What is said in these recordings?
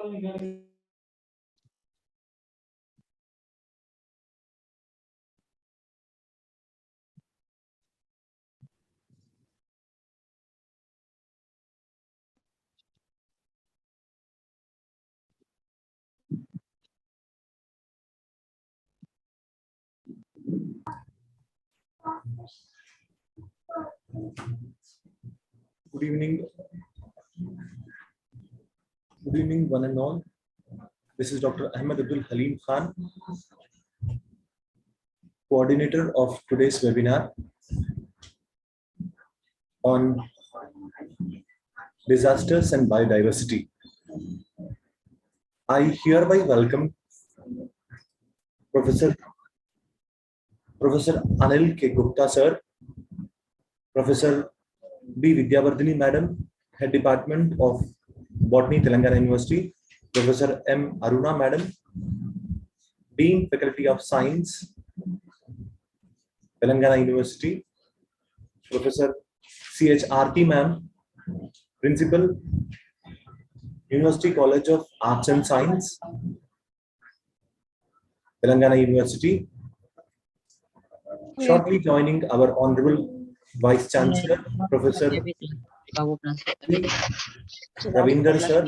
Good evening. Good evening, one and all. This is Dr. Ahmed Abdul Haleem Khan, coordinator of today's webinar on disasters and biodiversity. I hereby welcome Professor Anil K. Gupta sir, Professor B. Vidyavardhini madam, Head Department of Botany, Telangana University, Professor M. Aruna madam, Dean Faculty of Science, Telangana University, Professor C.H. Arti ma'am, Principal, University College of Arts and Science, Telangana University. Shortly joining our Honorable Vice Chancellor, Professor Ravinder sir.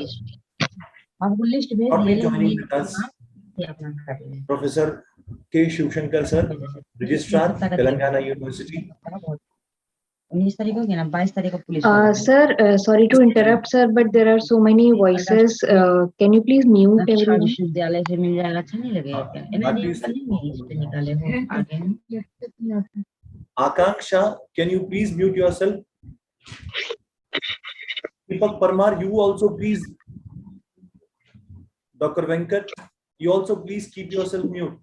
Shortly joining with us, Professor K. Shivshankar sir, Registrar, Telangana University. Sir, sorry to interrupt, sir, but there are so many voices. Can you please mute everyone? Akanksha, can you please mute yourself? Deepak Parmar, you also please. Dr. Venkat, you also please keep yourself mute.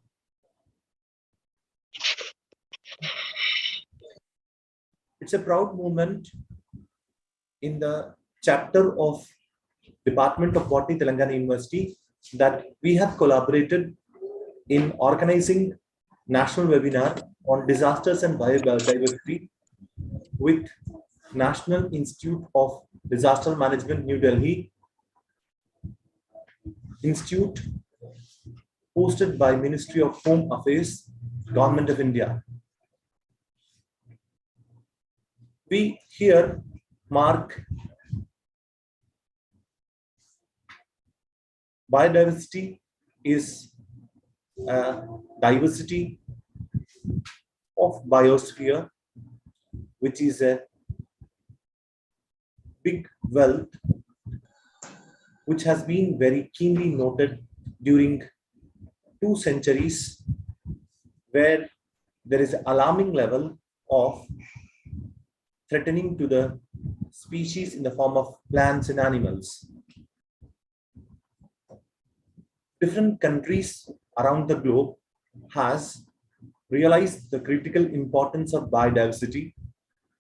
It's a proud moment in the chapter of Department of Botany, Telangana University, that we have collaborated in organizing national webinar on disasters and biodiversity with National Institute of Disaster Management, New Delhi, Institute hosted by Ministry of Home Affairs, Government of India. We here mark biodiversity is a diversity of biosphere, which is a big wealth which has been very keenly noted during 2 centuries, where there is an alarming level of threatening to the species in the form of plants and animals. Different countries around the globe has realized the critical importance of biodiversity,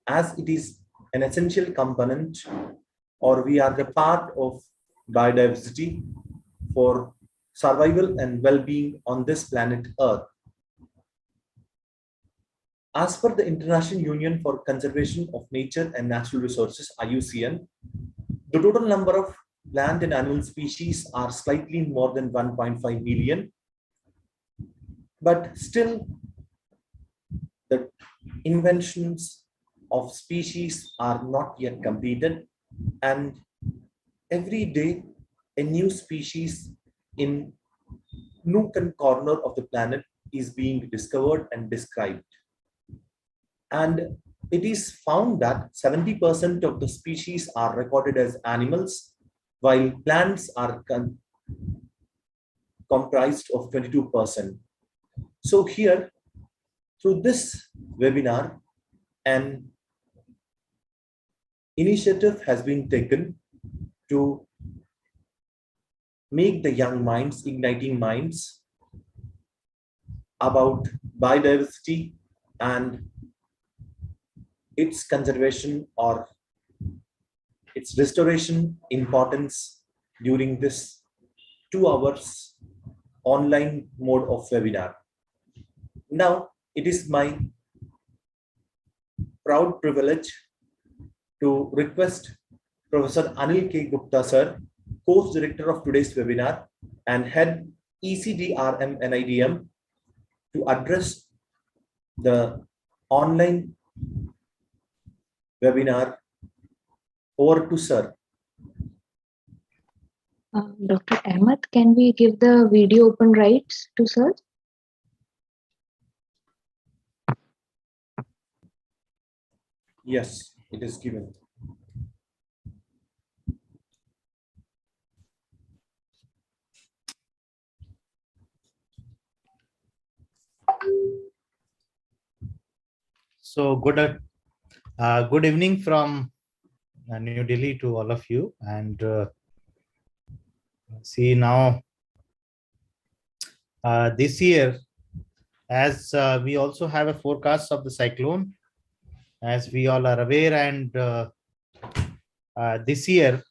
as it is an essential component, or we are the part of biodiversity for survival and well-being on this planet Earth. As per the International Union for Conservation of Nature and Natural Resources, IUCN, the total number of plant and animal species are slightly more than 1.5 million, but still the inventions of species are not yet completed, and every day a new species in nook and corner of the planet is being discovered and described. And it is found that 70% of the species are recorded as animals, while plants are comprised of 22%. So here, through this webinar, an initiative has been taken to make the young minds, igniting minds about biodiversity and its conservation or its restoration importance during this 2 hours online mode of webinar. Now, it is my proud privilege to request Professor Anil K. Gupta sir course director of today's webinar and head ECDRM NIDM to address the online webinar. Over to sir. Dr. Ahmed, can we give the video open rights to sir? Yes, it is given. So good evening from New Delhi to all of you. And see now, this year, as we also have a forecast of the cyclone, as we all are aware, and this year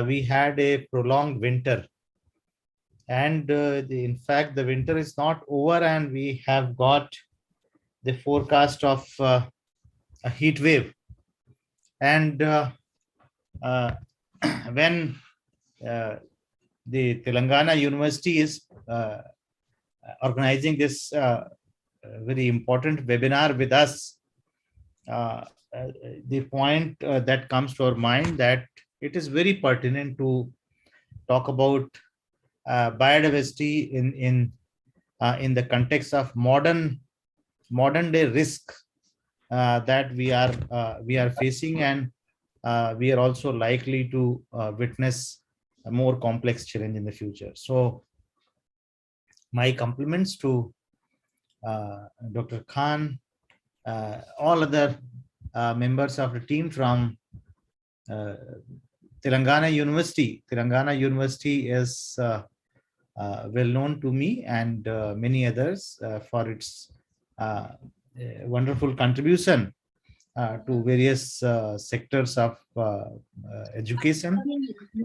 we had a prolonged winter. And in fact, the winter is not over, and we have got the forecast of a heat wave. And when the Telangana University is organizing this very important webinar with us, the point that comes to our mind that it is very pertinent to talk about biodiversity in the context of modern day risk that we are facing, and we are also likely to witness a more complex challenge in the future. So my compliments to Dr. Khan, all other members of the team from Telangana University. Telangana University is well known to me and many others for its wonderful contribution to various sectors of education,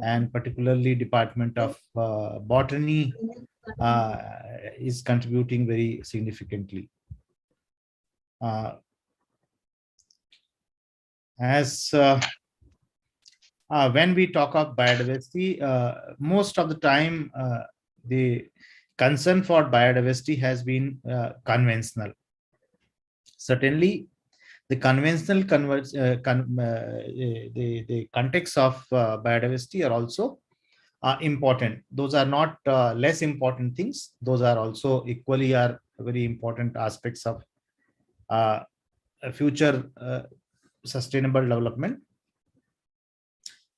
and particularly Department of Botany is contributing very significantly. When we talk of biodiversity, most of the time the concern for biodiversity has been conventional. Certainly, the conventional the context of biodiversity are also important. Those are not less important things. Those are also equally are very important aspects of future sustainable development.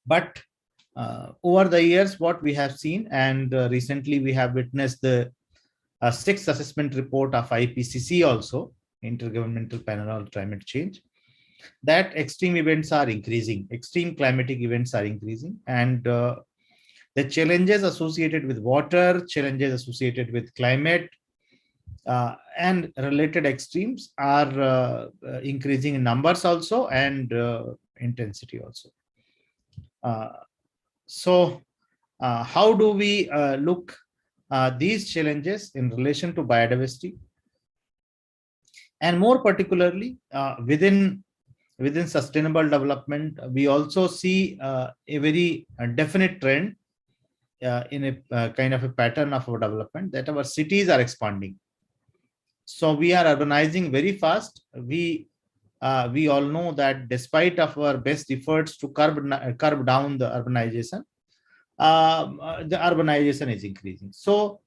But over the years, what we have seen, and recently we have witnessed the sixth assessment report of IPCC also, Intergovernmental Panel on Climate Change, that extreme events are increasing, extreme climatic events are increasing, and the challenges associated with water, challenges associated with climate, and related extremes are increasing in numbers also, and intensity also. So how do we look these challenges in relation to biodiversity, and more particularly within sustainable development? We also see a very definite trend in a kind of a pattern of our development, that our cities are expanding. So we are urbanizing very fast. We all know that despite of our best efforts to curb down the urbanization is increasing. So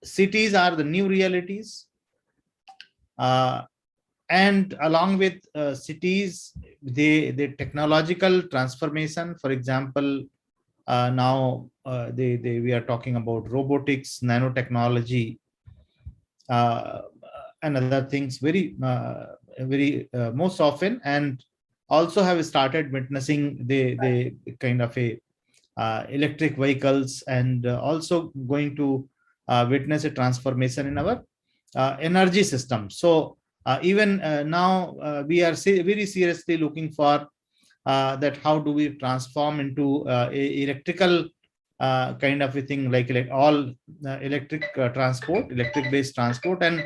cities are the new realities, and along with cities, the technological transformation. For example, now we are talking about robotics, nanotechnology, and other things very most often, and also have started witnessing the kind of a electric vehicles, and also going to witness a transformation in our energy system. So even now we are very seriously looking for that how do we transform into a electrical kind of a thing, like all electric transport, electric based transport. And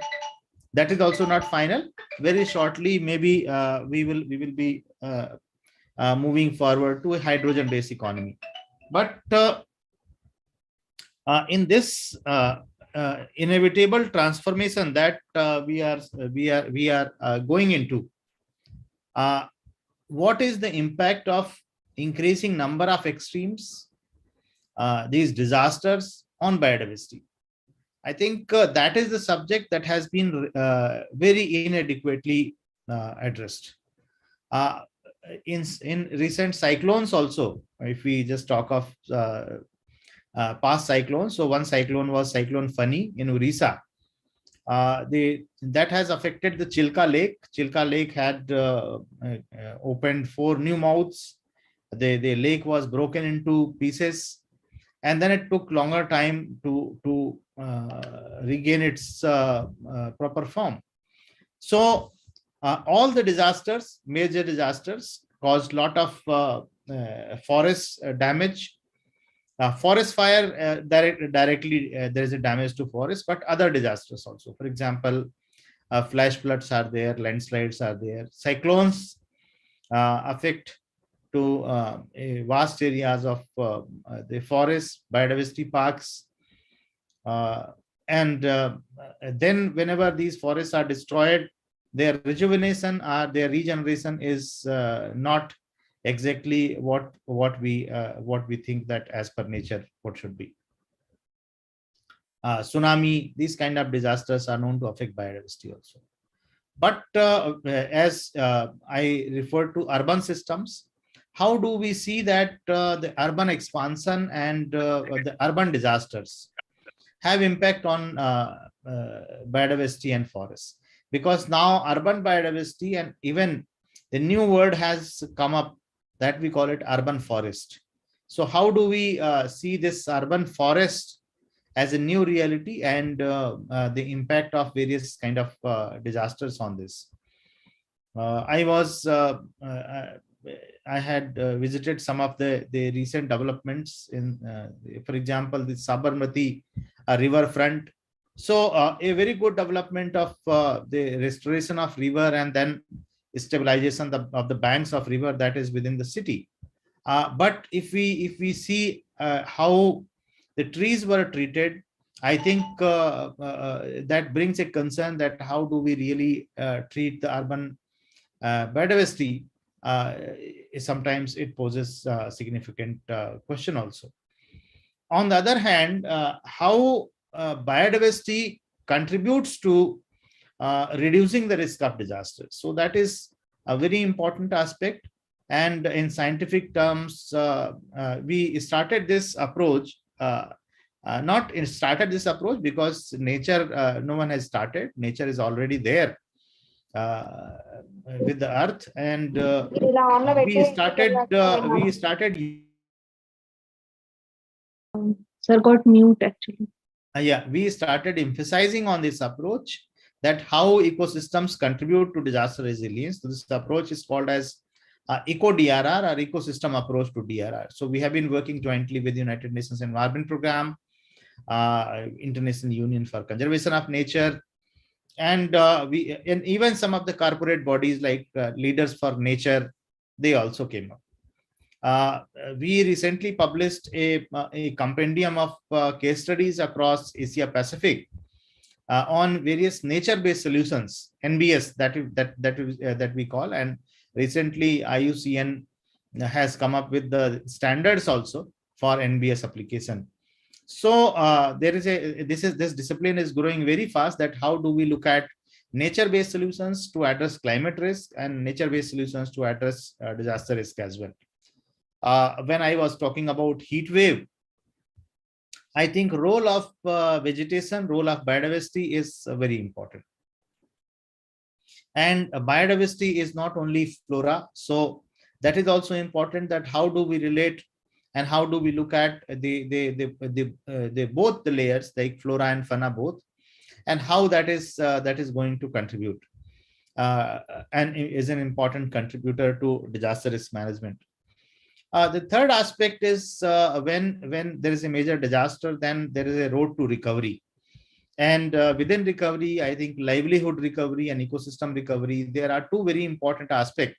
that is also not final. Very shortly, maybe we will be moving forward to a hydrogen based economy. But in this inevitable transformation that we are going into, what is the impact of increasing number of extremes, these disasters on biodiversity? I think that is the subject that has been very inadequately addressed. In recent cyclones also, if we just talk of past cyclones, so one cyclone was Cyclone Fani in Orissa. That has affected the Chilka Lake. Chilka Lake had opened 4 new mouths. The lake was broken into pieces, and then it took longer time to regain its proper form. So all the disasters, major disasters, caused a lot of forest damage. Forest fire directly there is a damage to forest, but other disasters also. For example, flash floods are there, landslides are there, cyclones affect to vast areas of the forest, biodiversity parks, and then whenever these forests are destroyed, their rejuvenation or their regeneration is not exactly what we think that as per nature what should be. Tsunami, these kind of disasters are known to affect biodiversity also. But as I refer to urban systems, how do we see that the urban expansion and the urban disasters have impact on biodiversity and forests? Because now urban biodiversity, and even the new word has come up that we call it urban forest. So how do we see this urban forest as a new reality, and the impact of various kind of disasters on this? I had visited some of the recent developments in, for example, the Sabarmati river front. So a very good development of the restoration of river, and then stabilization of the banks of river that is within the city. But if we see how the trees were treated, I think that brings a concern that how do we really treat the urban biodiversity? Sometimes it poses a significant question also. On the other hand, how biodiversity contributes to reducing the risk of disasters. So that is a very important aspect. And in scientific terms, we started this approach, started this approach because nature, no one has started. Nature is already there with the earth, and we started. Sir got mute actually. Yeah, we started emphasizing on this approach, that how ecosystems contribute to disaster resilience. So this approach is called as eco-DRR, or ecosystem approach to DRR. So we have been working jointly with the United Nations Environment Programme, International Union for Conservation of Nature, and even some of the corporate bodies like Leaders for Nature, they also came up. We recently published a compendium of case studies across Asia Pacific on various nature-based solutions, NBS that we call, and recently IUCN has come up with the standards also for NBS application. So this discipline is growing very fast. That how do we look at nature-based solutions to address climate risk, and nature-based solutions to address disaster risk as well. When I was talking about heat wave, I think role of vegetation, role of biodiversity is very important. And biodiversity is not only flora, so that is also important, that how do we relate and how do we look at the both the layers, like flora and fauna both, and how that is going to contribute and is an important contributor to disaster risk management. The third aspect is when there is a major disaster, then there is a road to recovery. And within recovery, I think livelihood recovery and ecosystem recovery, there are two very important aspects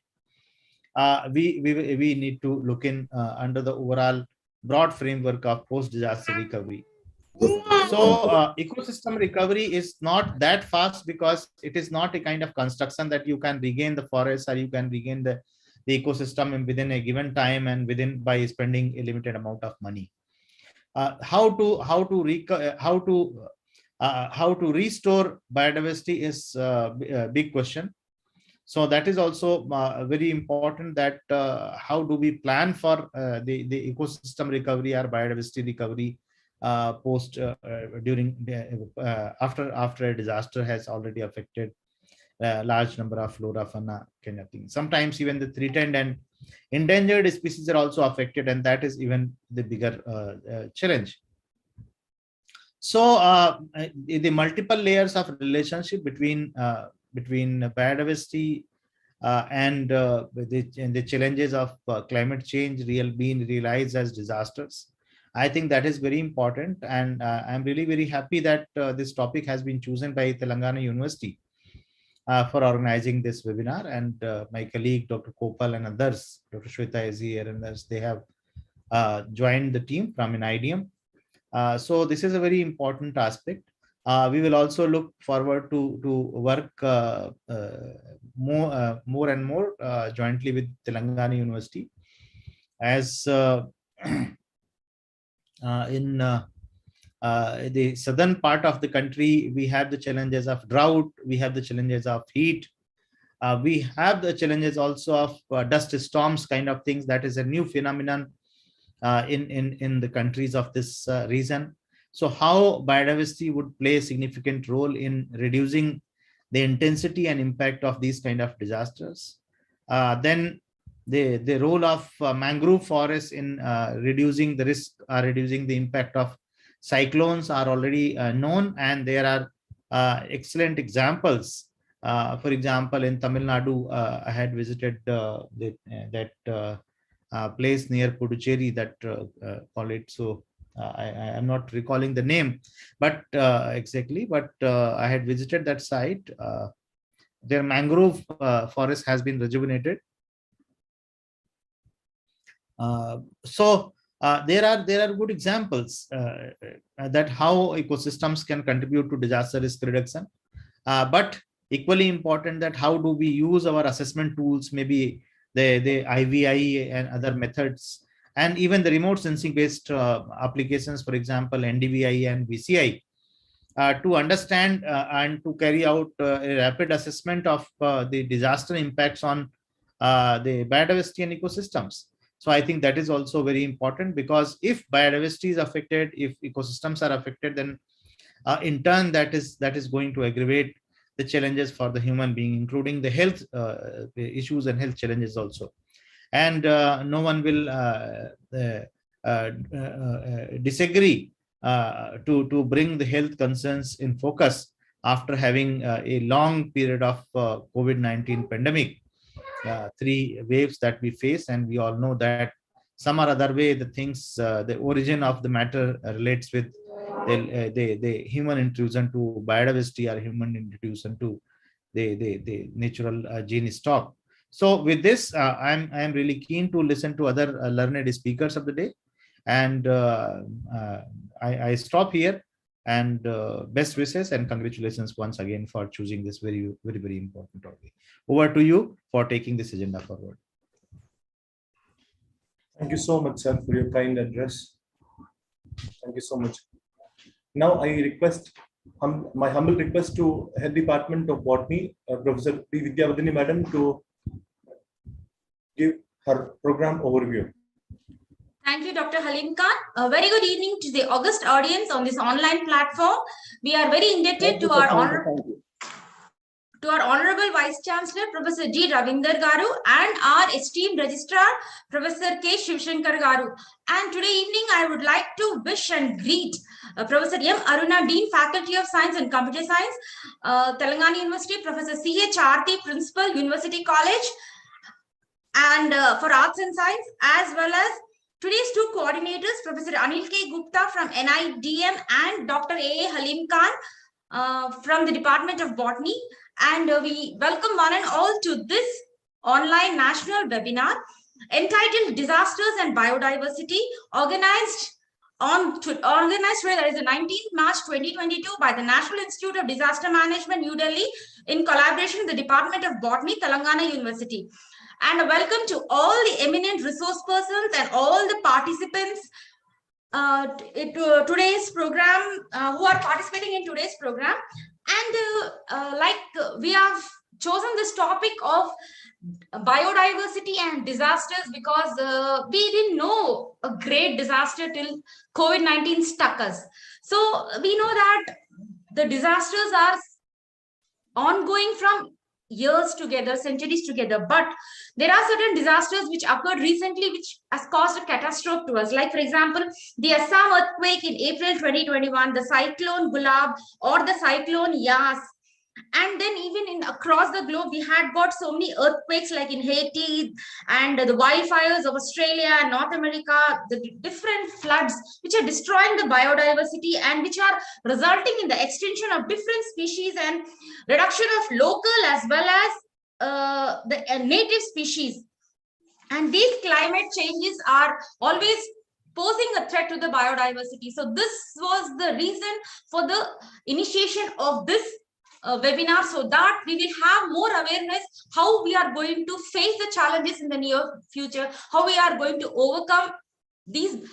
we need to look in under the overall broad framework of post-disaster recovery. So ecosystem recovery is not that fast because it is not a kind of construction that you can regain the forest or you can regain the ecosystem within a given time and within by spending a limited amount of money. How to restore biodiversity is a big question. So that is also very important, that how do we plan for the ecosystem recovery or biodiversity recovery post during after a disaster has already affected a large number of flora, fauna kind of things. Sometimes even the threatened and endangered species are also affected, and that is even the bigger challenge. So the multiple layers of relationship between biodiversity and the challenges of climate change being realized as disasters. I think that is very important, and I'm really very happy that this topic has been chosen by Telangana University for organizing this webinar, and my colleague Dr. Kopal and others, Dr. Shweta is here, and others, they have joined the team from an IDM. So this is a very important aspect. We will also look forward to work more and more jointly with Telangana University, as in the southern part of the country we have the challenges of drought, we have the challenges of heat, we have the challenges also of dust storms kind of things. That is a new phenomenon in the countries of this region. So how biodiversity would play a significant role in reducing the intensity and impact of these kind of disasters. Then the role of mangrove forests in reducing the risk, reducing the impact of cyclones are already known, and there are excellent examples. For example, in Tamil Nadu, I had visited that place near Puducherry that call it. So I am not recalling the name, but exactly. But I had visited that site. Their mangrove forest has been rejuvenated. So there are good examples that how ecosystems can contribute to disaster risk reduction. But equally important, that how do we use our assessment tools, maybe the IVI and other methods, and even the remote sensing based applications, for example, NDVI and VCI, to understand and to carry out a rapid assessment of the disaster impacts on the biodiversity and ecosystems. So I think that is also very important, because if biodiversity is affected, if ecosystems are affected, then in turn that is going to aggravate the challenges for the human being, including the health issues and health challenges also. And no one will disagree to bring the health concerns in focus after having a long period of COVID-19 pandemic, 3 waves that we face, and we all know that some or other way the things, the origin of the matter relates with the human intrusion to biodiversity, or human intrusion to the natural gene stock. So with this, I'm really keen to listen to other learned speakers of the day, and I stop here. And best wishes and congratulations once again for choosing this very important topic. Over to you for taking this agenda forward. Thank you so much, sir, for your kind address. Thank you so much. Now I request my humble request to Head Department of Botany, Professor P. Vidyavadini Madam, to give her program overview. Thank you, Dr. Haleem Khan. A very good evening to the august audience on this online platform. We are very indebted to our Honorable Vice Chancellor, Professor G. Ravinder Garu, and our esteemed Registrar, Professor K. Shivshankar Garu. And today evening, I would like to wish and greet Professor M. Aruna, Dean, Faculty of Science and Computer Science, Telangana University, Professor C. H. Arti, Principal, University College, and for Arts and Science, as well as today's 2 coordinators, Professor Anil K. Gupta from NIDM and Dr. A. Haleem Khan from the Department of Botany. And we welcome one and all to this online national webinar. entitled Disasters and Biodiversity, organized today, that is the 19th March 2022 by the National Institute of Disaster Management, New Delhi, in collaboration with the Department of Botany, Telangana University. And a welcome to all the eminent resource persons and all the participants today's program, who are participating in today's program. And we have chosen this topic of biodiversity and disasters because we didn't know a great disaster till COVID-19 struck us. So we know that the disasters are ongoing from years together, centuries together, but there are certain disasters which occurred recently which has caused a catastrophe to us. Like, for example, the Assam earthquake in April 2021, the cyclone Gulab, or the cyclone Yas. And then even across the globe, we had got so many earthquakes, like in Haiti, and the wildfires of Australia and North America, the different floods which are destroying the biodiversity and which are resulting in the extinction of different species and reduction of local as well as the native species. And these climate changes are always posing a threat to the biodiversity. So this was the reason for the initiation of this webinar, so that we will have more awareness how we are going to face the challenges in the near future, how we are going to overcome these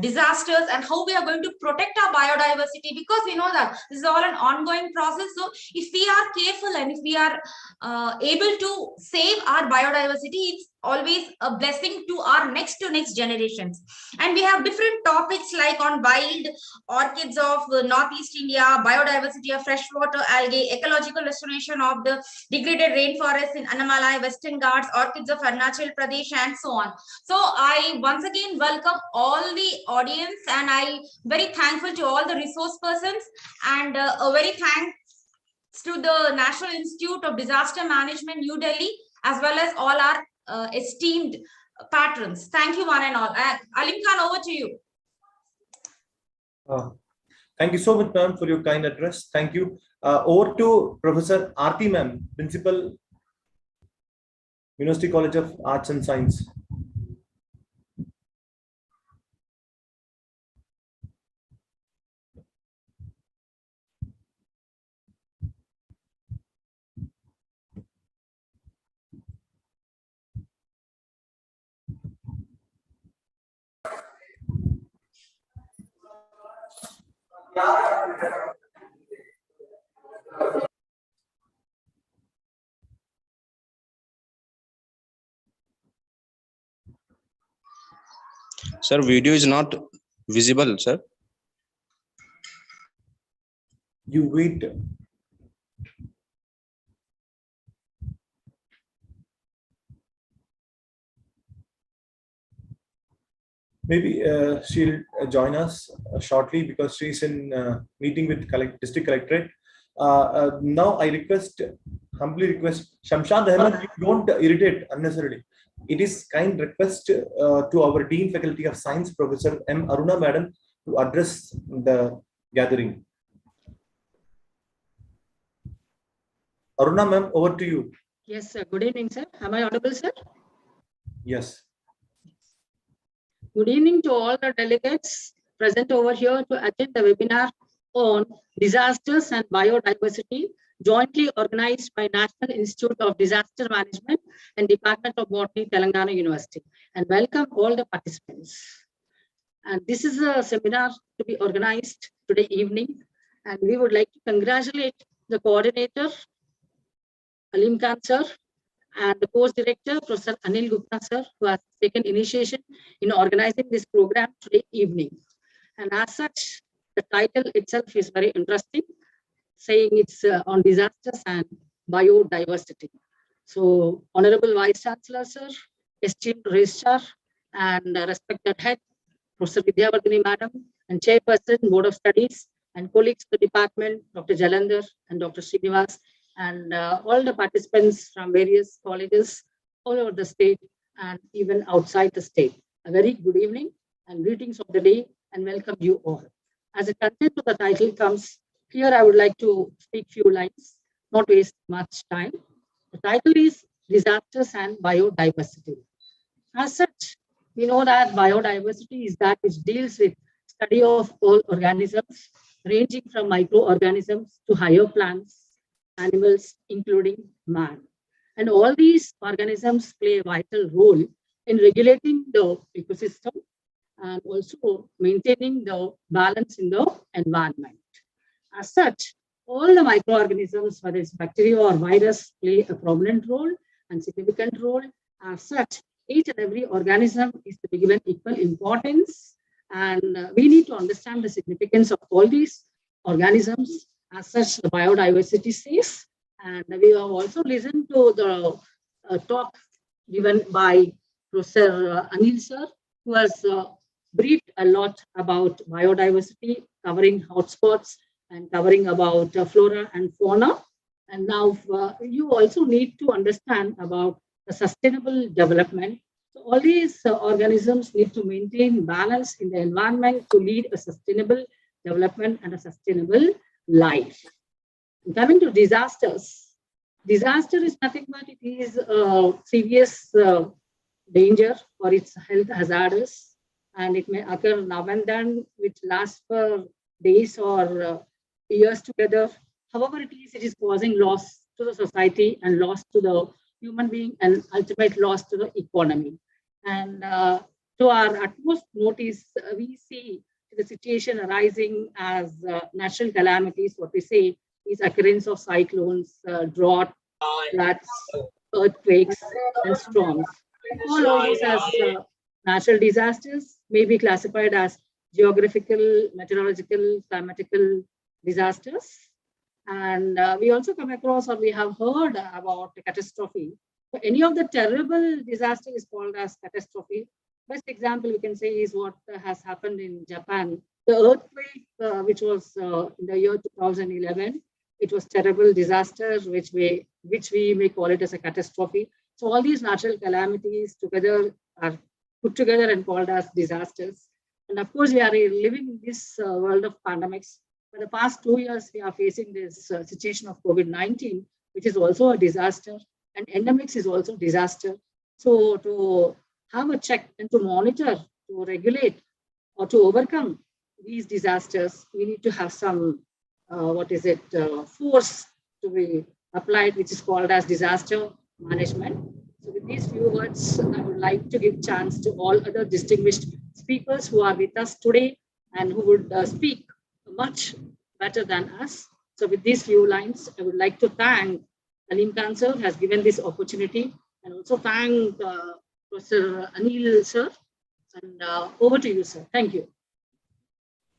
disasters, and how we are going to protect our biodiversity, because we know that this is all an ongoing process. So if we are careful and if we are able to save our biodiversity, it's always a blessing to our next generations. And we have different topics like on wild orchids of Northeast India, biodiversity of freshwater algae, ecological restoration of the degraded rainforests in Annamalai, Western Ghats, orchids of Arunachal Pradesh, and so on. So I once again welcome all the audience, and I'm very thankful to all the resource persons, and a very thanks to the National Institute of Disaster Management, New Delhi, as well as all our esteemed patrons. Thank you, one and all. Alim Khan, over to you. Thank you so much, ma'am, for your kind address. Thank you. Over to Professor Aarti, ma'am, Principal, University College of Arts and Science. Sir, video is not visible, sir. You wait. Maybe she'll join us shortly because she's in meeting with district collectorate. Now I humbly request Shamshad Ahmed, you don't irritate unnecessarily. It is kind request to our Dean Faculty of Science, Professor M. Aruna Madam, to address the gathering. Aruna ma'am, over to you. Yes, sir. Good evening, sir. Am I audible, sir? Yes. Good evening to all the delegates present over here to attend the webinar on disasters and biodiversity, jointly organized by National Institute of Disaster Management and Department of Botany, Telangana University. And welcome all the participants. And this is a seminar to be organized today evening. And we would like to congratulate the coordinator, Haleem Khan sir, and the course director, Professor Anil Gupta sir, who has taken initiation in organizing this program today evening. And as such, the title itself is very interesting, saying it's on disasters and biodiversity. So, Honorable Vice Chancellor sir, esteemed Registrar, and respected head, Professor Vidyavardhini Madam, and Chairperson, Board of Studies, and colleagues of the department, Dr. Jalandhar and Dr. Srinivas, and all the participants from various colleges all over the state and even outside the state. A very good evening and greetings of the day, and welcome you all. As a content to the title comes, here I would like to speak few lines, not waste much time. The title is disasters and biodiversity. As such, we know that biodiversity is that which deals with study of all organisms, ranging from microorganisms to higher plants, animals, including man. And all these organisms play a vital role in regulating the ecosystem and also maintaining the balance in the environment. As such, all the microorganisms, whether it's bacteria or virus, play a prominent role and significant role. As such, each and every organism is to be given equal importance, and we need to understand the significance of all these organisms. As such, the biodiversity says, and we have also listened to the talk given by Professor Anil sir, who has briefed a lot about biodiversity, covering hotspots and covering about flora and fauna. And now you also need to understand about the sustainable development. So all these organisms need to maintain balance in the environment to lead a sustainable development and a sustainable life. And coming to disasters, disaster is nothing but it is a serious danger or it's health hazardous, and it may occur now and then, which lasts for days or years together. However, it is causing loss to the society and loss to the human being and ultimate loss to the economy. And to our utmost notice, we see the situation arising as natural calamities. What we say is occurrence of cyclones, drought, floods, earthquakes, and storms. All of these as natural disasters may be classified as geographical, meteorological, climatical disasters. And we also come across or we have heard about catastrophe. So any of the terrible disaster is called as catastrophe. Best example we can say is what has happened in Japan. The earthquake, which was in the year 2011, it was terrible disaster, which we may call it as a catastrophe. So all these natural calamities together are put together and called as disasters. And of course, we are living in this world of pandemics. For the past 2 years, we are facing this situation of COVID-19, which is also a disaster, and endemics is also disaster. So to have a check and to monitor, to regulate, or to overcome these disasters, we need to have some, force to be applied, which is called as disaster management. So with these few words, I would like to give chance to all other distinguished speakers who are with us today and who would speak much better than us. So with these few lines, I would like to thank Haleem Khan sir has given this opportunity, and also thank Professor Anil sir. And over to you, sir. Thank you.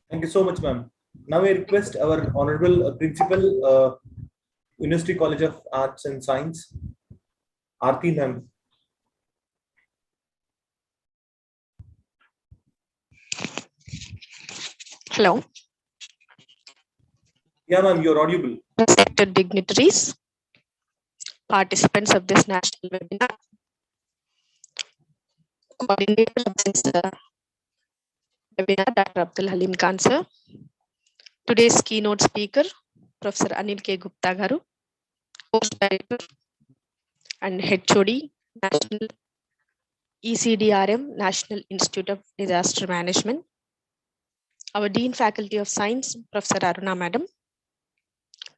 Thank you so much, ma'am. Now I request our Honorable Principal, University College of Arts and Science, Aarti ma'am. Hello. Yeah, ma'am, you're audible. Respected dignitaries, participants of this national webinar, coordinator of this webinar, Dr. Abdul Haleem Khan sir, today's keynote speaker, Professor Anil K. Gupta Garu, Post Director and HOD, National ECDRM, National Institute of Disaster Management, our Dean Faculty of Science, Professor Aruna Madam,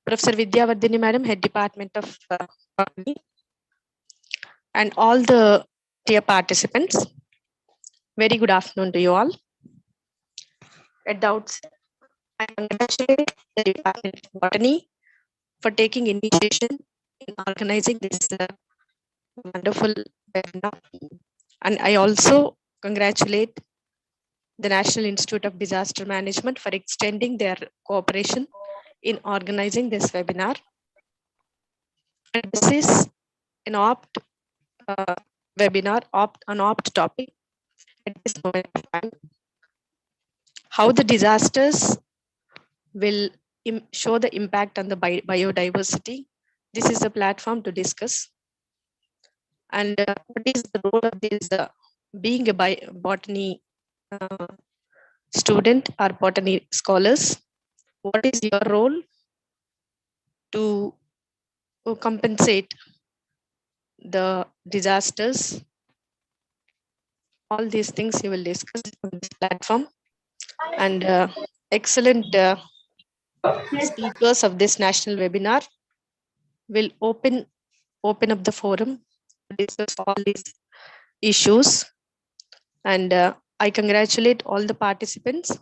Professor Vidyavardhini Madam, Head Department of Botany, and all the dear participants. Very good afternoon to you all. At the outset, I congratulate the Department of Botany for taking initiation in organizing this wonderful webinar. And I also congratulate the National Institute of Disaster Management for extending their cooperation in organizing this webinar. And this is an webinar, an opt topic at this moment of time. How the disasters will show the impact on the biodiversity. This is a platform to discuss. And what is the role of this being a botany student or botany scholars? What is your role to compensate the disasters. All these things you will discuss on this platform. And excellent speakers of this national webinar will open up the forum to discuss all these issues. And I congratulate all the participants,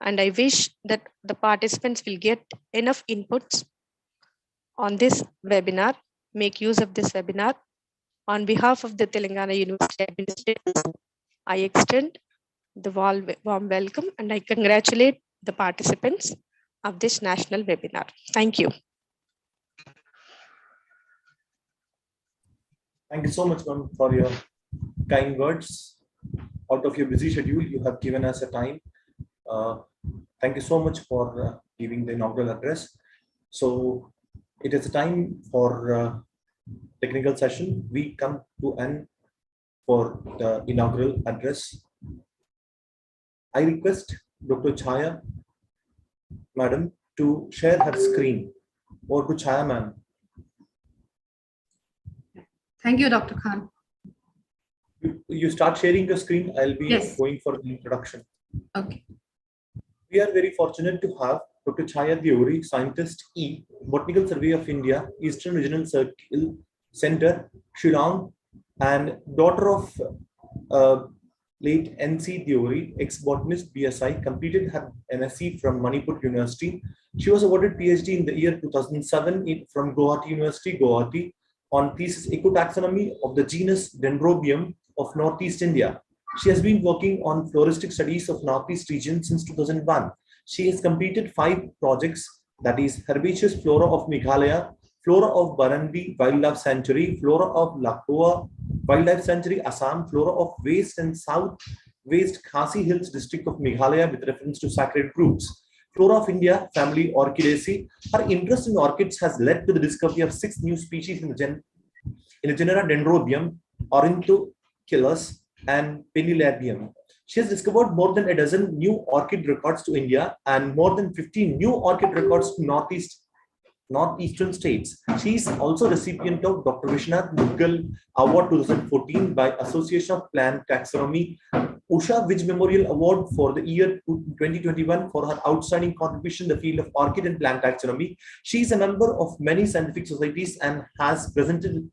and I wish that the participants will get enough inputs on this webinar, make use of this webinar. On behalf of the Telangana University administrators, I extend the warm welcome and I congratulate the participants of this national webinar. Thank you. Thank you so much, ma'am, for your kind words. Out of your busy schedule, you have given us a time. Thank you so much for giving the inaugural address. So it is a time for technical session. We come to end for the inaugural address. I request Dr. Chaya, madam, to share her screen. Or to Chaya, ma'am. Thank you, Dr. Khan. You start sharing the screen. I'll be going for the introduction. Okay. We are very fortunate to have Dr. Chaya Deori, scientist E, Botanical Survey of India, Eastern Regional Circle Center, Shillong, and daughter of late N.C. Deori, ex-botanist BSI, completed her MSc from Manipur University. She was awarded PhD in the year 2007 from Guwahati University, Guwahati, on thesis Ecotaxonomy of the genus Dendrobium of Northeast India. She has been working on floristic studies of Northeast region since 2001. She has completed 5 projects, that is herbaceous flora of Meghalaya, flora of Barandi Wildlife Sanctuary, flora of Lakua Wildlife Sanctuary, Assam, flora of West and South West Khasi Hills district of Meghalaya with reference to sacred groups. Flora of India, family Orchidaceae. Her interest in orchids has led to the discovery of 6 new species in the genera Dendrobium, Ornithochilus, and Pennilabium. She has discovered more than a dozen new orchid records to India and more than 15 new orchid records to northeastern states. She is also recipient of Dr. Vishnath Mudgal Award 2014 by Association of Plant Taxonomy, Usha Vij Memorial Award for the year 2021 for her outstanding contribution in the field of orchid and plant taxonomy. She is a member of many scientific societies and has presented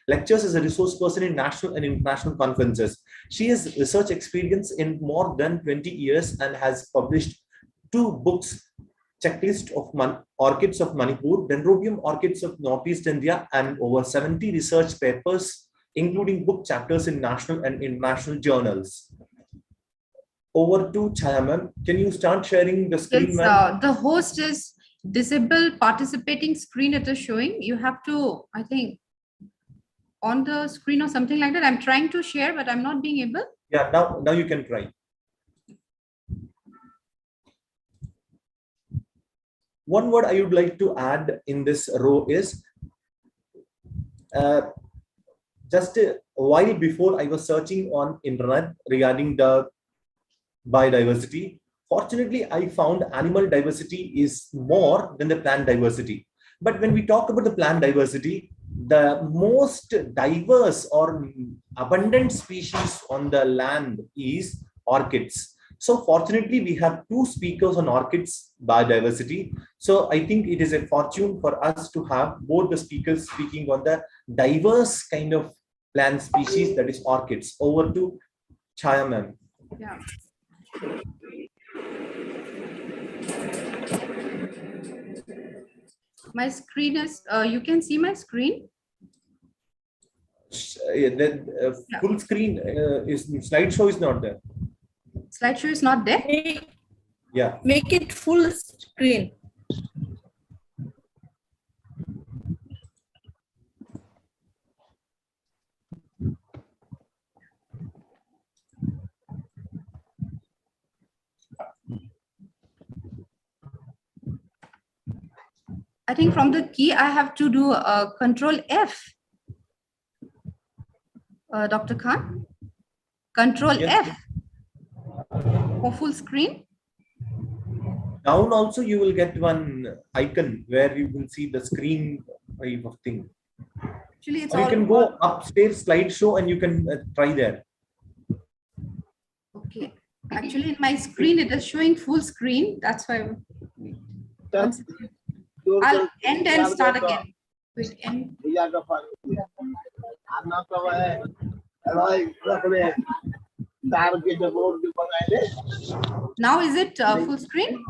lectures as a resource person in national and international conferences. She has research experience in more than 20 years and has published 2 books, Checklist of Orchids of Manipur, Dendrobium Orchids of Northeast India, and over 70 research papers, including book chapters in national and international journals. Over to Chaya, ma'am. Can you start sharing the screen, ma'am? The host is disable participating screen it is showing. You have to, I think, on the screen or something like that. I'm trying to share, but I'm not being able. Yeah, now you can try. One word I would like to add in this row is just a while before I was searching on internet regarding the biodiversity. Fortunately, I found animal diversity is more than the plant diversity. But when we talk about the plant diversity, the most diverse or abundant species on the land is orchids. So fortunately, we have 2 speakers on orchids biodiversity. So I think it is a fortune for us to have both the speakers speaking on the diverse kind of plant species, that is orchids. Over to Chaya, ma'am. Yeah. My screen is, you can see my screen? Full screen is slideshow is not there. Slideshow is not there? Yeah. Make it full screen. I think from the key, I have to do Control F. Dr. Khan, Control F for full screen. Down also you will get one icon where you will see the screen type of thing. Actually, it's Or you all can go upstairs slideshow and you can try there. okay. Actually, in my screen, it is showing full screen. That's why. One second. I'll end and start again. Wait, end. Now is it full screen?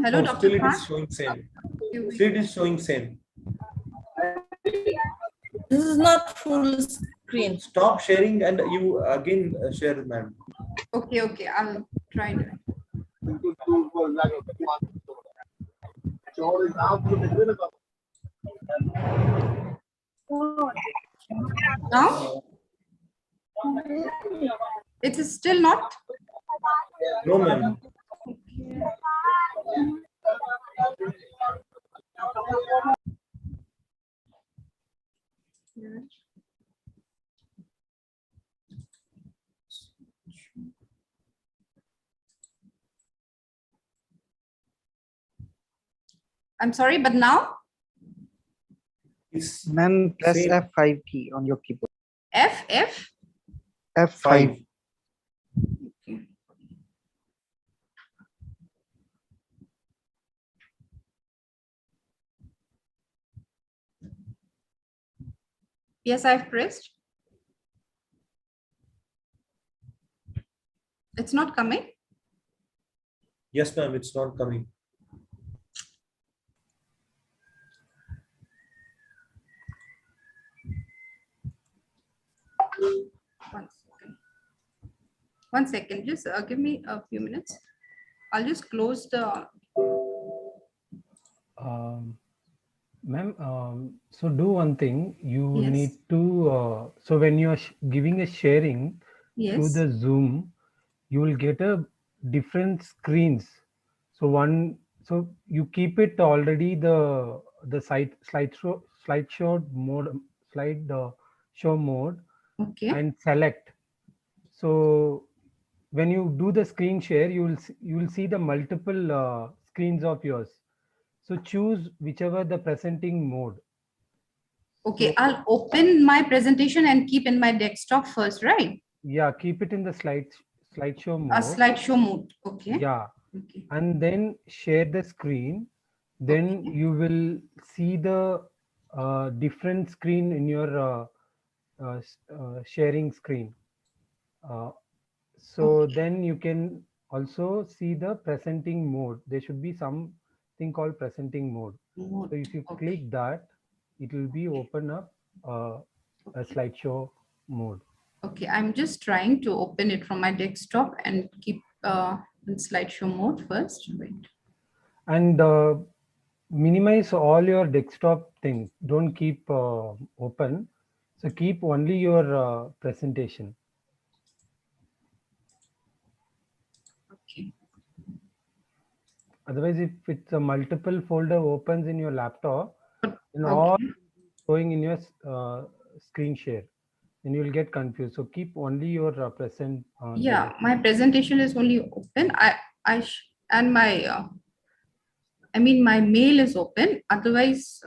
Hello, No, Dr. still it Khan. is showing same. You- Still it is showing same. This is not full screen. Stop sharing and you again share, ma'am. Okay, okay. I'll try that. Now? It is still not? No, ma'am. I'm sorry, but now? It's Ma'am, press same. F5 key on your keyboard. F? F5. 5. Yes, I've pressed. It's not coming. Yes, ma'am, it's not coming. One second. One second. Just give me a few minutes. I'll just close the. Ma'am, so do one thing. You Yes. need to. So when you are giving a sharing through Yes. the Zoom, you will get a different screens. So so you keep it already the slideshow mode, show mode, Okay. and select. So when you do the screen share, you will see the multiple screens of yours. So choose whichever the presenting mode. Okay, So, I'll open my presentation and keep in my desktop first, right? yeah, keep it in the slideshow A mode. slideshow mode. Okay. Yeah, Okay. and then share the screen. Then Okay. you will see the different screen in your sharing screen. So Okay. then you can also see the presenting mode. There should be something called presenting mode. Mode. So if you Okay. click that, it will be open up a slideshow mode. Okay, I'm just trying to open it from my desktop and keep in slideshow mode first. Wait. And minimize all your desktop things. Don't keep open. So keep only your presentation. Okay. Otherwise, if it's a multiple folder opens in your laptop, then all Okay. showing in your screen share, then you'll get confused. So keep only your present. Yeah, my presentation is only open. And my I mean my mail is open. Otherwise,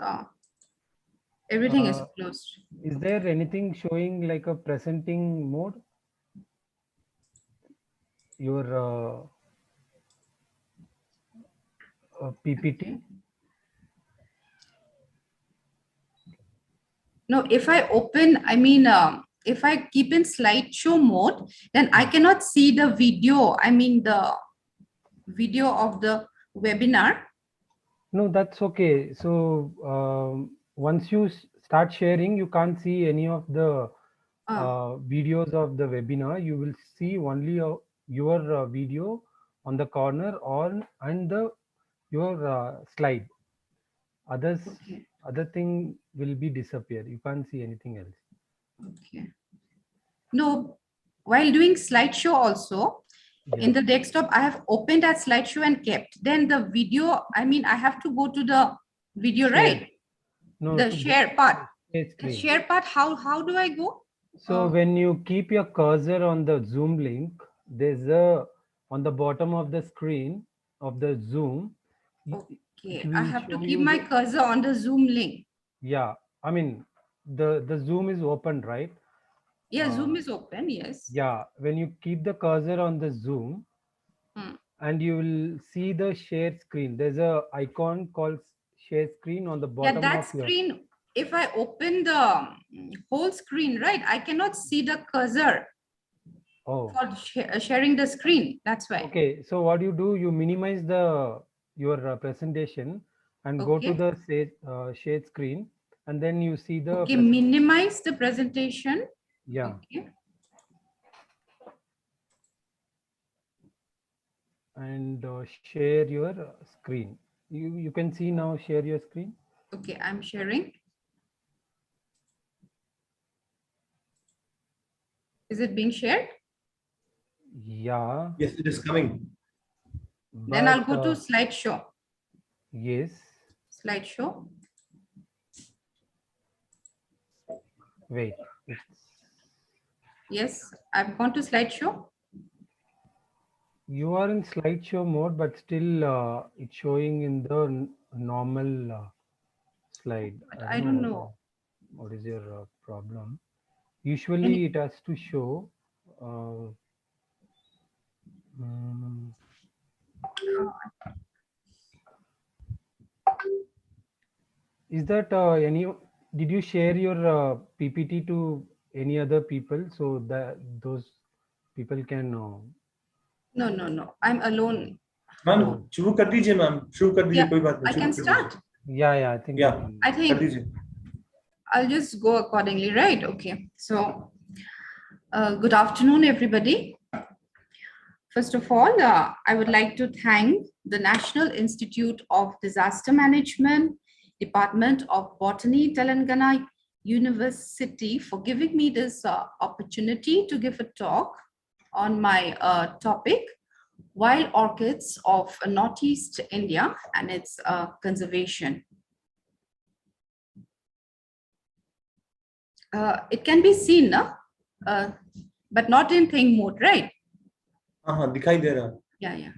everything is closed. Is there anything showing like a presenting mode? Your PPT? No, if I open, I mean, if I keep in slideshow mode, then I cannot see the video. I mean, the video of the webinar. No, that's okay. So once you start sharing, you can't see any of the videos of the webinar. You will see only your video on the corner and your slide. Others, Okay. other thing will be disappear. You can't see anything else. Okay. No, while doing slideshow also, in the desktop, I have opened that slideshow and kept. Then the video, I mean, I have to go to the video, right? No, The share part. The screen. share part, how do I go? So when you keep your cursor on the Zoom link, there's on the bottom of the screen of the Zoom, Okay, will I have to show keep you my the- cursor on the Zoom link. Yeah, I mean, the Zoom is open, right? Yeah, Zoom is open, yes. Yeah, when you keep the cursor on the Zoom, and you will see the share screen. There's a icon called share screen on the Yeah, bottom that of your. screen, if I open the whole screen, right, I cannot see the cursor Oh, for sharing the screen. That's why. okay. So what you do, you minimize your presentation and go to Okay. the share screen, and then you see the Okay, minimize the presentation. Yeah. Okay. And share your screen. You can see now, share your screen. Okay, I'm sharing. Is it being shared? Yeah. Yes, it is coming. Then I'll go to slideshow. Yes. Slideshow. Wait. Yes, I've gone to slideshow. You are in slideshow mode, but still it's showing in the normal slide. But I don't know. What is your problem? Usually it has to show. Is that did you share your PPT to any other people so that those people can No, no, no. I'm alone. Ma'am शुरू कर दीजिए ma'am शुरू कर दीजिए Yeah, कोई बात नहीं I शुरू can कर start. दीजिए yeah I think I think कर दीजिए I'll just go accordingly, right? Okay. So good afternoon, everybody. First of all, I would like to thank the National Institute of Disaster Management, Department of Botany, Telangana University for giving me this opportunity to give a talk on my topic, Wild Orchids of Northeast India and its conservation. It can be seen, but not in thing mode, right? हाँ दिखाई दे रहा Yeah, yeah.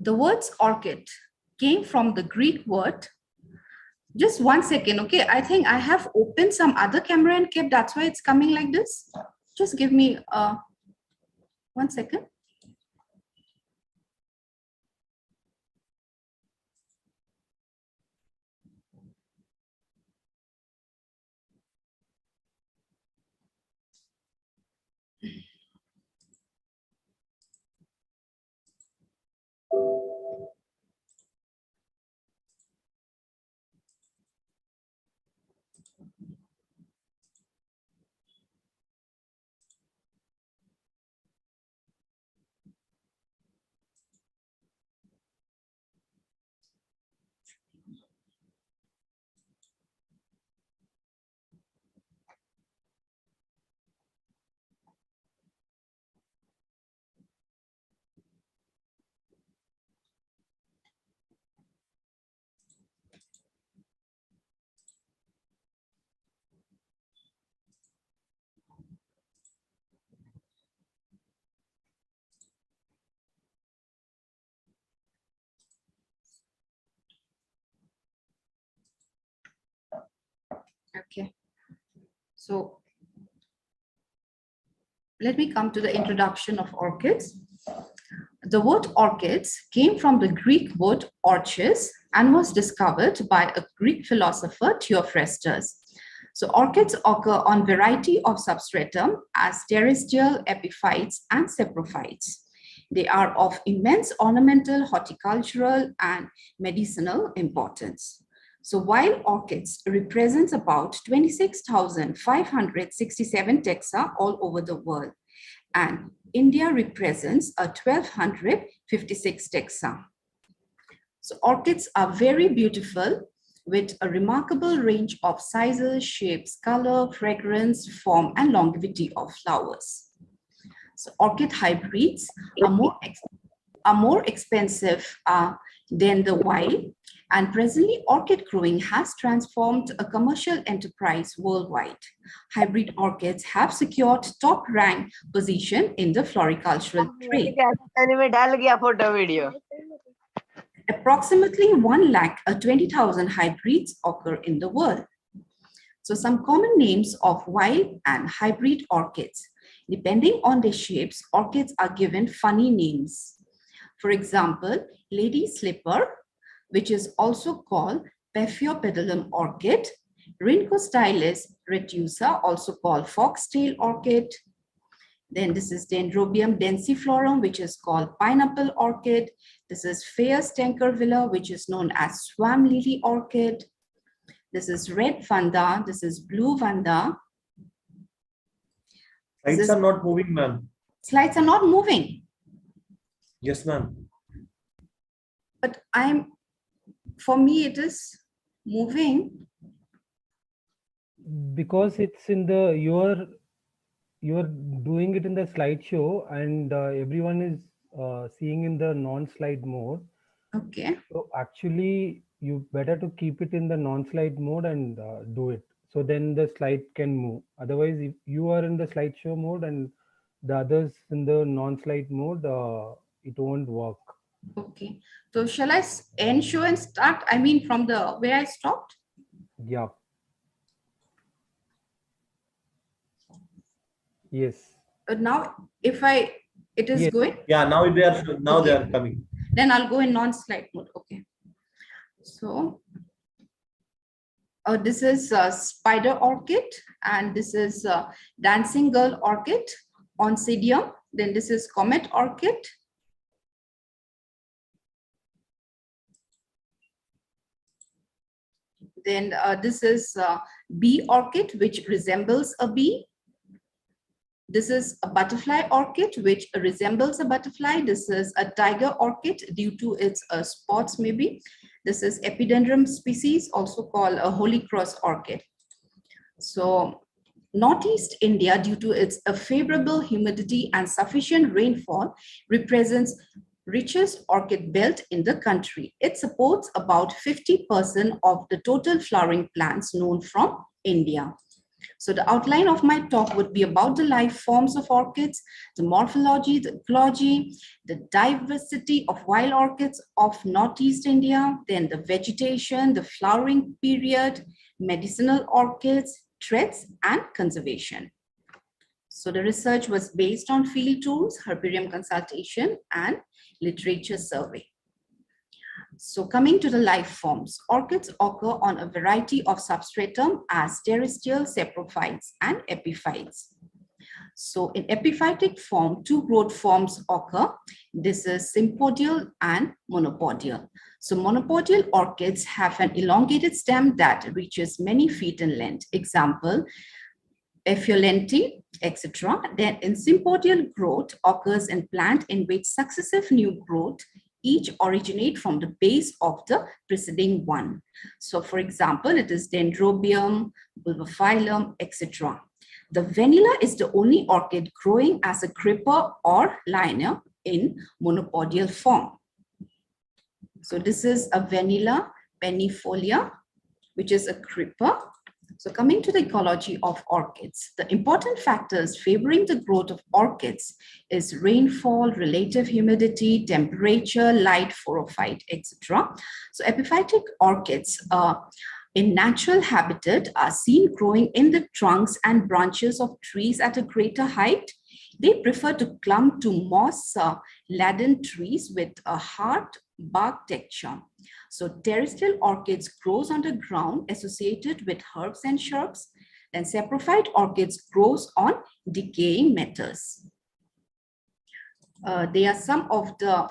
The words orchid came from the Greek word. Just 1 second, okay? I think I have opened some other camera and kept, that's why it's coming like this. Just give me 1 second. Okay. So let me come to the introduction of orchids. The word orchids came from the Greek word orchis and was discovered by a Greek philosopher, Theophrastus. So orchids occur on variety of substratum as terrestrial, epiphytes, and saprophytes. They are of immense ornamental, horticultural, and medicinal importance. So while orchids represents about 26,567 taxa all over the world, and India represents a 1,256 taxa. So orchids are very beautiful with a remarkable range of sizes, shapes, color, fragrance, form, and longevity of flowers. So orchid hybrids are more expensive than the wild, and presently orchid growing has transformed a commercial enterprise worldwide. Hybrid orchids have secured top rank position in the floricultural trade. approximately 1,20,000 hybrids occur in the world. So some common names of wild and hybrid orchids. Depending on their shapes, orchids are given funny names. For example, lady slipper, which is also called Paphiopedilum orchid, Rhynchostylis retusa, also called foxtail orchid. Then this is Dendrobium densiflorum, which is called pineapple orchid. This is Phaeus tankervilla, which is known as swam lily orchid. This is red vanda. This is blue vanda. Slides are not moving, ma'am. Slides are not moving. Yes, ma'am. But for me, it is moving. Because it's in the, you're doing it in the slideshow and everyone is seeing in the non-slide mode. Okay. So actually, you better to keep it in the non-slide mode and do it. So then the slide can move. Otherwise, if you are in the slideshow mode and the others in the non-slide mode, it won't work. Okay. So shall I end show and start? I mean, from the where I stopped? Yeah. Yes. But now, if it is Yes. going? Yeah, now they are coming. Then I'll go in non-slide mode. Okay. So this is spider orchid, and this is dancing girl orchid, Oncidium. Then this is comet orchid. Then this is bee orchid, which resembles a bee. This is a butterfly orchid, which resembles a butterfly. This is a tiger orchid due to its spots maybe. This is Epidendrum species, also called a holy cross orchid. So Northeast India, due to its favorable humidity and sufficient rainfall, represents richest orchid belt in the country. It supports about 50% of the total flowering plants known from India. So the outline of my talk would be about the life forms of orchids, the morphology, the ecology, the diversity of wild orchids of Northeast India, then the vegetation, the flowering period, medicinal orchids, threats, and conservation. So the research was based on field tools, herbarium consultation, and literature survey. So coming to the life forms, orchids occur on a variety of substratum as terrestrial, saprophytes, and epiphytes. So in epiphytic form, two growth forms occur. This is sympodial and monopodial. So monopodial orchids have an elongated stem that reaches many feet in length. Example, Ephiolenti, etc. Then in sympodial growth occurs in plant in which successive new growth each originate from the base of the preceding one. So for example, it is Dendrobium, Bulbophyllum, etc. The vanilla is the only orchid growing as a creeper or liner in monopodial form. So this is a vanilla pennifolia, which is a creeper. So coming to the ecology of orchids, the important factors favoring the growth of orchids is rainfall, relative humidity, temperature, light, phorophyte, etc. So epiphytic orchids in natural habitat are seen growing in the trunks and branches of trees at a greater height. They prefer to clump to moss-laden trees with a hard bark texture. So terrestrial orchids grows underground associated with herbs and shrubs. Then saprophyte orchids grows on decaying matters. They are some of the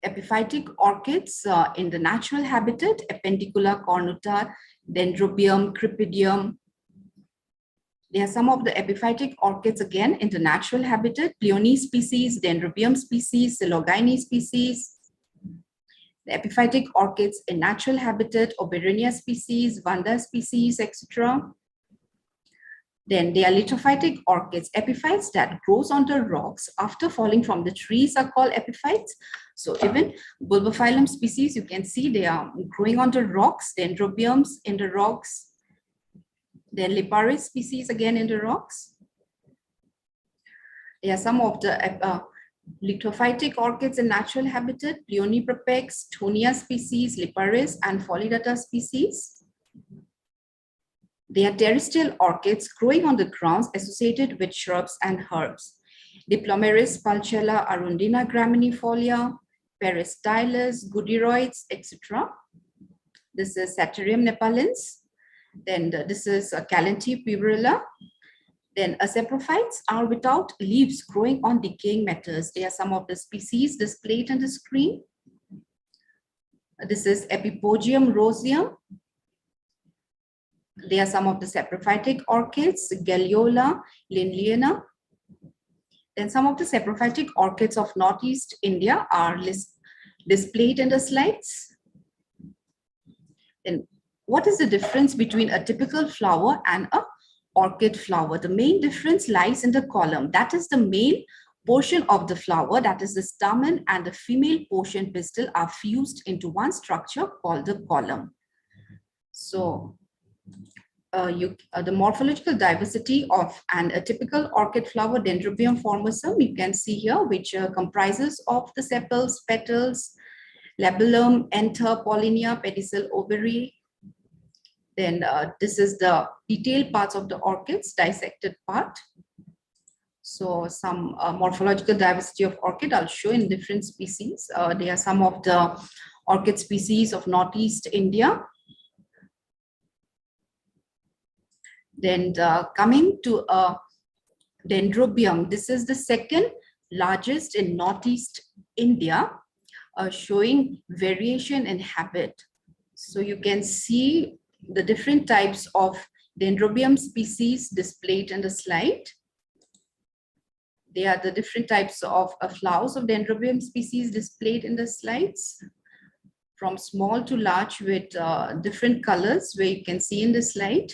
epiphytic orchids in the natural habitat: Appendicula cornuta, Dendrobium, Cryphidium. There are some of the epiphytic orchids again in the natural habitat: Pleone species, Dendrobium species, Silogine species. The epiphytic orchids in natural habitat: Oberonia species, Vanda species, etc. Then there are lithophytic orchids. Epiphytes that grows on the rocks after falling from the trees are called epiphytes. So even Bulbophyllum species, you can see they are growing on the rocks, Dendrobiums in the rocks. Then Liparis species again in the rocks. There are some of the Lithophytic orchids in natural habitat, Pleoniprepex, Tonia species, Liparis, and Pholidata species. They are terrestrial orchids growing on the grounds associated with shrubs and herbs. Diplomeris, Pulchella, Arundina graminifolia, Peristylus, Goodieroids, etc. This is Satyrium nepalens. Then this is Calanthe puerula. Then saprophytes are without leaves growing on decaying matters. They are some of the species displayed on the screen. This is Epipogium roseum. They are some of the saprophytic orchids, Galeola, Lindleana. Then some of the saprophytic orchids of Northeast India are displayed in the slides. Then what is the difference between a typical flower and a orchid flower? The main difference lies in the column. That is the male portion of the flower, that is the stamen, and the female portion pistil are fused into one structure called the column. So the morphological diversity of a typical orchid flower, Dendrobium formosum, you can see here, which comprises of the sepals, petals, labellum, anther, pollinia, pedicel, ovary. Then this is the detailed parts of the orchids, dissected part. So some morphological diversity of orchid I'll show in different species. They are some of the orchid species of Northeast India. Then coming to Dendrobium, this is the second largest in Northeast India, showing variation in habit. So you can see the different types of Dendrobium species displayed in the slide. They are the different types of flowers of Dendrobium species displayed in the slides, from small to large with different colors, where you can see in the slide.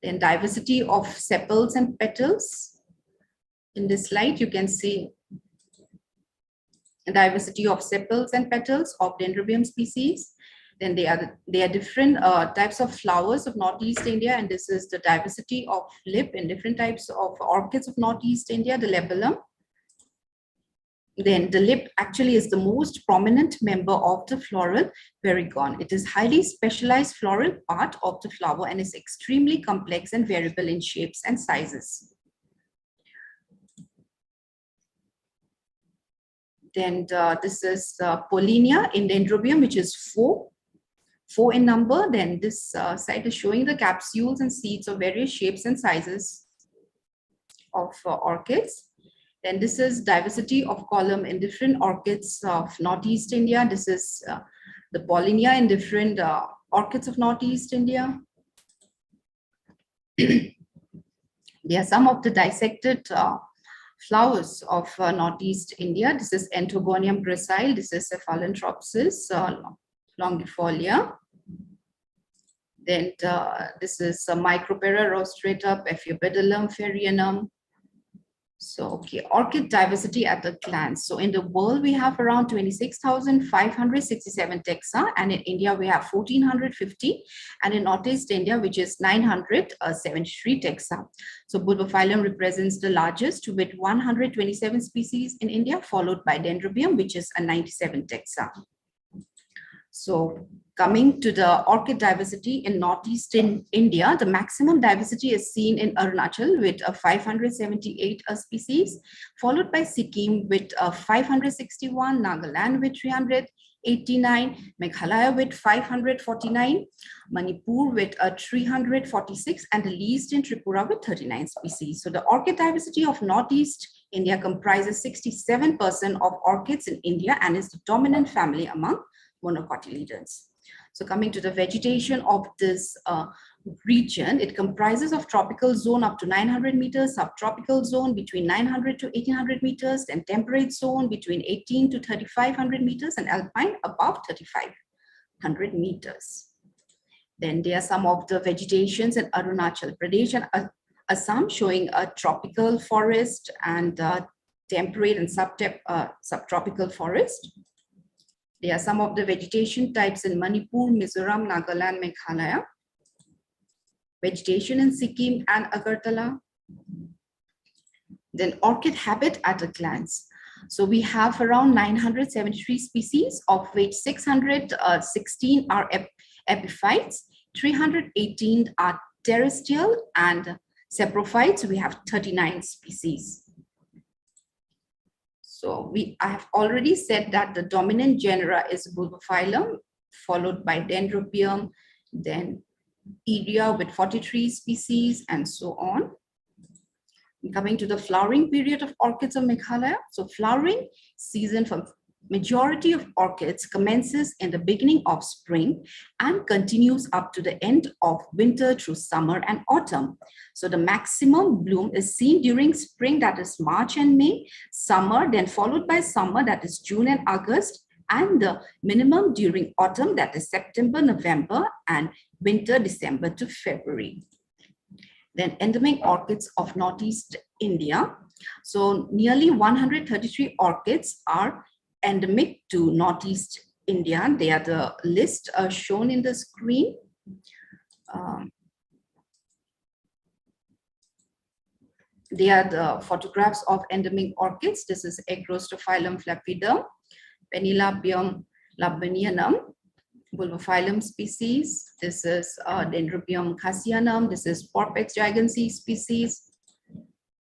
Then diversity of sepals and petals. In this slide, you can see a diversity of sepals and petals of Dendrobium species. Then they are different types of flowers of Northeast India, and this is the diversity of lip in different types of orchids of Northeast India, the labellum. Then the lip actually is the most prominent member of the floral perigon. It is highly specialized floral part of the flower and is extremely complex and variable in shapes and sizes. Then this is pollinia in Dendrobium, which is four in number. Then this side is showing the capsules and seeds of various shapes and sizes of orchids. Then this is diversity of column in different orchids of Northeast India. This is the pollinia in different orchids of Northeast India. There are some of the dissected flowers of Northeast India. This is Anthogonium gracile. This is Cephalantropsis longifolia. Then this is Micropera rostrata, Paphiopedilum ferruginum. So, okay, orchid diversity at a glance. So in the world, we have around 26,567 taxa, and in India, we have 1,450, and in Northeast India, which is 973 taxa. So Bulbophyllum represents the largest with 127 species in India, followed by Dendrobium, which is a 97 taxa. So coming to the orchid diversity in Northeastern India, the maximum diversity is seen in Arunachal with 578 species, followed by Sikkim with 561, Nagaland with 389, Meghalaya with 549, Manipur with 346, and the least in Tripura with 39 species. So the orchid diversity of Northeast India comprises 67% of orchids in India and is the dominant family among monocotyledons. So coming to the vegetation of this region, it comprises of tropical zone up to 900 meters, subtropical zone between 900 to 1800 meters, and temperate zone between 18 to 3500 meters, and alpine above 3500 meters. Then there are some of the vegetations in Arunachal Pradesh and Assam, showing a tropical forest and temperate and subtropical forest. There are some of the vegetation types in Manipur, Mizoram, Nagaland, Meghalaya. Vegetation in Sikkim and Agartala. Then orchid habit at a glance. So we have around 973 species, of which 616 are epiphytes, 318 are terrestrial, and saprophytes, we have 39 species. So I have already said that the dominant genera is Bulbophyllum, followed by Dendrobium, then Eria with 43 species, and so on. Coming to the flowering period of orchids of Meghalaya. So flowering season for majority of orchids commences in the beginning of spring and continues up to the end of winter through summer and autumn. So the maximum bloom is seen during spring, that is March and May, summer, then followed by summer, that is June and August, and the minimum during autumn, that is September, November, and winter, December to February. Then endemic orchids of Northeast India. So nearly 133 orchids are endemic to Northeast India. They are the list shown in the screen. They are the photographs of endemic orchids. This is Agrostophyllum flaccida, Penelopium labanianum, Bulbophyllum species. This is Dendrobium cassianum. This is Porpex gigantea species.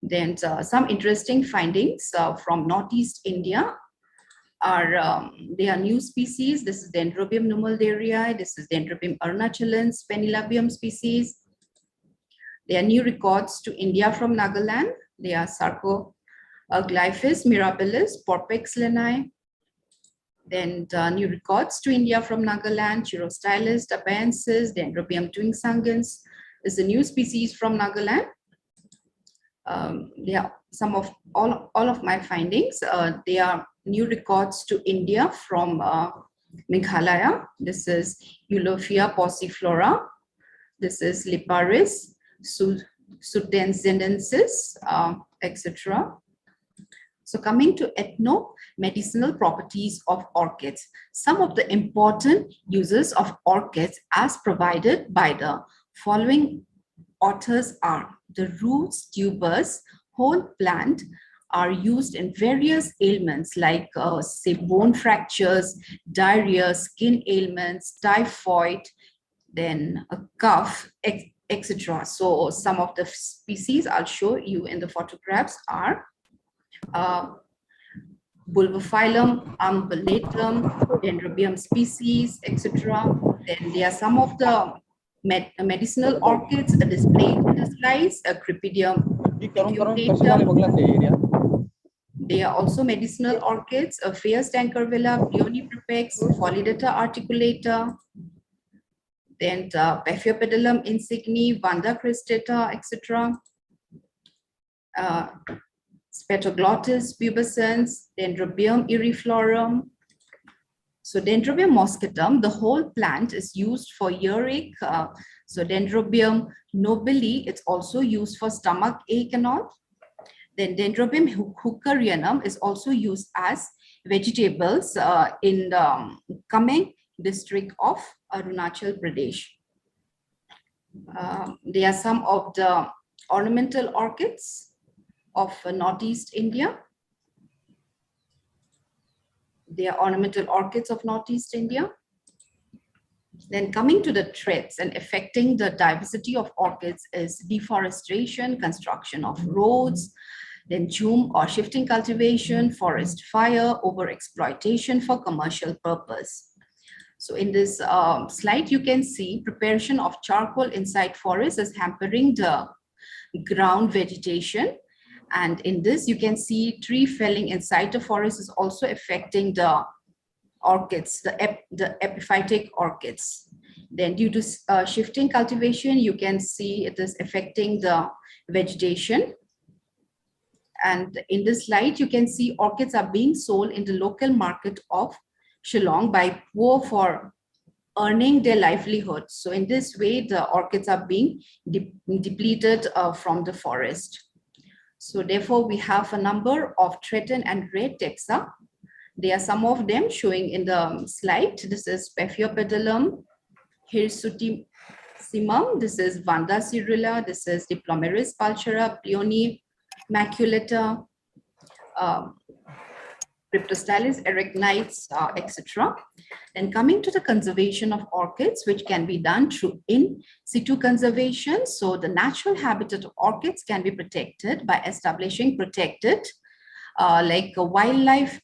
Then some interesting findings from Northeast India are, they are new species. This is Dendrobium nummuldarii. This is Dendrobium arunachalans, Penelopium species. There are new records to India from Nagaland. They are Sarcoglyphis mirabilis, Porpex lanai. Then new records to India from Nagaland, Chirostylus abensis, Dendrobium twinsangans. This is a new species from Nagaland. They are some of all of my findings. They are new records to India from Meghalaya. This is Eulophia pauciflora. This is Liparis, Sudensinensis, etc. So coming to ethno-medicinal properties of orchids, some of the important uses of orchids as provided by the following authors are: the roots, tubers, whole plant are used in various ailments like say bone fractures, diarrhea, skin ailments, typhoid, then a cough, etc. So some of the species I'll show you in the photographs are Bulbophyllum umbulatum, Dendrobium species, etc. Then there are some of the medicinal orchids displayed in the slides, Cryphidium aculeatum. There are also medicinal orchids, Phaeus tankervilla, Peony prepex, Pholidata articulata, then Paphiopedilum insigne, Vanda cristata, etc. Spetoglottis pubescens, Dendrobium iriflorum. So Dendrobium mosquitum, the whole plant is used for earache. So Dendrobium nobili, it's also used for stomach ache and all. Then Dendrobium hookerianum is also used as vegetables in the Kameng district of Arunachal Pradesh. There are some of the ornamental orchids of Northeast India. They are ornamental orchids of Northeast India. Then coming to the threats and affecting the diversity of orchids is deforestation, construction of roads, then zoom or shifting cultivation, forest fire, overexploitation for commercial purpose. So in this slide, you can see preparation of charcoal inside forests is hampering the ground vegetation. And in this, you can see tree felling inside the forest is also affecting the orchids, the epiphytic orchids. Then due to shifting cultivation, you can see it is affecting the vegetation. And in this slide, you can see orchids are being sold in the local market of Shillong by poor for earning their livelihood. So in this way, the orchids are being depleted from the forest. So therefore, we have a number of threatened and rare taxa. There are some of them showing in the slide. This is Paphiopedilum hirsutissimum. This is Vanda cerula. This is Diplomeris pulchra, Peony maculata. Cryptostylis, arachnids, etc. Then coming to the conservation of orchids, which can be done through in situ conservation. So the natural habitat of orchids can be protected by establishing protected like wildlife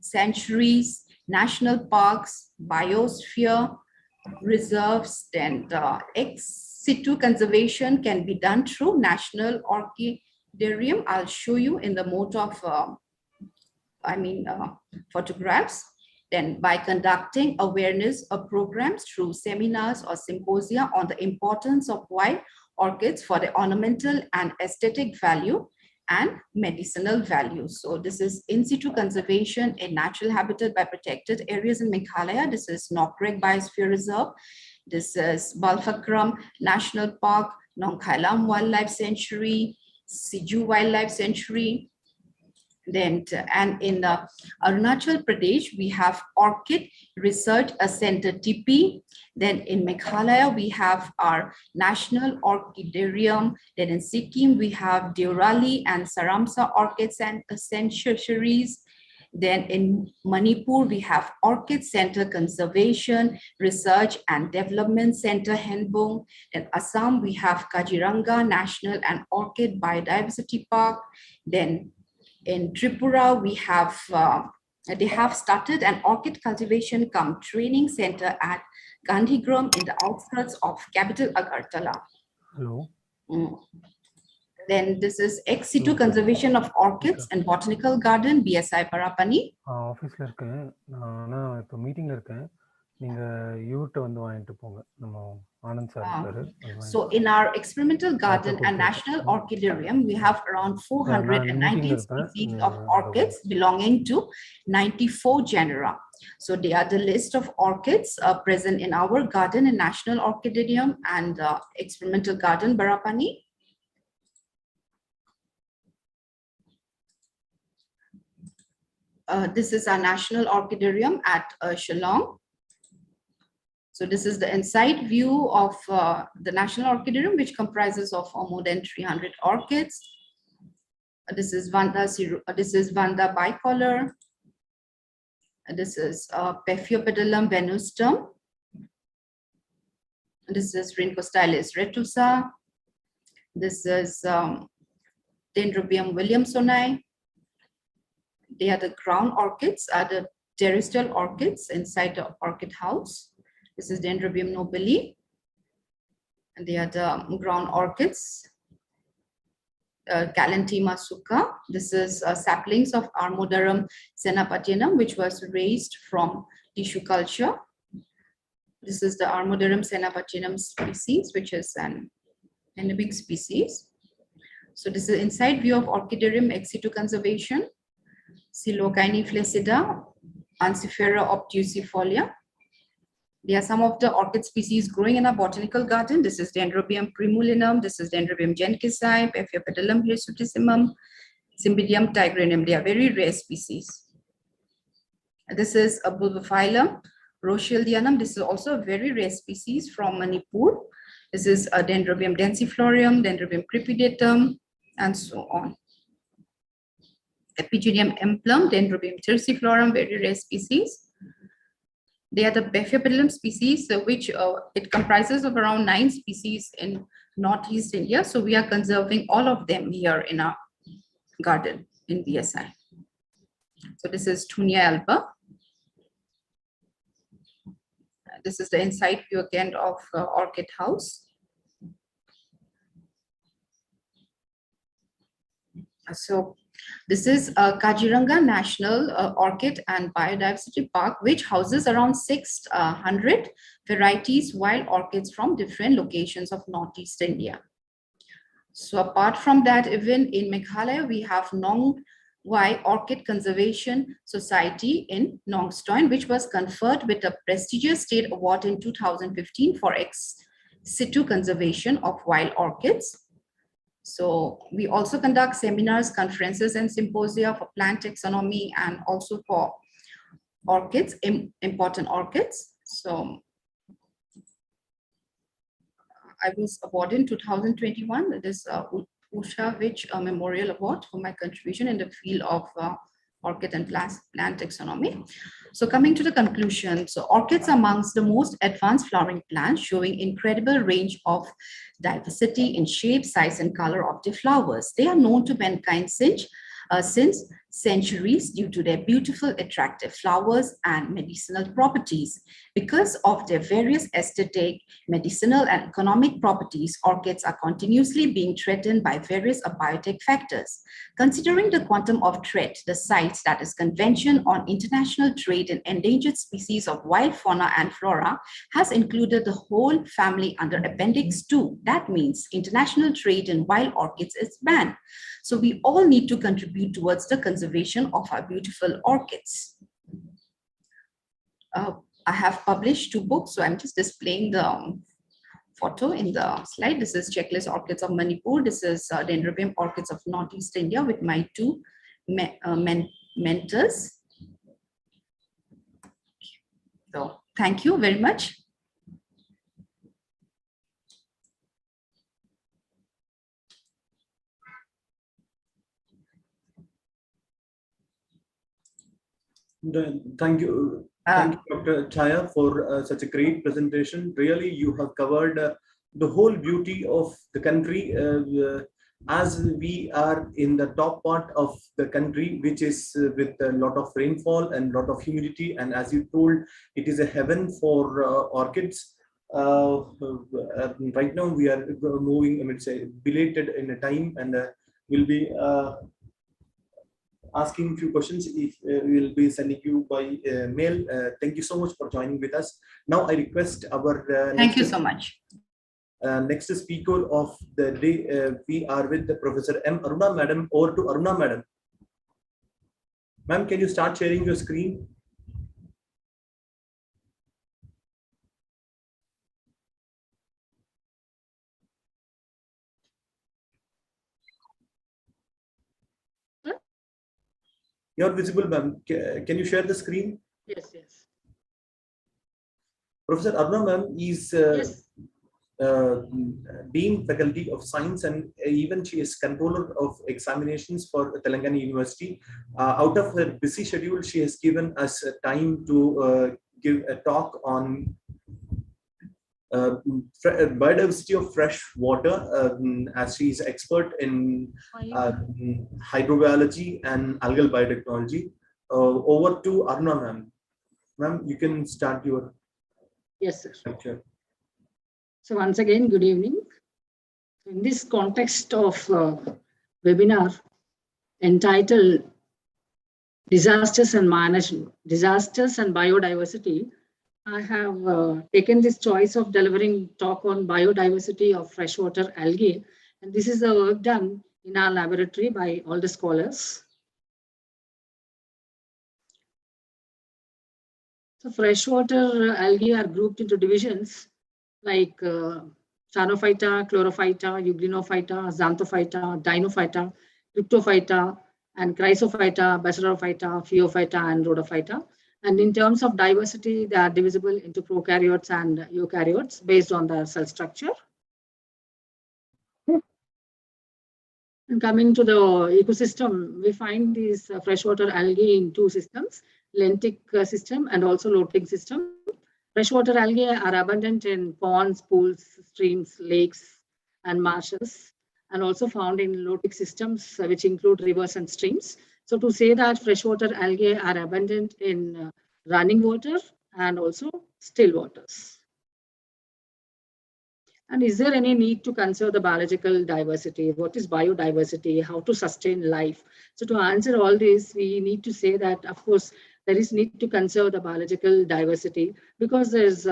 sanctuaries, national parks, biosphere reserves. Then ex situ conservation can be done through national orchidarium. I'll show you in the mode of photographs. Then by conducting awareness programs through seminars or symposia on the importance of wild orchids for the ornamental and aesthetic value and medicinal value. So this is in situ conservation in natural habitat by protected areas in Meghalaya. This is Nokrek Biosphere Reserve. This is Balfakram National Park, Nongkhailam Wildlife Sanctuary, Siju Wildlife Sanctuary. Then, and in Arunachal Pradesh, we have Orchid Research Center TP. Then in Meghalaya, we have our National Orchidarium. Then in Sikkim, we have Deorali and Saramsa Orchids and Sanctuaries. Then in Manipur, we have Orchid Center Conservation, Research and Development Center Henbong. In Assam, we have Kaziranga National and Orchid Biodiversity Park. Then in Tripura, we have, they have started an orchid cultivation cum training center at Gandhigram in the outskirts of capital Agartala. Hello. Then this is ex situ conservation of orchids and botanical garden, BSI Parapani. Office la irukken na ipo meeting la irukken neenga ivurta vandu vaangitu ponga நம்ம Anand sir irukkaru. So in our experimental garden and national orchidarium, we have around 490 species of orchids belonging to 94 genera. So they are the list of orchids present in our garden and national orchidarium and experimental garden Barapani. This is our national orchidarium at Shillong. So this is the inside view of the National Orchidarium, which comprises of more than 300 orchids. This is Vanda bicolor. This is Paphiopedilum venustum. This is Rhincostylis retusa. This is Dendrobium williamsoni. They are the ground orchids, are the terrestrial orchids inside the orchid house. This is Dendrobium nobili, and they are the ground orchids. Calentima succa. This is saplings of Armodarum senapatinum, which was raised from tissue culture. This is the Armodarum senapatinum species, which is an endemic species. So this is inside view of orchidarium ex situ conservation. Silocini flaccida, Uncifera obtusifolia. They are some of the orchid species growing in a botanical garden. This is Dendrobium primulinum. This is Dendrobium jenkisi, Paphiopedilum hirsutissimum, Cymbidium tigrinum. They are very rare species. This is a Bulbophyllum rochildianum. This is also a very rare species from Manipur. This is a Dendrobium densiflorium, Dendrobium crepidatum, and so on. Epigenium emplum, Dendrobium tersiflorum, very rare species. They are the Paphiopedilum species, which it comprises of around 9 species in Northeast India. So we are conserving all of them here in our garden in BSI. So this is Tunia alba. This is the inside view again of Orchid House. So this is Kaziranga National Orchid and Biodiversity Park, which houses around 600 varieties wild orchids from different locations of Northeast India. So apart from that, even in Meghalaya, we have Nong Wai Orchid Conservation Society in Nongstoin, which was conferred with a prestigious state award in 2015 for ex situ conservation of wild orchids. So we also conduct seminars, conferences, and symposia for plant taxonomy and also for orchids, important orchids. So I was awarded in 2021 this Usha Vich Memorial Award for my contribution in the field of orchid and plant taxonomy. So coming to the conclusion, so orchids are amongst the most advanced flowering plants, showing incredible range of diversity in shape, size, and color of the flowers. They are known to mankind since centuries due to their beautiful, attractive flowers and medicinal properties. Because of their various aesthetic, medicinal, and economic properties, orchids are continuously being threatened by various abiotic factors. Considering the quantum of threat, the CITES, that is Convention on International Trade in Endangered Species of Wild Fauna and Flora, has included the whole family under Appendix 2. That means international trade in wild orchids is banned. So we all need to contribute towards the conservation of our beautiful orchids. I have published 2 books, so I'm just displaying the photo in the slide. This is Checklist Orchids of Manipur. This is Dendrobium Orchids of Northeast India with my 2 mentors. So thank you very much. Thank you, Dr. Chaya, for such a great presentation. Really, you have covered the whole beauty of the country, as we are in the top part of the country, which is with a lot of rainfall and a lot of humidity. And as you told, it is a heaven for orchids. Right now, we are moving, I mean, say, belated in a time, and we'll be asking a few questions. If we'll be sending you by mail. Thank you so much for joining with us. Now I request our thank you so much. Next speaker of the day, we are with the Professor M. Aruna Madam. Over to Aruna Madam. Ma'am, can you start sharing your screen? You're visible, ma'am. Can you share the screen? Yes, yes. Professor Aruna ma'am is Yes. Dean Faculty of Science, and even she is controller of examinations for Telangana University. Out of her busy schedule, she has given us time to give a talk on biodiversity of fresh water, as she is expert in hydrobiology and algal biotechnology. Over to Aruna ma'am. Ma'am, you can start your yes, sir. lecture. So once again, good evening. In this context of webinar entitled Disasters and Management, Disasters and Biodiversity, I have taken this choice of delivering talk on biodiversity of freshwater algae, and this is the work done in our laboratory by all the scholars. So freshwater algae are grouped into divisions like Chanophyta, Chlorophyta, Euglenophyta, Xanthophyta, Dinophyta, Cryptophyta, and Chrysophyta, Basirophyta, Phaeophyta, and Rhodophyta. And in terms of diversity, they are divisible into prokaryotes and eukaryotes based on the cell structure. And coming to the ecosystem, we find these freshwater algae in 2 systems, lentic system and also lotic system. Freshwater algae are abundant in ponds, pools, streams, lakes, and marshes, and also found in lotic systems, which include rivers and streams. So to say that freshwater algae are abundant in running water and also still waters. And is there any need to conserve the biological diversity? What is biodiversity? How to sustain life? So to answer all this, we need to say that, of course, there is need to conserve the biological diversity because there's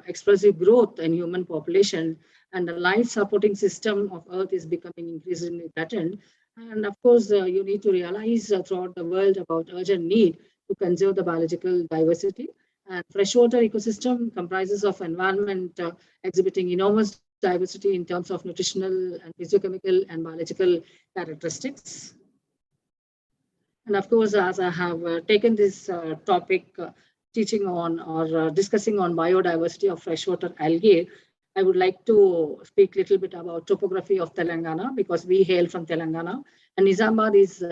explosive growth in human population, and the life supporting system of Earth is becoming increasingly threatened. And of course, you need to realize throughout the world about urgent need to conserve the biological diversity. And freshwater ecosystem comprises of environment exhibiting enormous diversity in terms of nutritional and physiochemical and biological characteristics. And of course, as I have taken this topic, teaching on or discussing on biodiversity of freshwater algae, I would like to speak a little bit about topography of Telangana, because we hail from Telangana, and Nizamabad is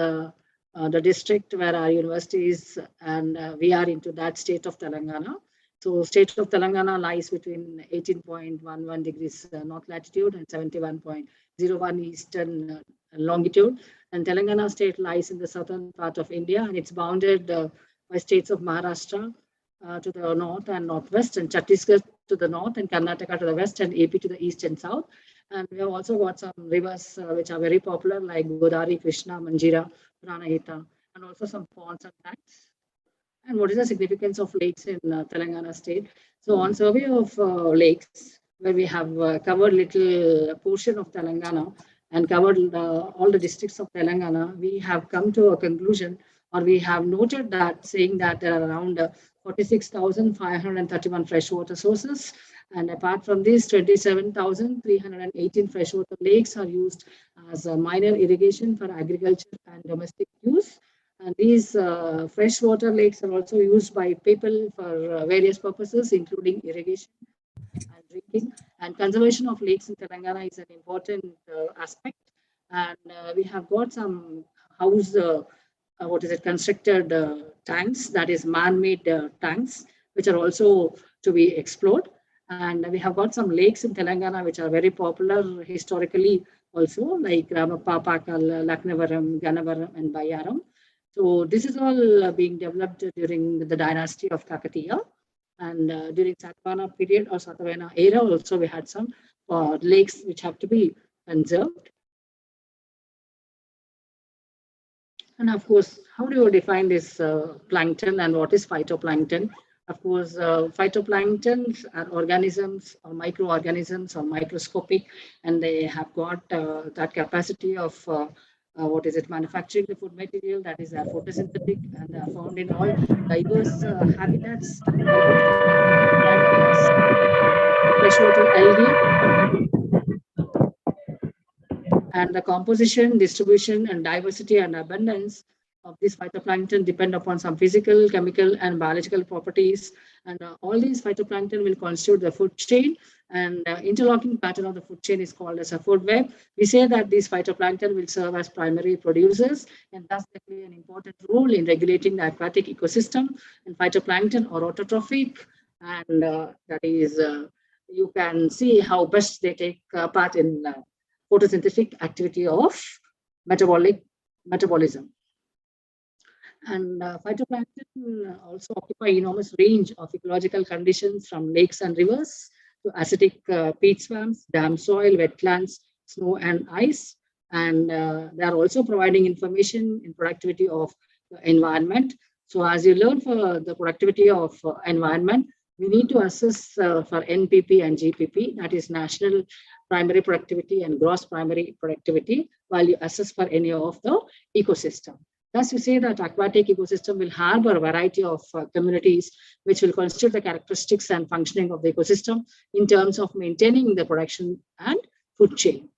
the district where our university is, and we are into that state of Telangana. So state of Telangana lies between 18.11 degrees north latitude and 71.01 eastern longitude. And Telangana state lies in the southern part of India, and it's bounded by states of Maharashtra to the north and northwest, and Chhattisgarh to the north, and Karnataka to the west, and AP to the east and south. And we have also got some rivers which are very popular, like Godavari, Krishna, Manjira, Pranahita, and also some ponds and lakes. And what is the significance of lakes in Telangana state? So on survey of lakes, where we have covered little portion of Telangana and covered all the districts of Telangana, we have come to a conclusion, or we have noted that, saying that there are around 46,531 freshwater sources. And apart from these, 27,318 freshwater lakes are used as minor irrigation for agriculture and domestic use. And these freshwater lakes are also used by people for various purposes, including irrigation and drinking. And conservation of lakes in Telangana is an important aspect. And we have got some constructed tanks, that is man-made tanks, which are also to be explored. And we have got some lakes in Telangana which are very popular historically also, like Ramappa, Pakal, Laknavaram, Ganavaram, and Bayaram. So this is all being developed during the dynasty of Kakatiya. And during Satavahana period or Satavahana era also, we had some lakes which have to be conserved. And of course, how do you define this plankton, and what is phytoplankton? Of course, phytoplanktons are organisms or microorganisms or microscopic, and they have got that capacity of manufacturing the food material, that is, they are photosynthetic, and they are found in all diverse habitats, like freshwater algae. And the composition, distribution, and diversity and abundance of this phytoplankton depend upon some physical, chemical, and biological properties. And all these phytoplankton will constitute the food chain, and interlocking pattern of the food chain is called as a food web. We say that these phytoplankton will serve as primary producers, and thus they play an important role in regulating the aquatic ecosystem. And phytoplankton are autotrophic, and that is, you can see how best they take part in photosynthetic activity of metabolism. And phytoplankton also occupy enormous range of ecological conditions, from lakes and rivers to acidic peat swamps, dam soil, wetlands, snow and ice. And they are also providing information in productivity of the environment. So as you learn for the productivity of environment, we need to assess for NPP and GPP, that is national primary productivity and gross primary productivity, while you assess for any of the ecosystem. Thus, we say that aquatic ecosystem will harbor a variety of communities which will constitute the characteristics and functioning of the ecosystem in terms of maintaining the production and food chain.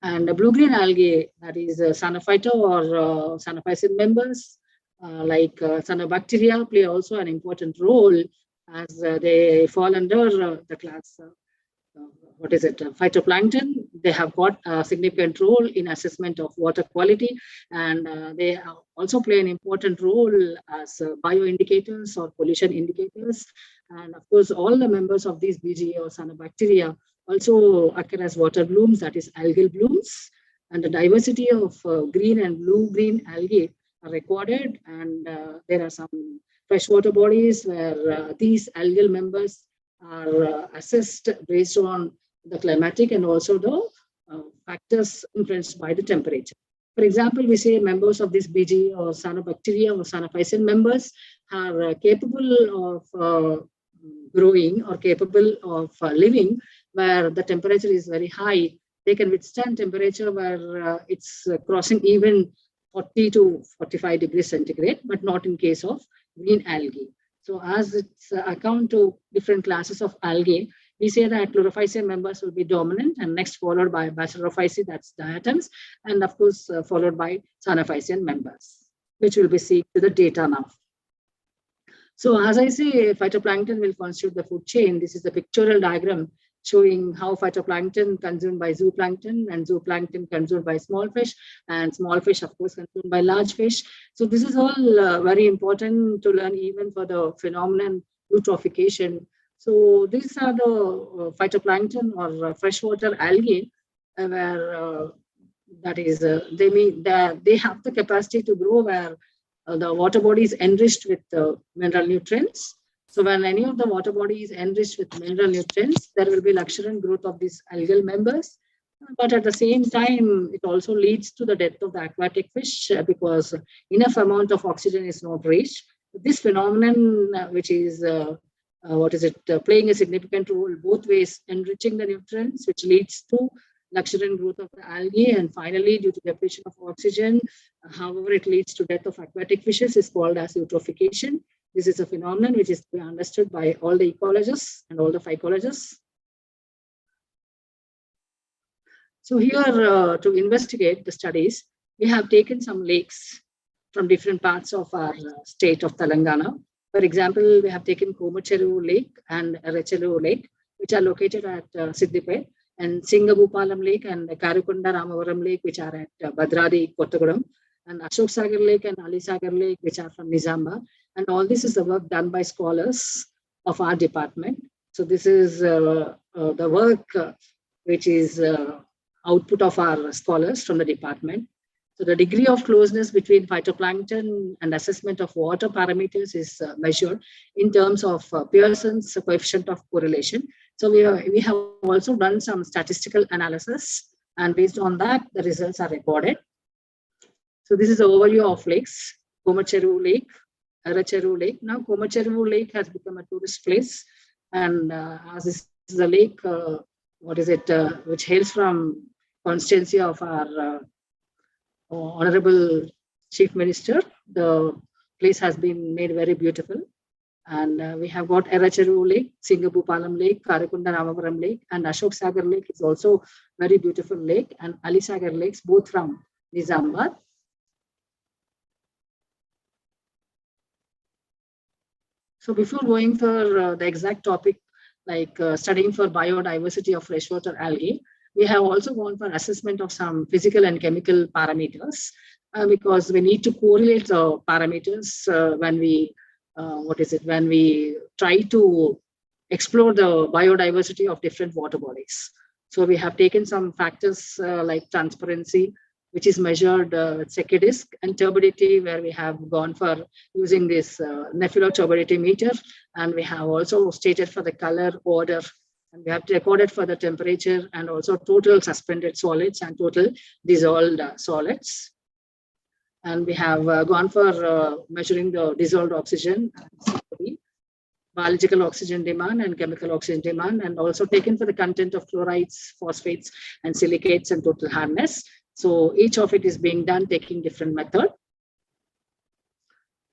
And the blue-green algae, that is Sanophyta or Sanophysin members, like cyanobacteria, play also an important role, as they fall under the class phytoplankton. They have got a significant role in assessment of water quality, and they also play an important role as bioindicators or pollution indicators. And of course, all the members of these BGA or cyanobacteria also occur as water blooms, that is algal blooms. And the diversity of green and blue-green algae are recorded, and there are some freshwater bodies where these algal members are assessed based on the climatic and also the factors influenced by the temperature. For example, we say members of this BG or cyanobacteria or Sanophysin members are capable of growing or capable of living where the temperature is very high. They can withstand temperature where it's crossing even 40 to 45 degrees centigrade, but not in case of green algae. So as it's account to different classes of algae, we say that chlorophycine members will be dominant, and next followed by basilorophycine, that's diatoms, and of course followed by Sanophysin members, which will be seen to the data now. So as I say, phytoplankton will constitute the food chain. This is the pictorial diagram showing how phytoplankton consumed by zooplankton and zooplankton consumed by small fish, and small fish, of course, consumed by large fish. So this is all very important to learn even for the phenomenon eutrophication. So these are the phytoplankton or freshwater algae where that is, they have the capacity to grow where the water body is enriched with mineral nutrients. So when any of the water body is enriched with mineral nutrients, there will be luxuriant growth of these algal members. But at the same time, it also leads to the death of the aquatic fish because enough amount of oxygen is not reached. This phenomenon, which is playing a significant role both ways, enriching the nutrients, which leads to luxuriant growth of the algae, and finally, due to depletion of oxygen, however, it leads to death of aquatic fishes, is called as eutrophication. This is a phenomenon which is to be understood by all the ecologists and all the phycologists. So here, to investigate the studies, we have taken some lakes from different parts of our state of Telangana. For example, we have taken Komacheru Lake and Erechelu Lake, which are located at Siddipet, and Singabupalam Lake and Karukunda Ramavaram Lake, which are at Bhadradi, Kottagudam, and Ashok Sagar Lake and Ali Sagar Lake, which are from Nizamabad. And all this is the work done by scholars of our department. So this is the work which is output of our scholars from the department. So the degree of closeness between phytoplankton and assessment of water parameters is measured in terms of Pearson's coefficient of correlation. So we have also done some statistical analysis, and based on that, the results are recorded. So this is an overview of lakes: Komacheru Lake, Erechelu Lake. Now Komacheru Lake has become a tourist place, and as this is a lake, which hails from constituency of our Honorable Chief Minister, the place has been made very beautiful. And we have got Erechelu Lake, Singabupalam Lake, Karukunda Ramavaram Lake, and Ashok Sagar Lake is also very beautiful lake, and Ali Sagar Lakes, both from Nizamabad. So before going for the exact topic, like studying for biodiversity of freshwater algae, we have also gone for assessment of some physical and chemical parameters because we need to correlate the parameters when we try to explore the biodiversity of different water bodies. So we have taken some factors like transparency, which is measured with Secchi-disc, and turbidity, where we have gone for using this nepheloturbidity meter, and we have also stated for the color, odor, and we have recorded for the temperature and also total suspended solids and total dissolved solids. And we have gone for measuring the dissolved oxygen, biological oxygen demand and chemical oxygen demand, and also taken for the content of chlorides, phosphates, and silicates and total hardness. So each of it is being done taking different method.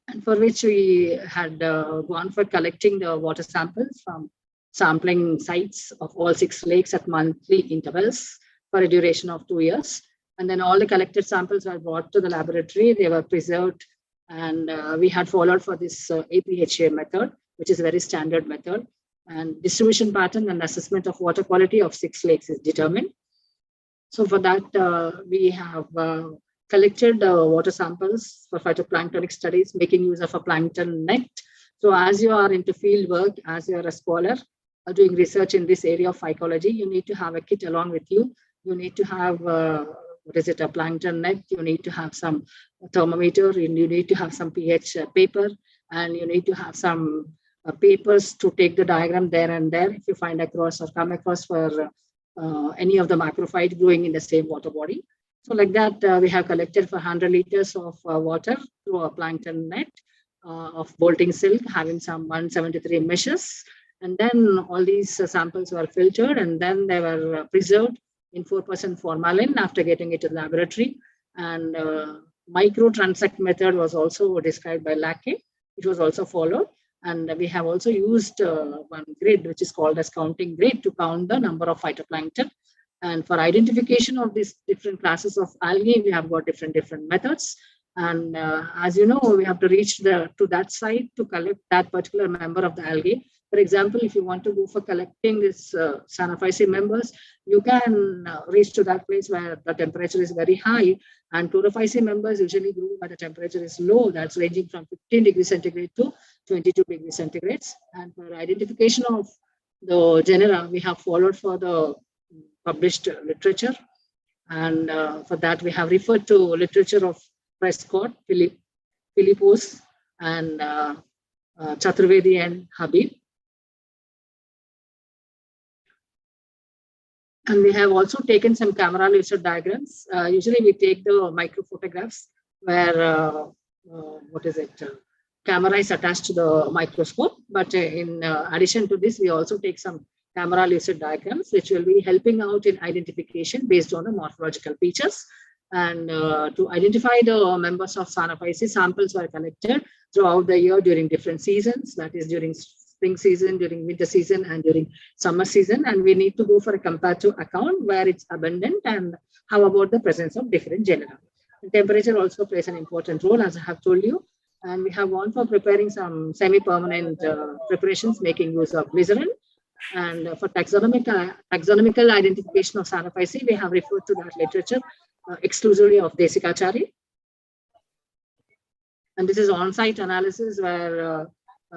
And for which we had gone for collecting the water samples from sampling sites of all 6 lakes at monthly intervals for a duration of 2 years. And then all the collected samples were brought to the laboratory. They were preserved, and we had followed for this APHA method, which is a very standard method. And distribution pattern and assessment of water quality of 6 lakes is determined. So for that, we have collected water samples for phytoplanktonic studies, making use of a plankton net. So as you are into field work, as you are a scholar doing research in this area of phycology, you need to have a kit along with you. You need to have a plankton net. You need to have some thermometer. You need to have some pH paper, and you need to have some papers to take the diagram there and there if you find across or come across for any of the macrophyte growing in the same water body. So like that, we have collected for 100 liters of water through a plankton net of bolting silk, having some 173 meshes. And then all these samples were filtered, and then they were preserved in 4% formalin after getting it to the laboratory. And micro-transect method was also described by Lackey. It was also followed. And we have also used one grid, which is called as counting grid, to count the number of phytoplankton. And for identification of these different classes of algae, we have got different methods. And as you know, we have to reach to that site to collect that particular member of the algae. For example, if you want to go for collecting this Sanaphysi members, you can reach to that place where the temperature is very high, and Chlorophysi members usually grow where the temperature is low. That's ranging from 15 degrees centigrade to 22 degrees centigrade. And for identification of the genera, we have followed for the published literature. And for that, we have referred to literature of Prescott, Philippos, and Chaturvedi and Habib. And we have also taken some camera laser diagrams. Usually we take the micro photographs where, camera is attached to the microscope. But in addition to this, we also take some camera laser diagrams, which will be helping out in identification based on the morphological features. And to identify the members of Sanaphysi, samples were collected throughout the year during different seasons, that is during spring season, during winter season, and during summer season. And we need to go for a comparative account where it's abundant and how about the presence of different genera. The temperature also plays an important role, as I have told you. And we have gone for preparing some semi-permanent preparations, making use of glycerin. And for taxonomical identification of Sanaphysi, we have referred to that literature exclusively of Desikachari. And this is on-site analysis where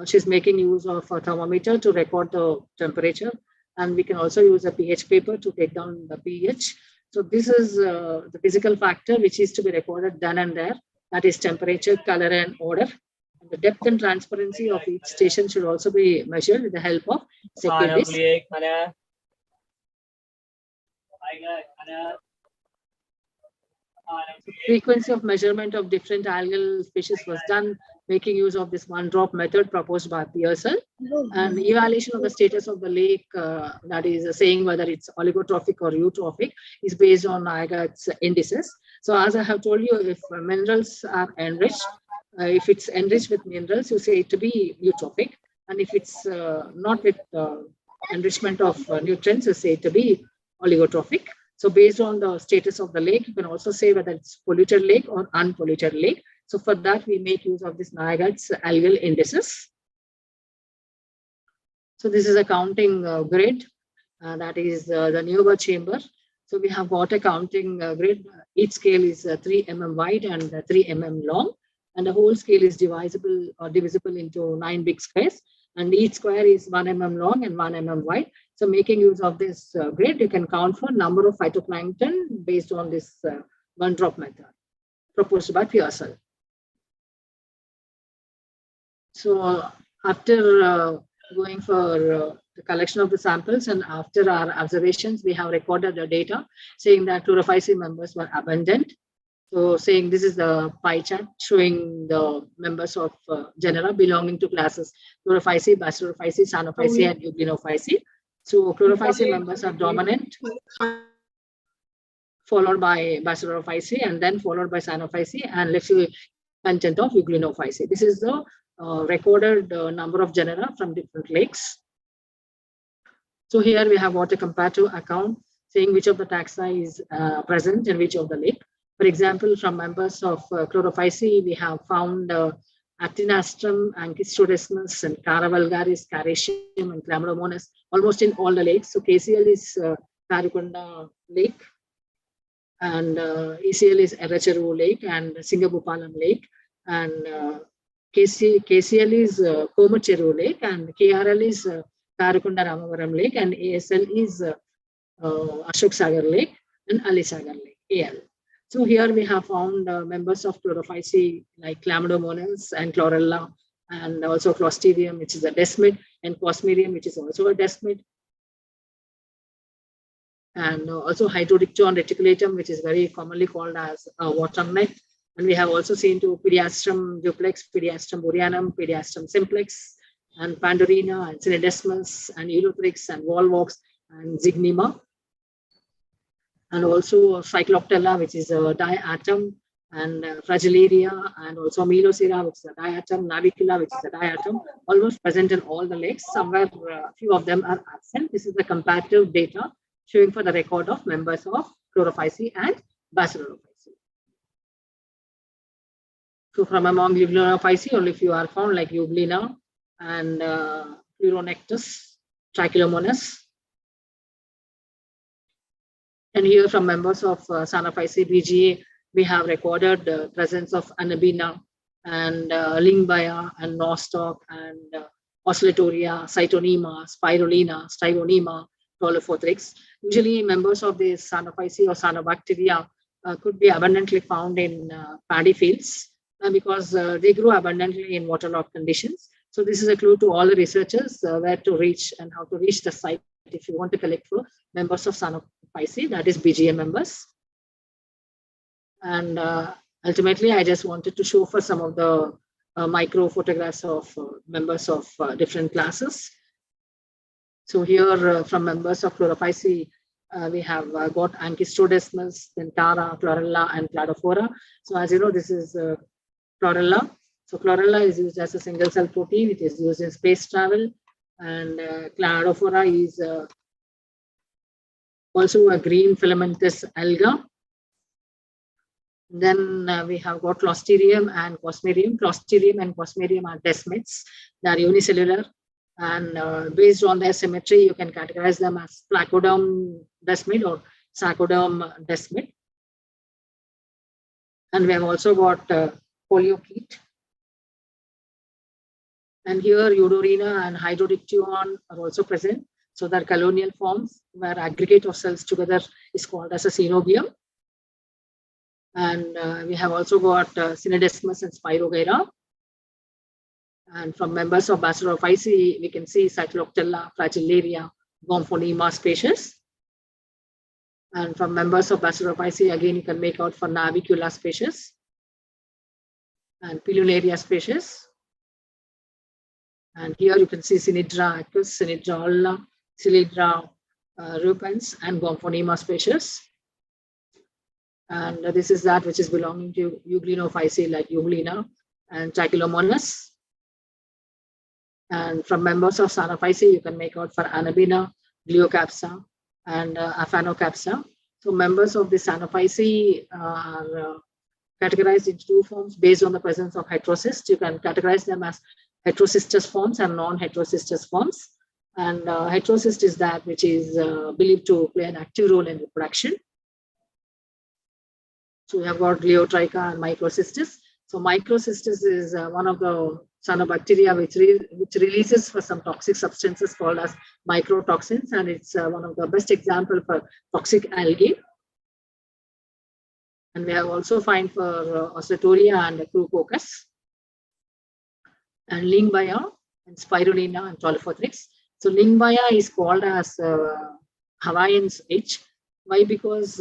she's making use of a thermometer to record the temperature. And we can also use a pH paper to take down the pH. So this is the physical factor which is to be recorded then and there. That is temperature, color, and odor. And the depth and transparency of each station should also be measured with the help of securities. Frequency of measurement of different algal species was done making use of this one-drop method proposed by Pearsall. And evaluation of the status of the lake, that is saying whether it's oligotrophic or eutrophic, is based on Niaga's indices. So as I have told you, if minerals are enriched, if it's enriched with minerals, you say it to be eutrophic. And if it's not with enrichment of nutrients, you say it to be oligotrophic. So based on the status of the lake, you can also say whether it's polluted lake or unpolluted lake. So for that, we make use of this Niaga's algal indices. So this is a counting grid. That is the Neuber chamber. So we have got a counting grid. Each scale is 3 mm wide and 3 mm long. And the whole scale is divisible or divisible into 9 big squares. And each square is 1 mm long and 1 mm wide. So making use of this grid, you can count for number of phytoplankton based on this one-drop method proposed by Pearsall. So after going for the collection of the samples and after our observations, we have recorded the data saying that Chlorophysi members were abundant. So saying this is the pie chart showing the members of genera belonging to classes Chlorophysi, Basilorophysi, Sanophysi, and Euglenophysi. So Chlorophysi members are dominant, followed by Basilorophysi, and then followed by Sanophysi, and let's see content of Euglenophysi. This is the recorded number of genera from different lakes. So here we have got a comparative account saying which of the taxa is present in which of the lake. For example, from members of Chlorophysi, we have found Actinastrum, Ankistrodesmus, and Cara vulgaris, Caratium, and Chlamydomonas almost in all the lakes. So KCL is Karikunda Lake, and ECL is Eracheru Lake, and Singabupalam Lake, and KCL is Komacheru Lake, and KRL is Karikunda Ramavaram Lake, and ASL is Ashok Sagar Lake, and Ali Sagar Lake, AL. So here we have found members of Chlorophysi like Chlamydomonas and Chlorella, and also Clostridium, which is a desmid, and Cosmedium, which is also a desmid, and also Hydrodictyon reticulatum, which is very commonly called as waternet. And we have also seen to Pediastrum duplex, Pediastrum boreanum, Pediastrum simplex, and Pandorina, and Cinedesmus, and Elothrix, and Volvox, and Zygnema. And also Cycloptella, which is a diatom, and Fragillaria, and also Melocera, which is a diatom, Navicula, which is a diatom, almost present in all the lakes. Somewhere a few of them are absent. This is the comparative data showing for the record of members of Chlorophysi and Basilorophysi. So from among Euglenophysi, only few are found like Euglena and Pleuronectus, Trichomonas. And here from members of Sanaphysi BGA, we have recorded the presence of Anabina and Lingbaya and Nostoc and Oscillatoria, Cytonema, Spirulina, Stygionema, Prolophothryx. Usually members of the Sanaphysi or Cyanobacteria could be abundantly found in paddy fields because they grow abundantly in waterlogged conditions. So this is a clue to all the researchers where to reach and how to reach the site if you want to collect for members of Sanaphysi, that is BGA members. And ultimately, I just wanted to show for some of the micro photographs of members of different classes. So here from members of Chlorophysi, we have got Ankystrodesmus, then Tara, Chlorella, and Cladophora. So as you know, this is Chlorella. So Chlorella is used as a single cell protein. It is used in space travel. And Cladophora is also a green filamentous alga. Then we have got Clostridium and Cosmerium. Clostridium and Cosmerium are desmids. They are unicellular. And based on their symmetry, you can categorize them as placoderm desmid or sarcoderm desmid. And we have also got Poliokete. And here Eudorina and Hydrodictyon are also present. So they're colonial forms where aggregate of cells together is called as a cenobium. And we have also got Synedesmus and Spirogyra. And from members of Basiloophysi, we can see Cycloptella, Fragillaria, Gomphonema species. And from members of Basiloophysi, again, you can make out for Navicula species and Pilunaria species. And here you can see Synhydra acus, Synhydra olla, Cylindra rupens, and Gomphonema species. And this is that which is belonging to Euglenophysi like Euglena and Trichomonas. And from members of Sanaphysi, you can make out for Anabina, Glyocapsa, and Aphanocapsa. So members of the Sanaphysi are categorized into two forms based on the presence of heterocysts. You can categorize them as heterocystous forms and non-heterocystous forms. And heterocyst is that which is believed to play an active role in reproduction. So we have got Gliotricha and Microcystis. So Microcystis is one of the cyanobacteria which releases for some toxic substances called as microtoxins, and it's one of the best example for toxic algae. And we have also find for Oscillatoria and Crucoccus, and Lingbaya and Spirulina and Prolophothryx. So Lingbaya is called as Hawaiian's H. Why? Because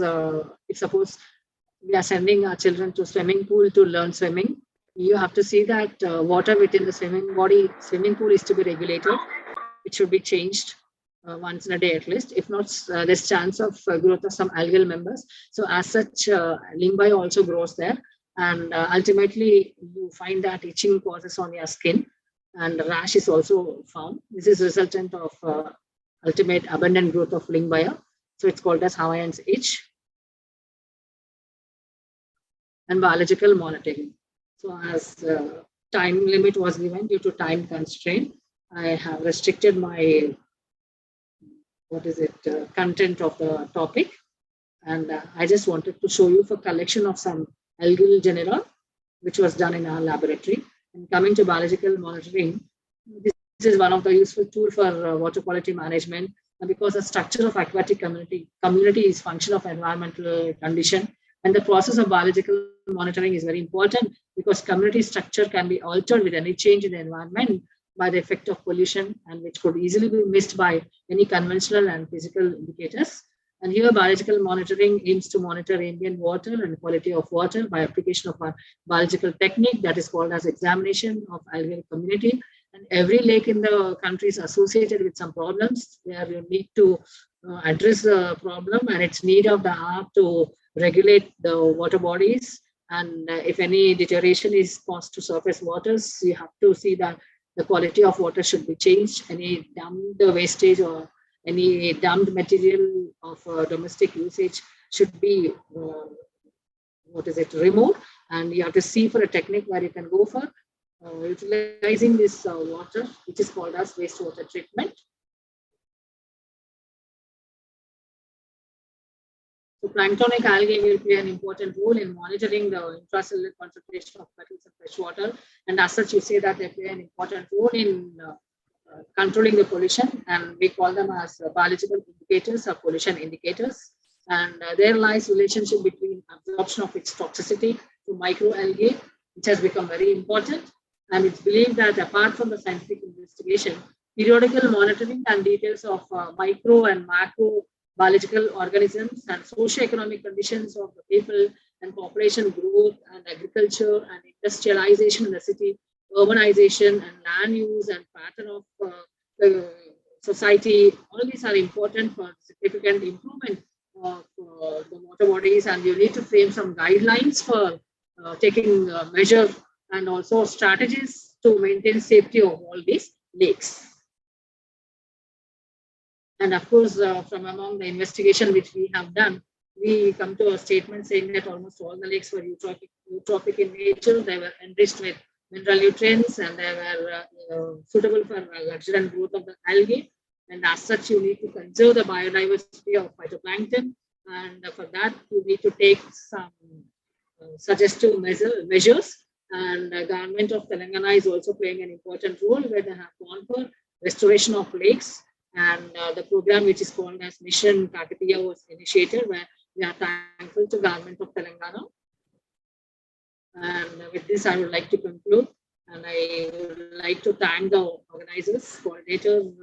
if suppose we are sending our children to swimming pool to learn swimming, you have to see that water within the swimming pool is to be regulated. It should be changed once in a day at least. If not, there's chance of growth of some algal members. So as such, Lingbaya also grows there. And ultimately, you find that itching causes on your skin, and rash is also found. This is resultant of ultimate abundant growth of Lingbaya. So it's called as Hawaiian's itch. And biological monitoring. So as time limit was given due to time constraint, I have restricted my content of the topic. And I just wanted to show you for collection of some algal genera, which was done in our laboratory. And coming to biological monitoring, this is one of the useful tools for water quality management, because the structure of aquatic community is function of environmental condition. And the process of biological monitoring is very important because community structure can be altered with any change in the environment by the effect of pollution, and which could easily be missed by any conventional and physical indicators. And here biological monitoring aims to monitor ambient water and quality of water by application of a biological technique that is called as examination of algal community. And every lake in the country is associated with some problems where you need to address the problem and its need of the hour to regulate the water bodies. And if any deterioration is caused to surface waters, you have to see that the quality of water should be changed. Any dumped wastage or any dumped material of domestic usage should be removed. And you have to see for a technique where you can go for utilizing this water, which is called as wastewater treatment. So planktonic algae will play an important role in monitoring the intracellular concentration of metals in fresh water, and as such, you say that they play an important role in controlling the pollution, and we call them as biological indicators or pollution indicators. And there lies relationship between absorption of its toxicity to microalgae, which has become very important. And it's believed that apart from the scientific investigation, periodical monitoring and details of micro and macro biological organisms and socio-economic conditions of the people and population growth and agriculture and industrialization in the city, urbanization and land use and pattern of the society, all these are important for significant improvement of the water bodies, and you need to frame some guidelines for taking measure and also strategies to maintain safety of all these lakes. And of course, from among the investigation which we have done, we come to a statement saying that almost all the lakes were eutrophic in nature. They were enriched with mineral nutrients, and they were suitable for luxuriant growth of the algae. And as such, you need to conserve the biodiversity of phytoplankton. And for that, you need to take some suggestive measures. And the government of Telangana is also playing an important role, where they have gone for restoration of lakes. And the program which is called as Mission Kakatiya was initiated, where we are thankful to government of Telangana. And with this, I would like to conclude. And I would like to thank the organizers, coordinator, and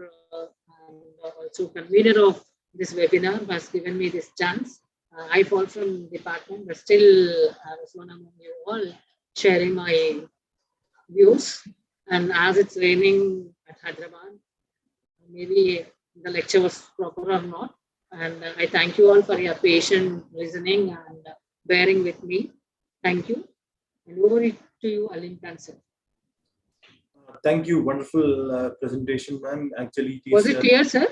also convener of this webinar who has given me this chance. I fall from department, but still I was one among you all sharing my views. And as it's raining at Hyderabad, maybe the lecture was proper or not. And I thank you all for your patient listening and bearing with me. Thank you. And over to you, Alim Khan sir. Thank you. Wonderful presentation, ma'am. Actually, was it clear, sir?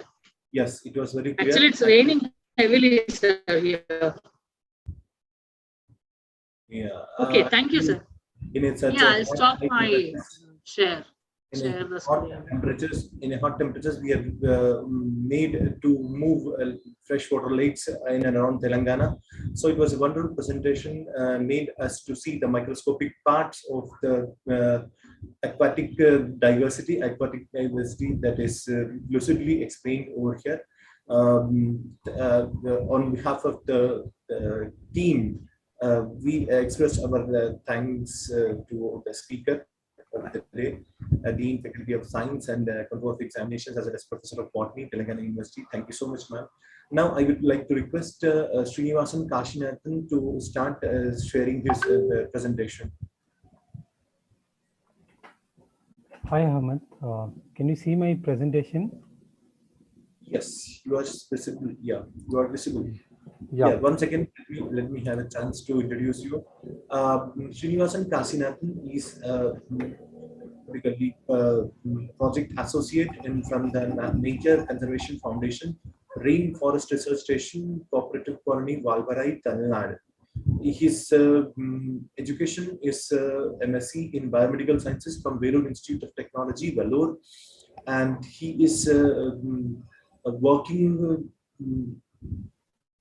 Yes, it was very clear. Actually, it's raining heavily, sir, here. Yeah. Okay, thank you, sir. I'll stop my share. In hot temperatures, we are made to move freshwater lakes in and around Telangana. So it was a wonderful presentation, made us to see the microscopic parts of the aquatic diversity that is lucidly explained over here. On behalf of the team, we express our thanks to the speaker of the day, Dean, Faculty of Science and Control of Examinations, as well as Professor of Botany, Telangana University. Thank you so much, ma'am. Now, I would like to request Srinivasan Kashinathan to start sharing his presentation. Hi, Ahmed. Can you see my presentation? Yes, you are visible. Yeah, you are visible. Yeah. 1 second. Let me have a chance to introduce you. Srinivasan Kashinathan is project associate from the Nature Conservation Foundation, Rainforest Research Station, Cooperative Colony, Valvarai, Tamil Nadu. His education is MSc in Biomedical Sciences from Vellore Institute of Technology, Vellore, and he is working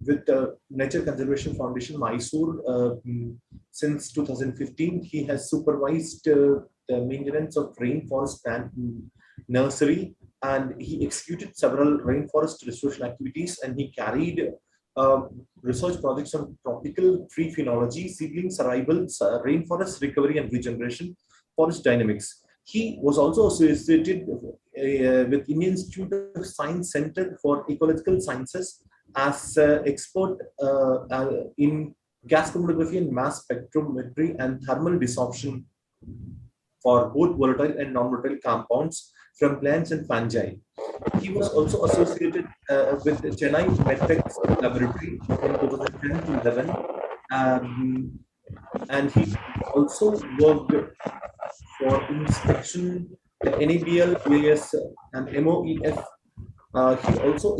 with the Nature Conservation Foundation, Mysore, since 2015. He has supervised the maintenance of rainforest plant nursery, and he executed several rainforest restoration activities, and he carried research projects on tropical tree phenology, seedling survival, rainforest recovery and regeneration, forest dynamics. He was also associated with Indian Institute of Science Center for Ecological Sciences as expert in gas chromatography and mass spectrometry and thermal desorption for both volatile and non-volatile compounds from plants and fungi. He was also associated with the Chennai Medtech Laboratory in 2010 to 11, and he also worked for inspection at NABL, UAS, and MOEF. He also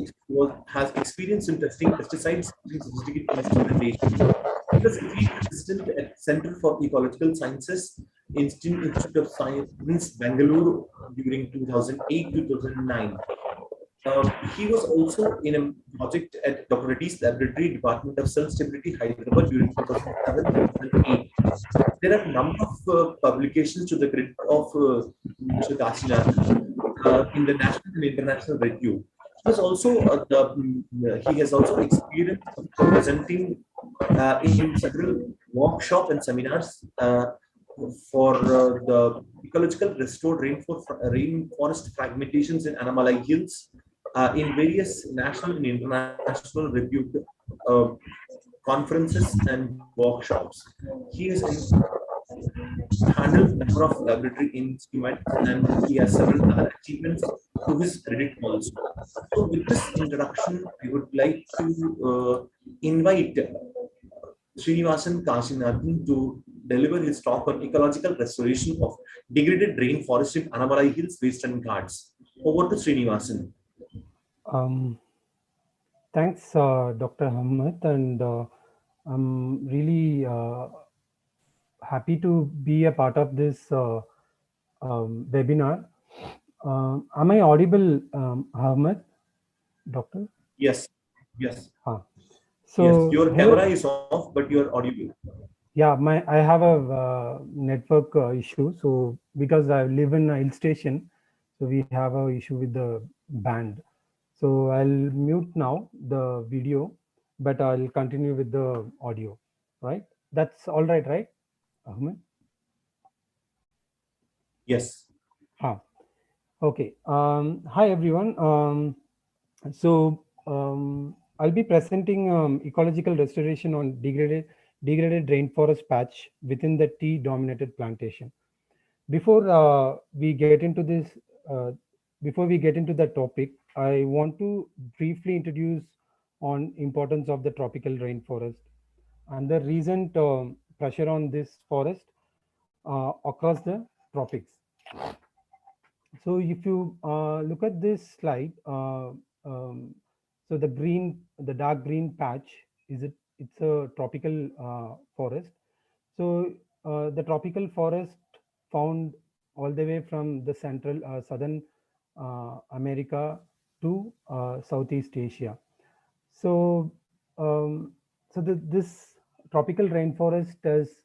has experience in testing pesticides using sophisticated instrumentation. He was a field assistant at Center for Ecological Sciences Institute of Science, Bangalore during 2008 to 2009. He was also in a project at Dr. Reddy's Laboratory, Department of Cell Stability, Hyderabad during 2007 to 2008. There are a number of publications to the credit of Mr. Kasinath in the national and international review. He has also experience of presenting in several workshops and seminars for the ecological restored rainforest fragmentations in Annamalai Hills in various national and international reviewed uh, conferences and workshops. He has handled a number of laboratory instruments and he has several other achievements to his credit also. So with this introduction, I would like to invite Srinivasan Kashinathan to deliver his talk on ecological restoration of degraded rainforest in Annamalai Hills, Western Ghats. Over to Srinivasan. Thanks, Dr. Ahmed, and I'm really happy to be a part of this webinar. Am I audible, Ahmed, Doctor? Yes, yes. So yes, your camera is off, but you are audible. Yeah, I have a network issue. So because I live in a hill station, so we have a issue with the band. So I'll mute now the video, but I'll continue with the audio. Right? That's all right, right, Ahmed? Yes. Okay. Hi everyone. I'll be presenting ecological restoration on degraded rainforest patch within the tea dominated plantation. Before we get into this, before we get into the topic, I want to briefly introduce on importance of the tropical rainforest and the recent pressure on this forest across the tropics. So if you look at this slide, so the dark green patch it's a tropical forest. So the tropical forest found all the way from the southern America to Southeast Asia. So this tropical rainforest has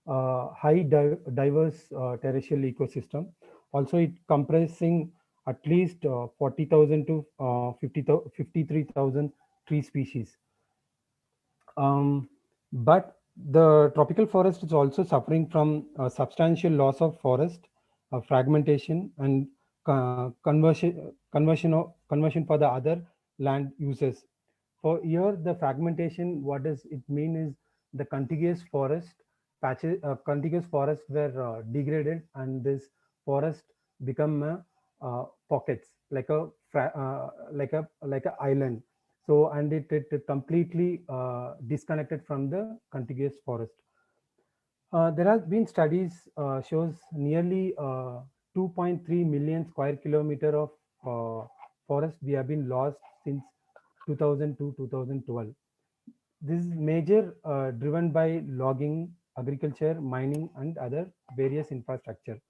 high diverse terrestrial ecosystem. Also, it comprising at least 40,000 to 53,000 tree species. But the tropical forest is also suffering from a substantial loss of forest, fragmentation, and conversion for the other land uses. For here, the fragmentation, what does it mean is the contiguous forest patches, contiguous forests were degraded, and this forest become pockets like a island. So and it completely disconnected from the contiguous forest. There have been studies shows nearly 2.3 million square kilometer of forest we have been lost since 2000 to 2012. This is major driven by logging, agriculture, mining, and other various infrastructure.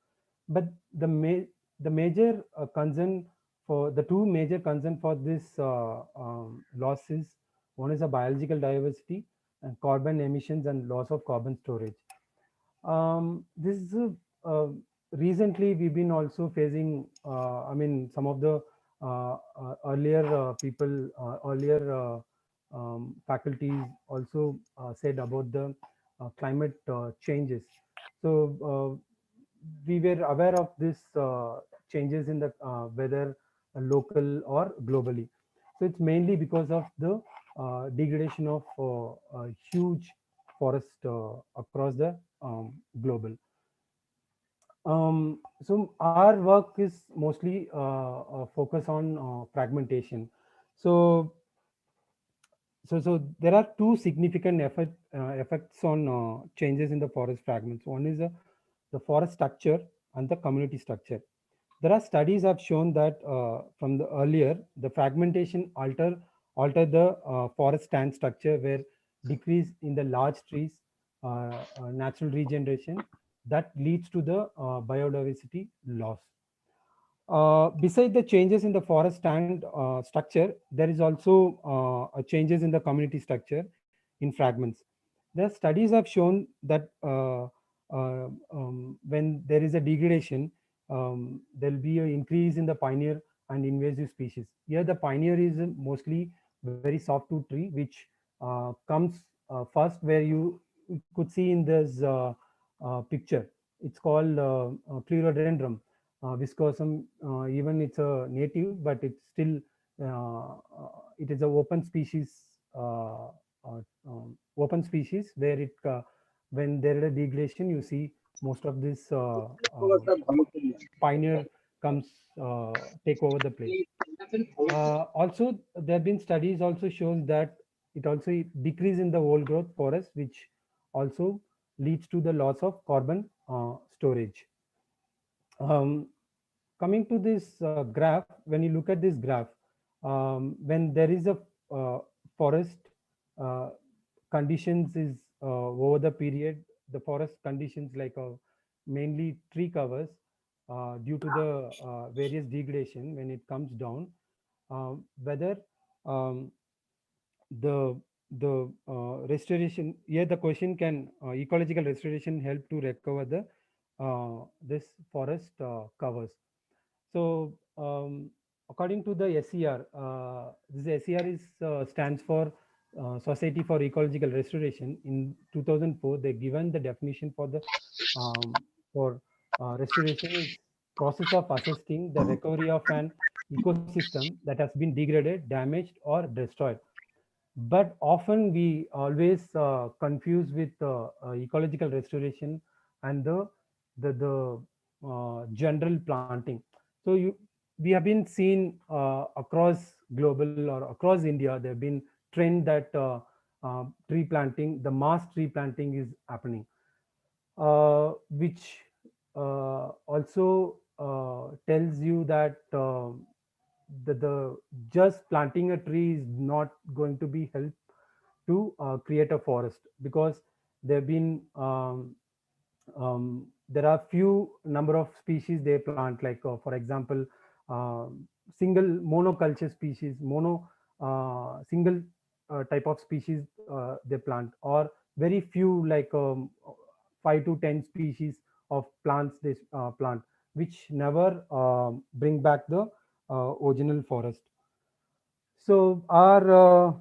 But the major concern for the two major concern for this loss is one is a biological diversity and carbon emissions and loss of carbon storage. This is recently we've been also facing. I mean, some of the earlier people, earlier faculties also said about the climate changes. So we were aware of this changes in the weather, local or globally. So it's mainly because of the degradation of huge forest across the global. So our work is mostly focus on fragmentation. So there are two significant effects on changes in the forest fragments. One is the forest structure and the community structure. There are studies have shown that from the earlier, the fragmentation alter the forest stand structure where decrease in the large trees, natural regeneration, that leads to the biodiversity loss. Beside the changes in the forest stand structure, there is also changes in the community structure in fragments. The studies have shown that when there is a degradation, there will be an increase in the pioneer and invasive species. Here, the pioneer is mostly very soft-tooth tree, which comes first, where you could see in this picture. It's called Clerodendron viscosum. Even it's a native, but it's still it is a open species. Open species where it when there is a degradation, you see most of this pioneer comes take over the place. Also, there have been studies also shows that it also decrease in the old growth forest, which also leads to the loss of carbon storage. Um, Coming to this graph, when you look at this graph, when there is a forest uh, conditions is over the period, the forest conditions like mainly tree covers due to the various degradation when it comes down, whether um, the restoration, here the question, can ecological restoration help to recover the this forest covers. So according to the SER, this SER is stands for Society for Ecological Restoration. In 2004, they given the definition for the for restoration is process of assessing the recovery of an ecosystem that has been degraded, damaged, or destroyed. But often we always confuse with ecological restoration and the general planting. So we have been seen across global or across India, there have been trend that tree planting, the mass tree planting is happening, which also tells you that the just planting a tree is not going to be help to create a forest, because there have been there are few number of species they plant, like for example single monoculture species, mono single type of species they plant, or very few, like 5 to 10 species of plants they plant, which never bring back the original forest. So our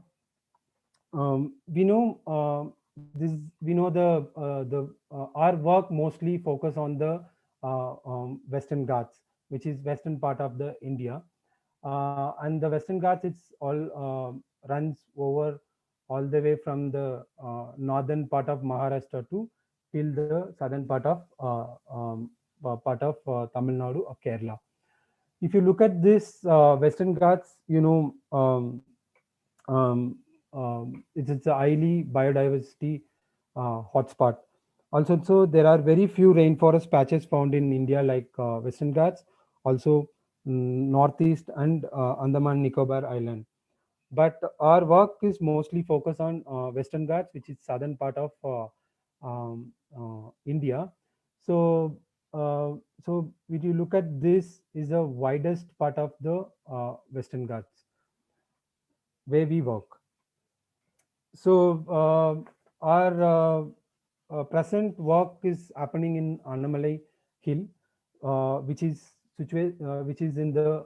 we know this we know the our work mostly focus on the Western Ghats, which is western part of the India, and the Western Ghats, it's all runs over all the way from the northern part of Maharashtra to till the southern part of Tamil Nadu or Kerala. If you look at this Western Ghats, it's a highly biodiversity hotspot. Also, so there are very few rainforest patches found in India, like Western Ghats, also Northeast and Andaman Nicobar Island. But our work is mostly focused on Western Ghats, which is southern part of India. So, so if you look at this, is the widest part of the Western Ghats where we work. So our present work is happening in Annamalai Hill, which is in the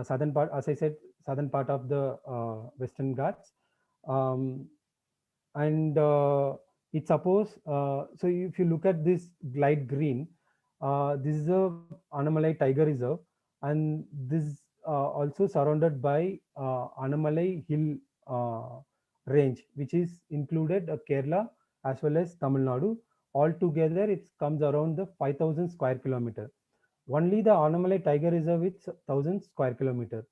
southern part, as I said, southern part of the Western Ghats, um, and it's supposed. So if you look at this light green, this is a Annamalai Tiger Reserve, and this also surrounded by Annamalai Hill range, which is included Kerala as well as Tamil Nadu. Altogether, it comes around the 5,000 square kilometer. Only the Annamalai Tiger Reserve is 1,000 square kilometer.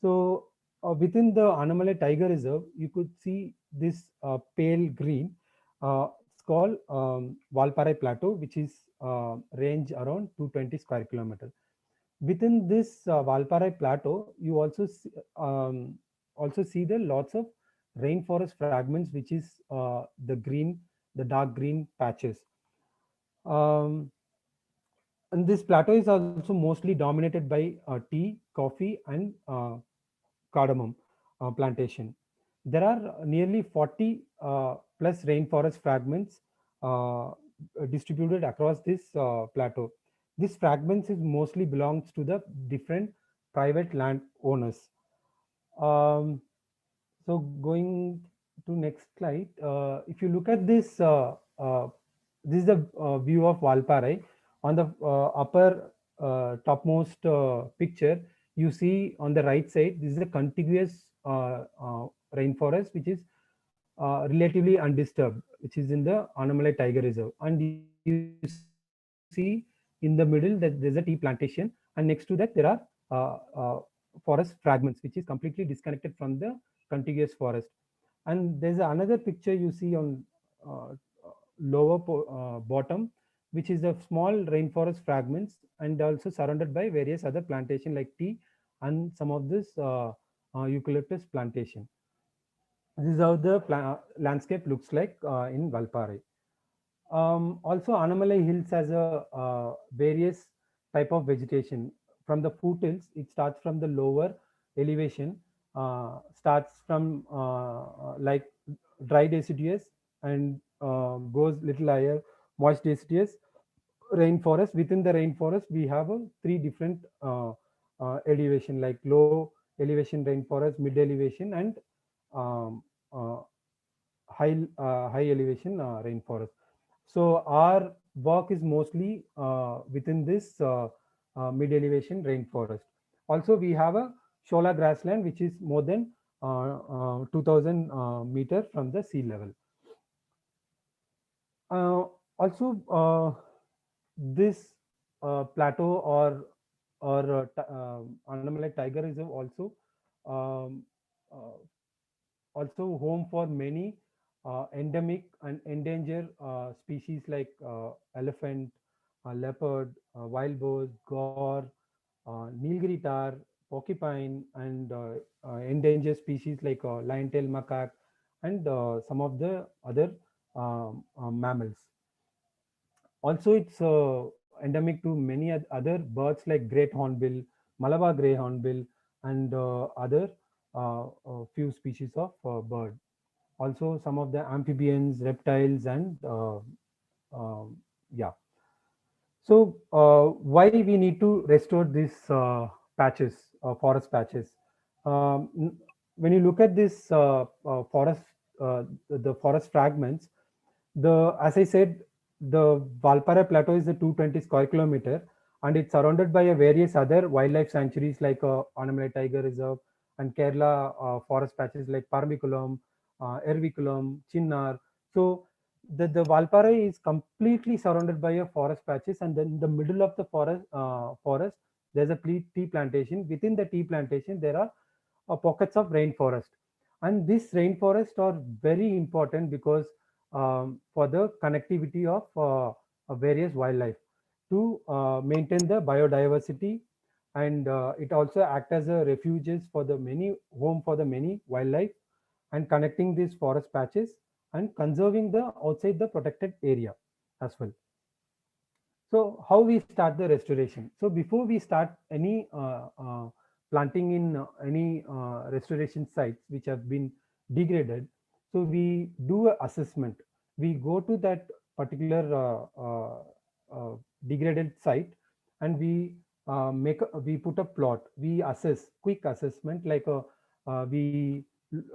So within the Annamalai Tiger Reserve, you could see this pale green. It's called Valparai Plateau, which is range around 220 square kilometer. Within this Valparai Plateau, you also see the lots of rainforest fragments, which is the green, the dark green patches. And this plateau is also mostly dominated by tea, coffee, and cardamom plantation. There are nearly 40 plus rainforest fragments distributed across this plateau. This fragments is mostly belongs to the different private land owners. Um, so going to next slide, if you look at this is the view of Valparai. On the upper topmost picture, you see on the right side, this is a contiguous rainforest, which is relatively undisturbed, which is in the Annamalai Tiger Reserve. And you see in the middle that there's a tea plantation, and next to that there are uh, uh, forest fragments, which is completely disconnected from the contiguous forest. And there's another picture you see on uh, bottom, which is a small rainforest fragments and also surrounded by various other plantation like tea and some of this eucalyptus plantation. This is how the landscape looks like in Valparai. Also, Annamalai Hills has a various type of vegetation. From the foothills, it starts from the lower elevation, starts from like dry deciduous and goes little higher, moist deciduous, rainforest. Within the rainforest, we have three different elevation, like low elevation rainforest, mid elevation, and um, uh, high elevation rainforest. So our work is mostly within this mid elevation rainforest. Also, we have a shola grassland, which is more than 2000 meter from the sea level. Also, this plateau or Annamalai Tiger Reserve um, uh, also home for many endemic and endangered species like elephant, leopard, wild boar, gaur, nilgiri tar, porcupine, and endangered species like lion-tail macaque and some of the other mammals. Also, it's endemic to many other birds like great hornbill, Malabar grey hornbill, and other few species of bird. Also, some of the amphibians, reptiles, and yeah. So, why we need to restore these patches, forest patches? When you look at this the forest fragments, as I said, the Valparai Plateau is a 220 square kilometer, and it's surrounded by a various other wildlife sanctuaries like Annamalai Tiger Reserve and Kerala forest patches like Parambiculam, Erviculam, Chinnar. So the Valparai is completely surrounded by a forest patches, and then in the middle of the forest there's a tea plantation. Within the tea plantation there are pockets of rainforest, and these rainforests are very important because for the connectivity of various wildlife to maintain the biodiversity, and it also act as a refuges for the many home for the many wildlife, and connecting these forest patches and conserving the outside the protected area as well. So how we start the restoration? So before we start any planting in any restoration sites which have been degraded, so we do a assessment. We go to that particular degraded site, and we put a plot. We assess quick assessment like we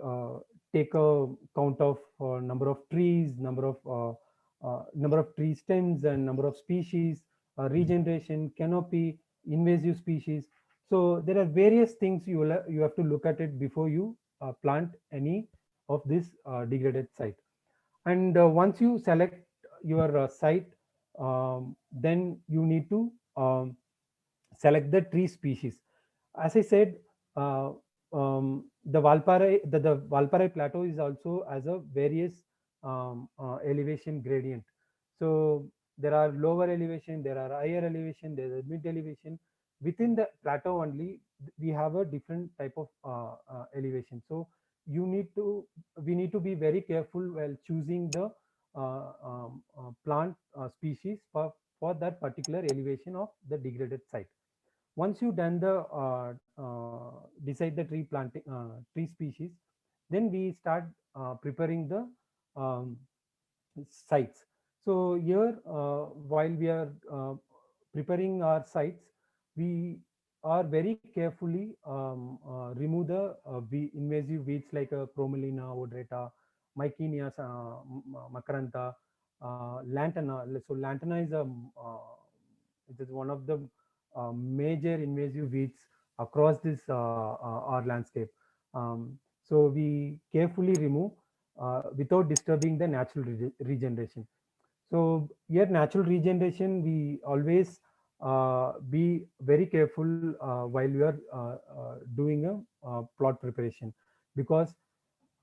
uh, take a count of number of trees, number of tree stems and number of species, regeneration, canopy, invasive species. So there are various things you have to look at it before you plant any of this degraded site. And once you select your site, then you need to select the tree species. As I said, the Valparai Plateau is also as a various elevation gradient. So there are lower elevation, there are higher elevation, there is mid elevation. Within the plateau only, we have a different type of elevation. So you need to we need to be very careful while choosing the plant species for that particular elevation of the degraded site. Once you done the decide the tree planting tree species, then we start preparing the um, sites. So here, while we are preparing our sites, we are very carefully remove the invasive weeds like Chromalina odorata, Mycenias macarantha, lantana. So lantana is it is one of the major invasive weeds across this our landscape. So we carefully remove without disturbing the natural regeneration. So here natural regeneration, we always be very careful while we are doing a plot preparation, because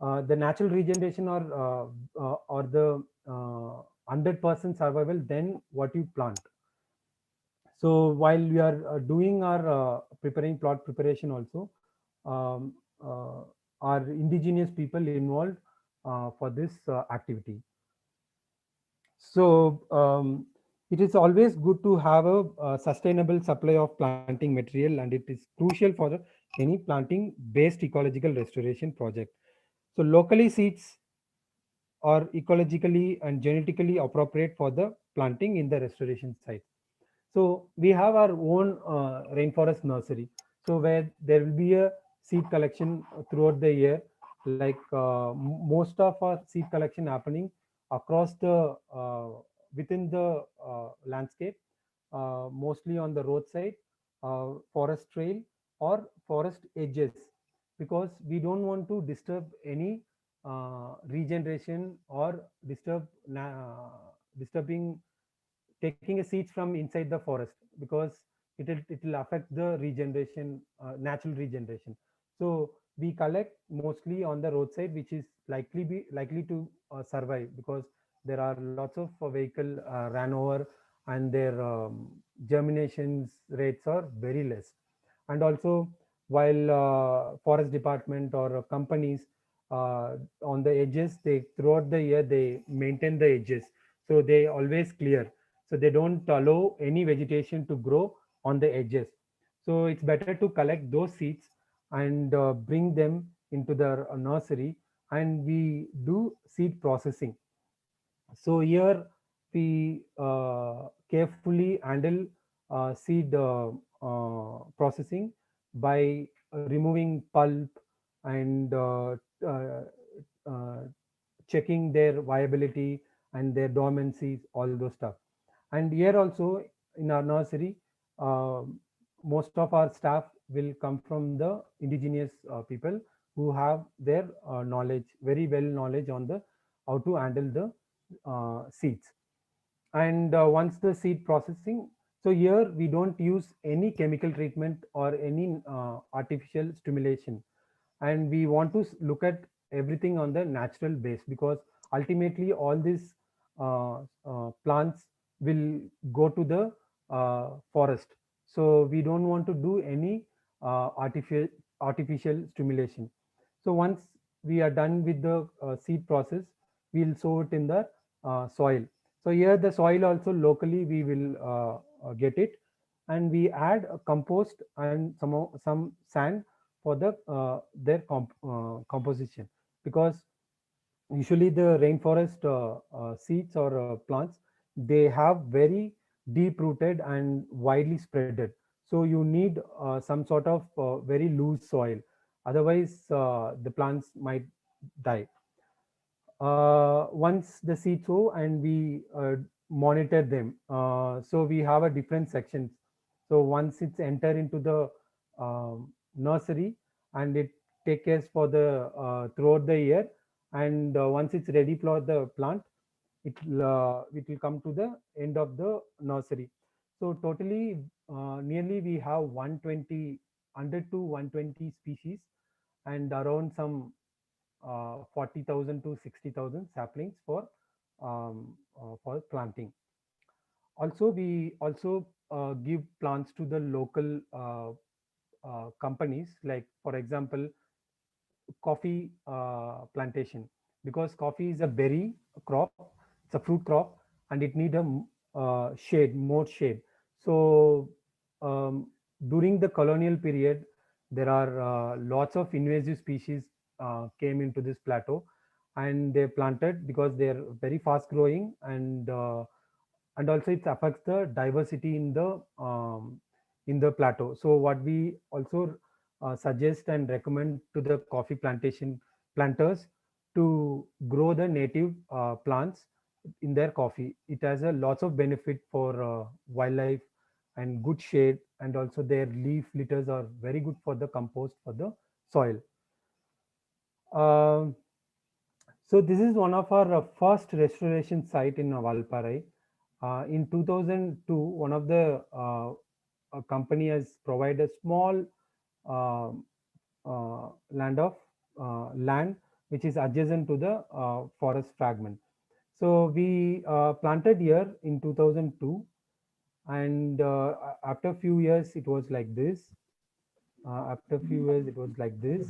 the natural regeneration or the 100% survival then what you plant. So while we are doing our preparing plot preparation also, um, uh, our indigenous people involved for this activity. So it is always good to have a sustainable supply of planting material, and it is crucial for any planting based ecological restoration project. So locally seeds are ecologically and genetically appropriate for the planting in the restoration site. So we have our own rainforest nursery. So where there will be a seed collection throughout the year, like most of our seed collection happening across the within the landscape, mostly on the roadside, forest trail or forest edges, because we don't want to disturb any regeneration or disturbing taking a seeds from inside the forest, because it will affect the regeneration, natural regeneration. So we collect mostly on the roadside, which is likely to survive, because there are lots of vehicle ran over, and their germinations rates are very less. And also, while forest department or companies on the edges, they throughout the year they maintain the edges, so they always clear, so they don't allow any vegetation to grow on the edges. So it's better to collect those seeds and bring them into the nursery, and we do seed processing. So here we carefully handle seed processing by removing pulp and uh, checking their viability and their dormancies, all those stuff. And here also in our nursery, uh, most of our staff will come from the indigenous people who have their knowledge, very well knowledge on the how to handle the seeds. And once the seed processing, so here we don't use any chemical treatment or any artificial stimulation, and we want to look at everything on the natural base, because ultimately all these plants will go to the forest. So we don't want to do any artificial stimulation. So once we are done with the seed process, we'll sow it in the soil. So here the soil also locally we will get it, and we add a compost and some sand for their composition, because usually the rainforest seeds or plants, they have very deep rooted and widely spreaded. So you need some sort of very loose soil, otherwise the plants might die. Once the seeds sow and we monitor them, so we have a different sections. So once it's enter into the nursery, and it take care for the throughout the year, and once it's ready for the plant, it will come to the end of the nursery. So totally nearly we have 120, 100 to 120 species, and around some 40,000 to 60,000 saplings for planting. Also, we also give plants to the local companies, like for example, coffee plantation, because coffee is a berry crop, it's a fruit crop, and it need a shade, more shade. So during the colonial period, there are lots of invasive species came into this plateau, and they planted because they are very fast growing, and also it affects the diversity in the plateau. So what we also suggest and recommend to the coffee plantation planters to grow the native plants in their coffee. It has a lots of benefit for wildlife and good shade, and also their leaf litters are very good for the compost for the soil. Um so this is one of our first restoration site in Valparai. In 2002, one of the a company has provided a small uh, land which is adjacent to the forest fragment. So we planted here in 2002, and after a few years it was like this. After a few years it was like this,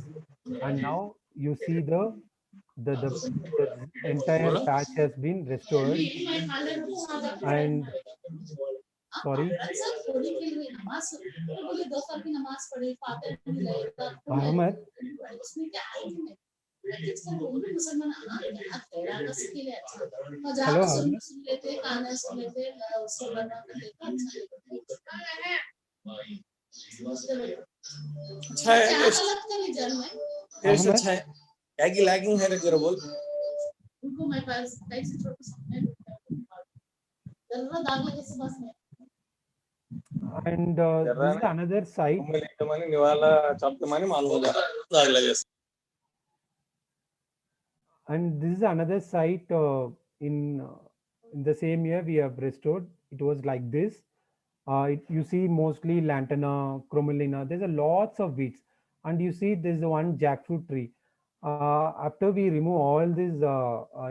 and now you see the the, the entire patch has been restored. And sorry, Ahmed. Hello, Ahmed. अच्छा है test test Ahmed. अच्छा है क्या की lagging है रे जरा बोल And this is another site. And this is another site in the same year we have restored. It was like this. You see mostly lantana, chromalina. There's a lots of weeds, and you see there's one jackfruit tree. After we remove all these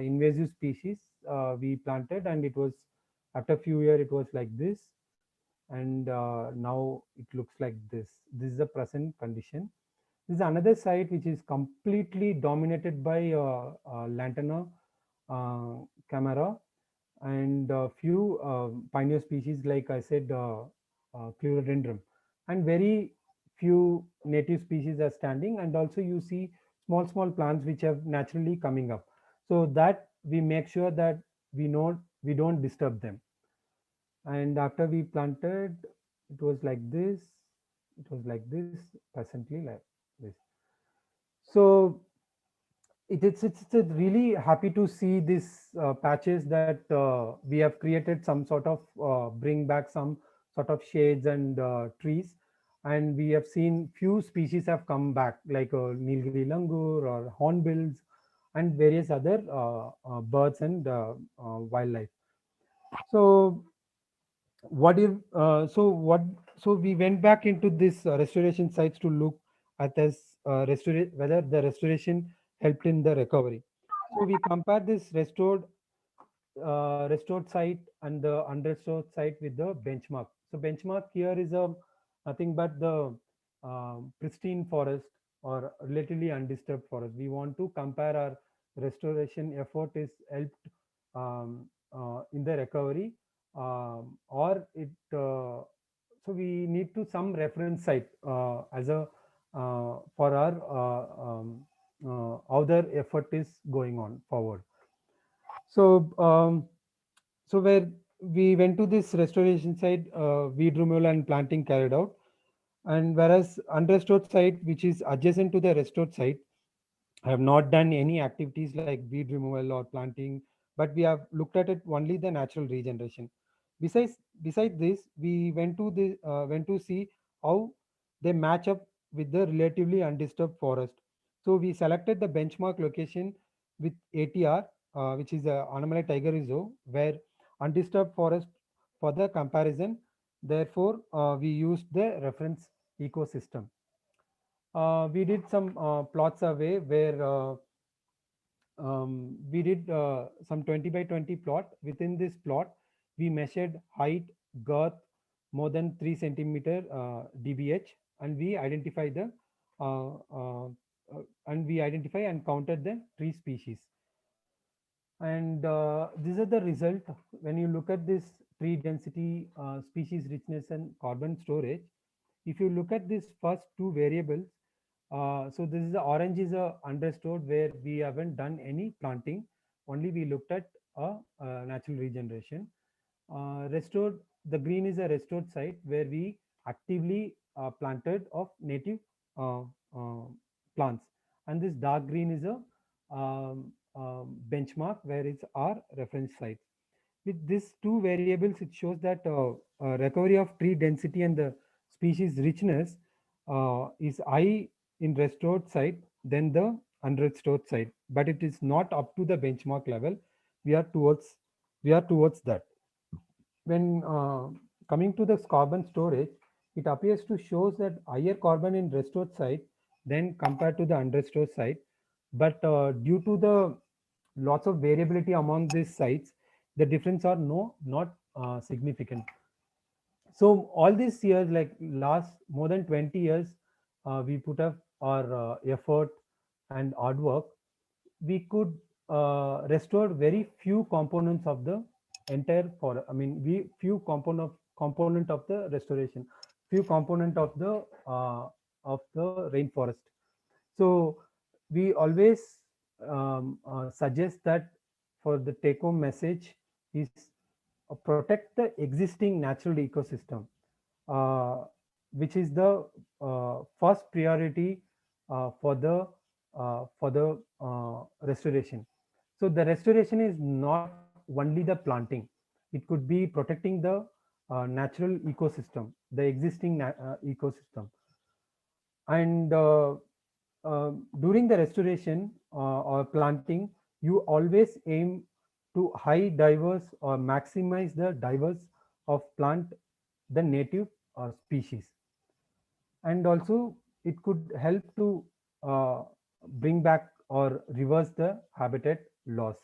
invasive species, we planted, and it was after a few years it was like this, and now it looks like this. This is the present condition. This is another site which is completely dominated by lantana, camera, and a few pioneer species, like I said, clerodendron, and very few native species are standing, and also you see small plants which have naturally coming up, so that we make sure that we don't disturb them. And after we planted, it was like this, it was like this, presently like this. So it's really happy to see these patches that we have created some sort of bring back some sort of shades and trees, and we have seen few species have come back, like Nilgiri langur or hornbills and various other birds and wildlife. So what if so we went back into this restoration sites to look at this whether the restoration helped in the recovery. So we compare this restored site and the unrestored site with the benchmark. So benchmark here is a nothing but the pristine forest or relatively undisturbed forest. We want to compare our restoration effort is helped in the recovery, or it so we need to some reference site as a for our how their effort is going on forward. So where we went to this restoration site, weed removal and planting carried out, and whereas unrestored site which is adjacent to the restored site, I have not done any activities like weed removal or planting, but we have looked at it only the natural regeneration. Besides this, we went to see how they match up with the relatively undisturbed forest. So we selected the benchmark location with ATR, which is a Annamalai Tiger Reserve, where undisturbed forest for the comparison. Therefore, we used the reference ecosystem. We did some plot survey where we did some 20 by 20 plot. Within this plot, we measured height, girth, more than 3 centimeter dBH, and we identify the and we identify and counted the tree species. And these are the result. When you look at this tree density, species richness, and carbon storage. If you look at these first two variables, so this is the orange is a unrestored where we haven't done any planting. Only we looked at natural regeneration. Restored, the green is a restored site where we actively planted of native uh, uh, plants, and this dark green is a benchmark where it's our reference site. With these two variables, it shows that recovery of tree density and the species richness is high in restored site than the unrestored site, but it is not up to the benchmark level. We are towards that. When coming to the carbon storage, it appears to shows that higher carbon in restored site than compared to the unrestored site. But due to the lots of variability among these sites, the difference are not significant. So all these years, like last more than 20 years, we put up our effort and hard work. We could restore very few components of the entire forest. I mean, we few component of the restoration, few component of the rainforest. So we always suggest that for the take home message is protect the existing natural ecosystem, uh, which is the first priority for the restoration. So the restoration is not only the planting; it could be protecting the natural ecosystem, the existing ecosystem. And during the restoration or planting, you always aim to high diverse or maximize the diverse of plant, the native species. And also it could help to uh, bring back or reverse the habitat loss.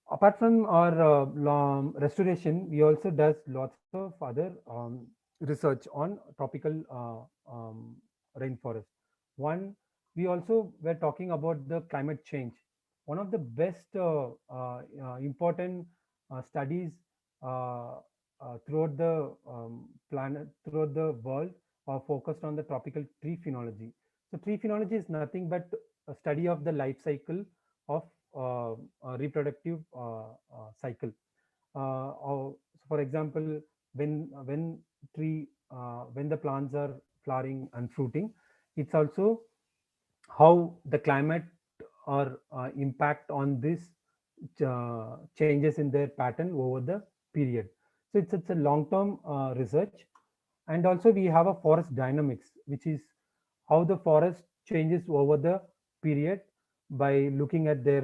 Apart from our restoration, we also does lots of other research on tropical rainforest. One, we also were talking about the climate change. One of the best important studies throughout the planet, throughout the world, are focused on the tropical tree phenology. So tree phenology is nothing but a study of the life cycle of reproductive cycle. For example, when tree when the plants are flowering and fruiting, it's also how the climate or impact on this changes in their pattern over the period. So it's a long-term research. And also we have a forest dynamics, which is how the forest changes over the period by looking at their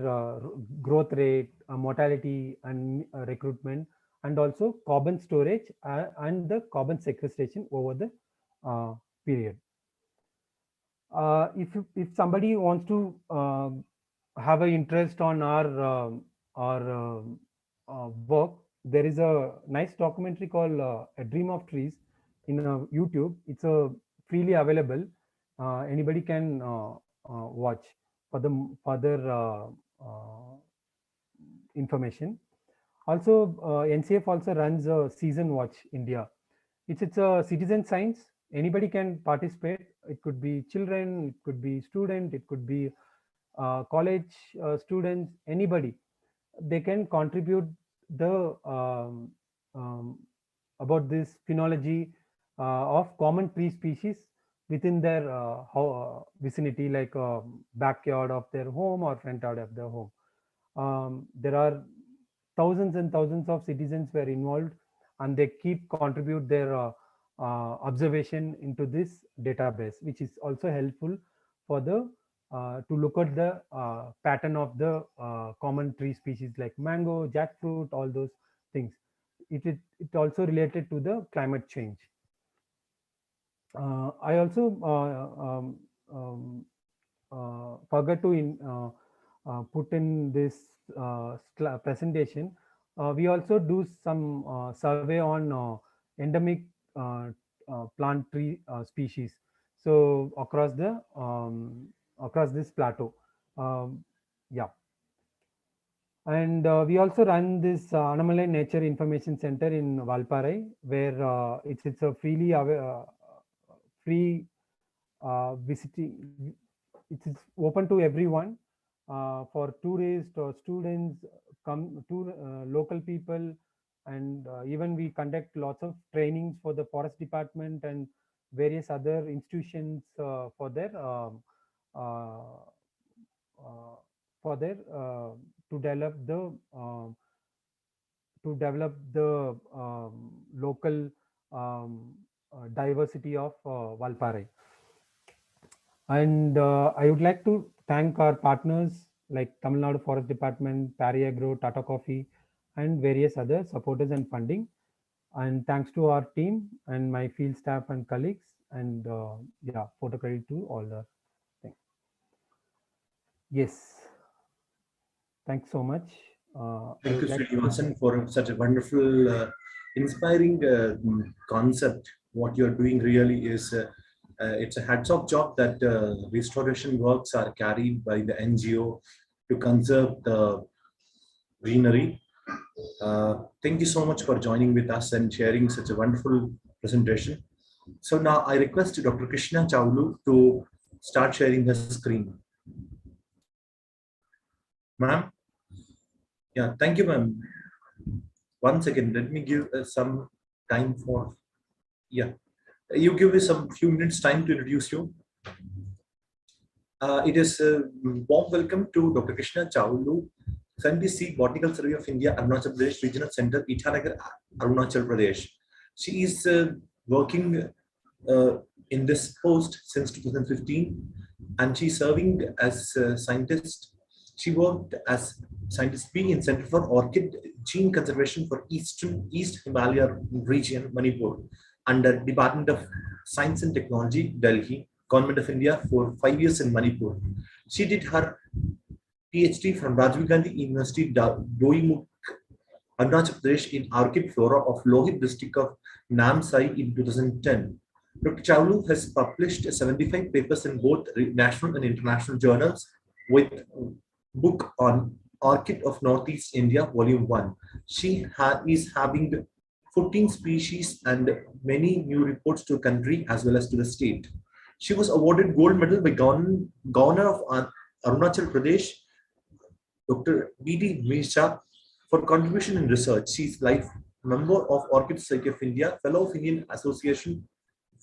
growth rate, mortality, and recruitment, and also carbon storage and the carbon sequestration over the period. If somebody wants to have an interest on our work, there is a nice documentary called "A Dream of Trees" in YouTube. It's freely available. Anybody can watch for the further information. Also, NCF also runs a season watch India. It's a citizen science. Anybody can participate. It could be children, it could be student, it could be college students, anybody. They can contribute the about this phenology of common tree species within their vicinity, like backyard of their home or front yard of their home. There are thousands and thousands of citizens were involved, and they keep contribute their observation into this database, which is also helpful for the to look at the pattern of the common tree species like mango, jackfruit, all those things. It also related to the climate change. I also forgot to put in this presentation. We also do some survey on endemic plant tree species. So across this plateau, yeah. And we also run this Annamalai Nature Information Center in Valparai, where it's a free visiting. It is open to everyone for tourists or students, come to local people, and even we conduct lots of trainings for the forest department and various other institutions for their uh, to develop the local diversity of Valparai. And I would like to thank our partners like Tamil Nadu Forest Department, Pari Agro, Tata Coffee, and various other supporters and funding. And thanks to our team and my field staff and colleagues. And yeah, photo credit to all the things. Yes. Thanks so much. Thank you, Srinivasan, for such a wonderful, inspiring concept. What you're doing really is it's a hats-off job that restoration works are carried by the NGO to conserve the greenery. Thank you so much for joining with us and sharing such a wonderful presentation. So now I request Dr. Krishna Chawlu to start sharing her screen. Ma'am? Yeah, thank you, ma'am. 1 second, let me give some time for, yeah. You give me some few minutes time to introduce you. It is a warm welcome to Dr. Krishna Chawlu, Scientist Botanical Survey of India, Arunachal Pradesh Regional Center, Itanagar, Arunachal Pradesh. She is working in this post since 2015, and she's serving as a scientist. She worked as Scientist B in Center for Orchid Gene Conservation for East Himalaya region, Manipur, under Department of Science and Technology, Delhi, Government of India for 5 years in Manipur. She did her PhD from Rajiv Gandhi University, Doimuk, Arunachal Pradesh in Orchid Flora of Lohit district of Namsai in 2010. Dr. Chawlu has published 75 papers in both national and international journals with book on Orchid of Northeast India, Volume 1. She is having 14 species and many new reports to the country as well as to the state. She was awarded gold medal by Governor of Arunachal Pradesh, Dr. B.D. Mishra, for contribution in research. She is life member of Orchid Society of India, fellow of Indian Association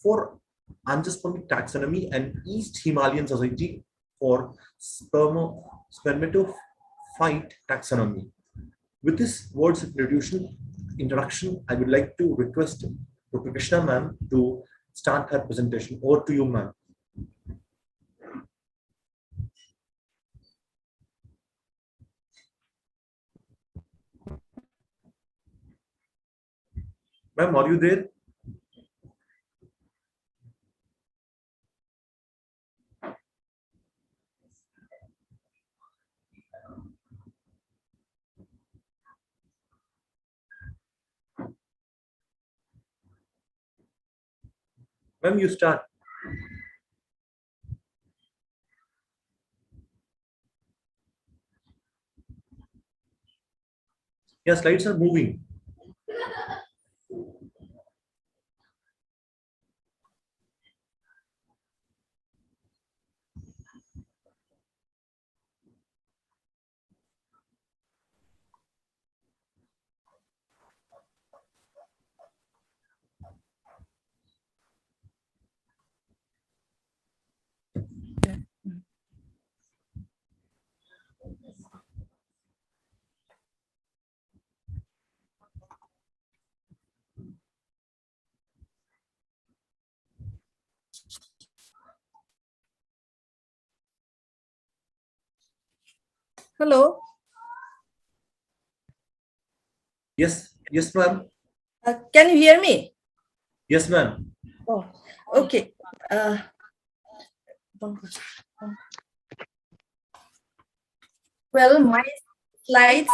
for Angiospermic Taxonomy and East Himalayan Society for Spermatophyte Taxonomy. With this words of introduction, I would like to request Dr. Krishna ma'am to start her presentation. Over to you, ma'am. Ma'am, are you there? Ma'am, you start. Yeah, slides are moving. Hello. Yes, yes, ma'am. Can you hear me? Yes, ma'am. Oh, okay. Well, my slides.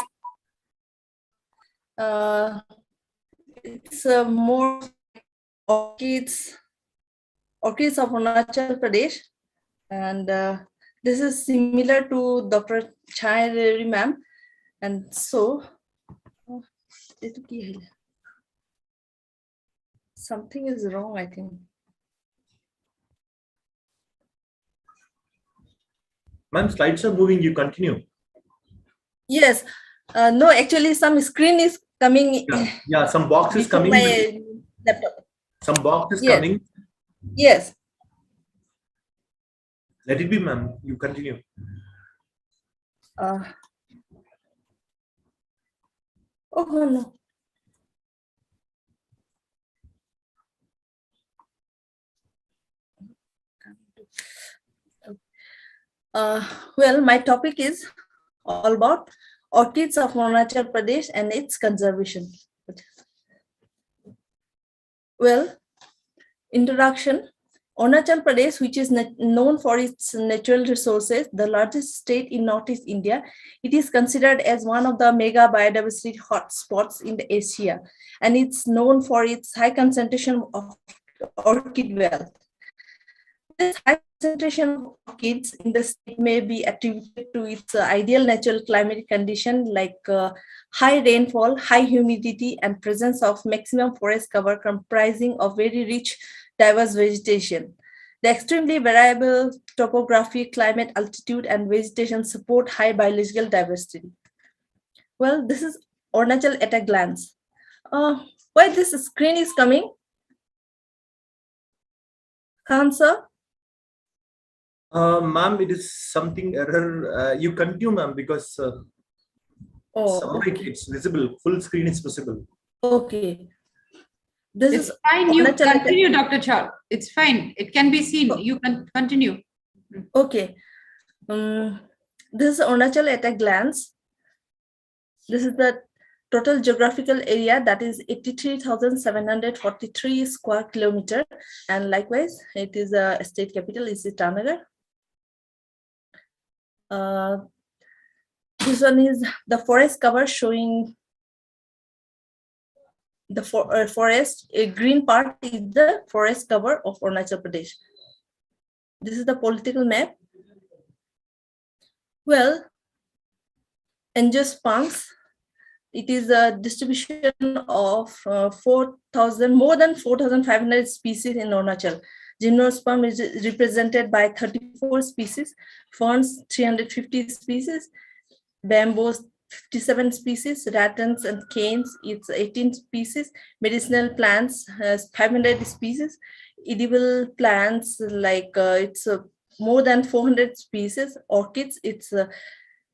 It's more orchids of Arunachal Pradesh, and this is similar to Dr. Chai ma'am. And so, something is wrong, I think. Ma'am, slides are moving. You continue. Yes. No, actually, some screen is coming. Yeah, some box is coming. My laptop. Some box is Yes. coming. Yes. Let it be, ma'am. You continue. Oh no. Well, my topic is all about orchids of Arunachal Pradesh and its conservation. Well, introduction. Arunachal Pradesh, which is known for its natural resources, the largest state in Northeast India, it is considered as one of the mega biodiversity hotspots in Asia, and it's known for its high concentration of orchid wealth. This high concentration of orchids in the state may be attributed to its ideal natural climate condition like high rainfall, high humidity, and presence of maximum forest cover comprising of very rich, diverse vegetation. The extremely variable topography, climate, altitude, and vegetation support high biological diversity. Well, this is Arunachal at a glance. Why this screen is coming? Khan sir? Ma'am, it is something error. You continue, ma'am, because Okay. it's visible. Full screen is visible. Okay. This It's is fine. You Arunachal at a- continue, Dr. Chal. It's fine. It can be seen. You can continue. Okay. This is Arunachal at a glance. This is the total geographical area, that is 83,743 square kilometer, and likewise it is a state capital is Itanagar. This one is the forest cover showing the forest. A green part is the forest cover of Arunachal Pradesh. This is the political map. Well, angiosperms, it is a distribution of 4,000, more than 4,500 species in Arunachal. Gymnosperm is represented by 34 species, ferns 350 species, bamboos 57 species, ratans and canes it's 18 species, medicinal plants has 500 species, edible plants like it's more than 400 species, orchids it's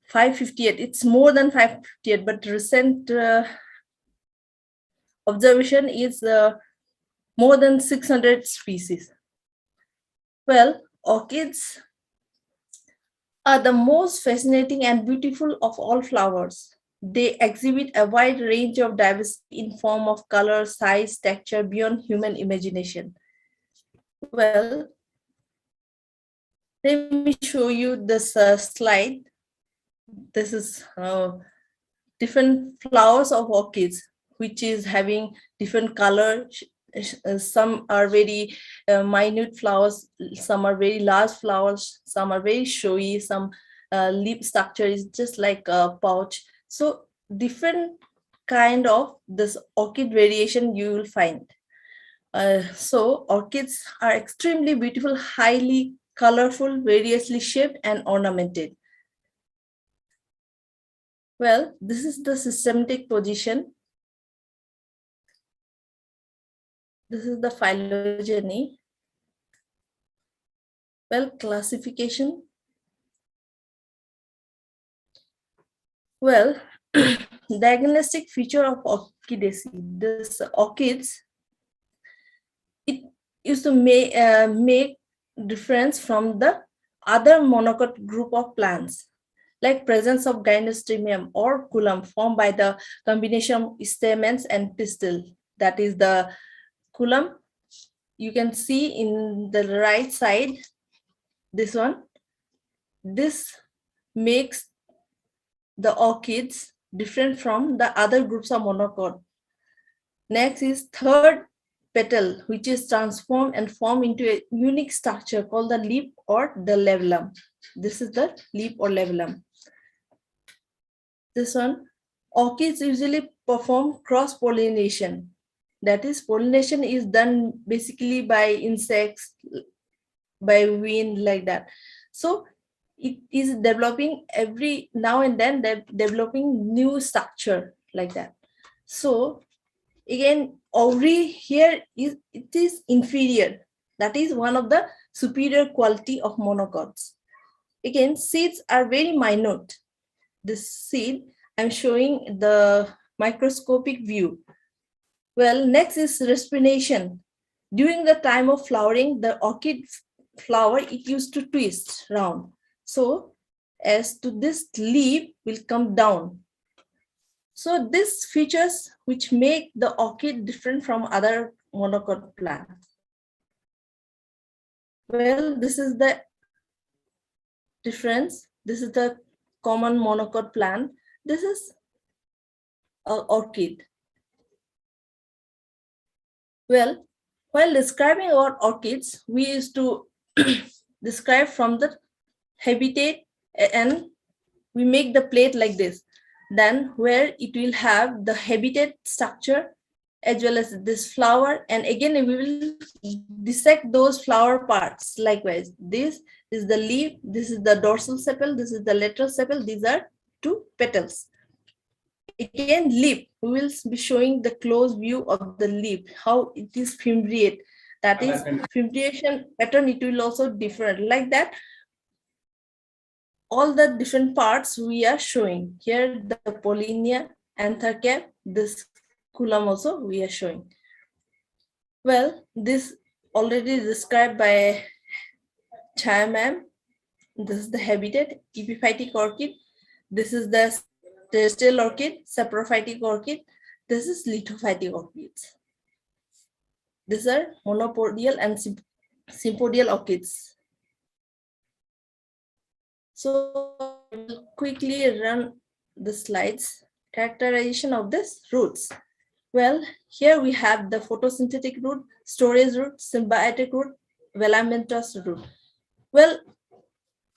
558. It's more than 558, but recent observation is more than 600 species. Well, orchids are the most fascinating and beautiful of all flowers. They exhibit a wide range of diversity in form of color, size, texture beyond human imagination. Well, let me show you this slide. This is different flowers of orchids, which is having different color. Some are very minute flowers, some are very large flowers, some are very showy, some leaf structure is just like a pouch. So different kind of this orchid variation you will find. So orchids are extremely beautiful, highly colorful, variously shaped and ornamented. Well, this is the systematic position. This is the phylogeny. Well, classification. Well, diagnostic feature of orchidaceae. This orchids, it used to make difference from the other monocot group of plants, like presence of gynostemium or culum formed by the combination of stamens and pistil. That is the culum. You can see in the right side, this one. This makes the orchids different from the other groups of monocot. Next is third petal, which is transformed and formed into a unique structure called the leaf or the labellum. This is the leaf or labellum. This one, orchids usually perform cross-pollination. That is, pollination is done basically by insects, by wind, like that. So it is developing every now and then, developing new structure like that. So again, ovary here is inferior. That is one of the superior quality of monocots. Again, seeds are very minute. This seed, I'm showing the microscopic view. Well, next is respiration. During the time of flowering, the orchid flower, it used to twist round. So as to this leaf will come down. So these features which make the orchid different from other monocot plants. Well, this is the difference. This is the common monocot plant. This is an orchid. Well, while describing our orchids, we used to describe from the habitat, and we make the plate like this. Then where it will have the habitat structure as well as this flower, and again we will dissect those flower parts likewise. This is the leaf, this is the dorsal sepal, this is the lateral sepal, these are two petals. Again, leaf, we will be showing the close view of the leaf, how it is fimbriate. That is, fimbriation pattern, it will also differ like that. All the different parts we are showing here, the pollinia, anther, this culum also we are showing. Well, this already described by Chaya ma'am. This is the habitat, epiphytic orchid. This is the terrestrial orchid, saprophytic orchid. This is lithophytic orchids. These are monopodial and sympodial orchids. So I will quickly run the slides. Characterization of this roots. Well, here we have the photosynthetic root, storage root, symbiotic root, filamentous root. Well,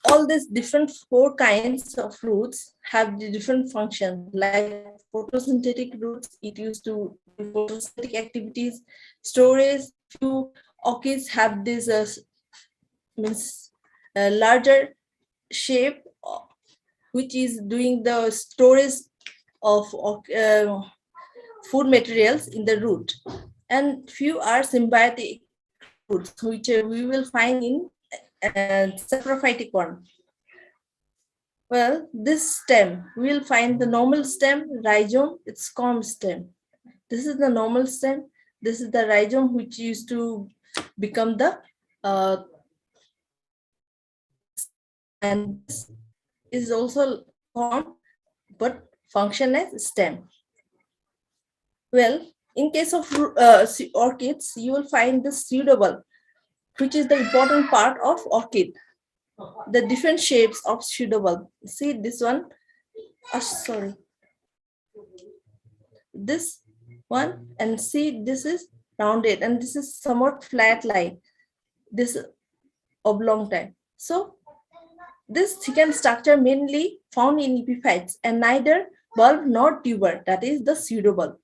all these different 4 kinds of roots have the different functions. Like photosynthetic roots, it used to do photosynthetic activities. Storage, few orchids have this larger shape, which is doing the storage of food materials in the root, and few are symbiotic roots, which we will find in saprophytic one. Well, this stem, we will find the normal stem, rhizome, it's corm stem. This is the normal stem. This is the rhizome, which used to become the and this is also corm, but function as stem. Well, in case of orchids, you will find the pseudobulb, which is the important part of orchid. The different shapes of pseudobulb. See this one. Sorry. This one, and see this is rounded, and this is somewhat flat line. This oblong type. So this thickened structure mainly found in epiphytes, and neither bulb nor tuber, that is the pseudobulb.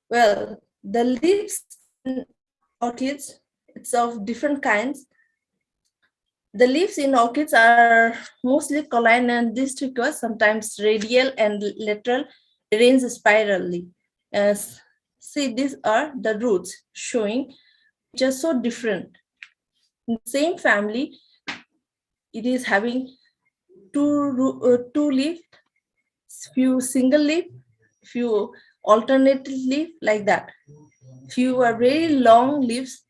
Well, the leaves in orchids, it's of different kinds. The leaves in orchids are mostly colline and distichous, sometimes radial and lateral, arranged spirally. See, these are the roots showing, which are so different. In the same family, it is having two leaf, few single leaf, few alternate leaf, like that. Few are very long leaves.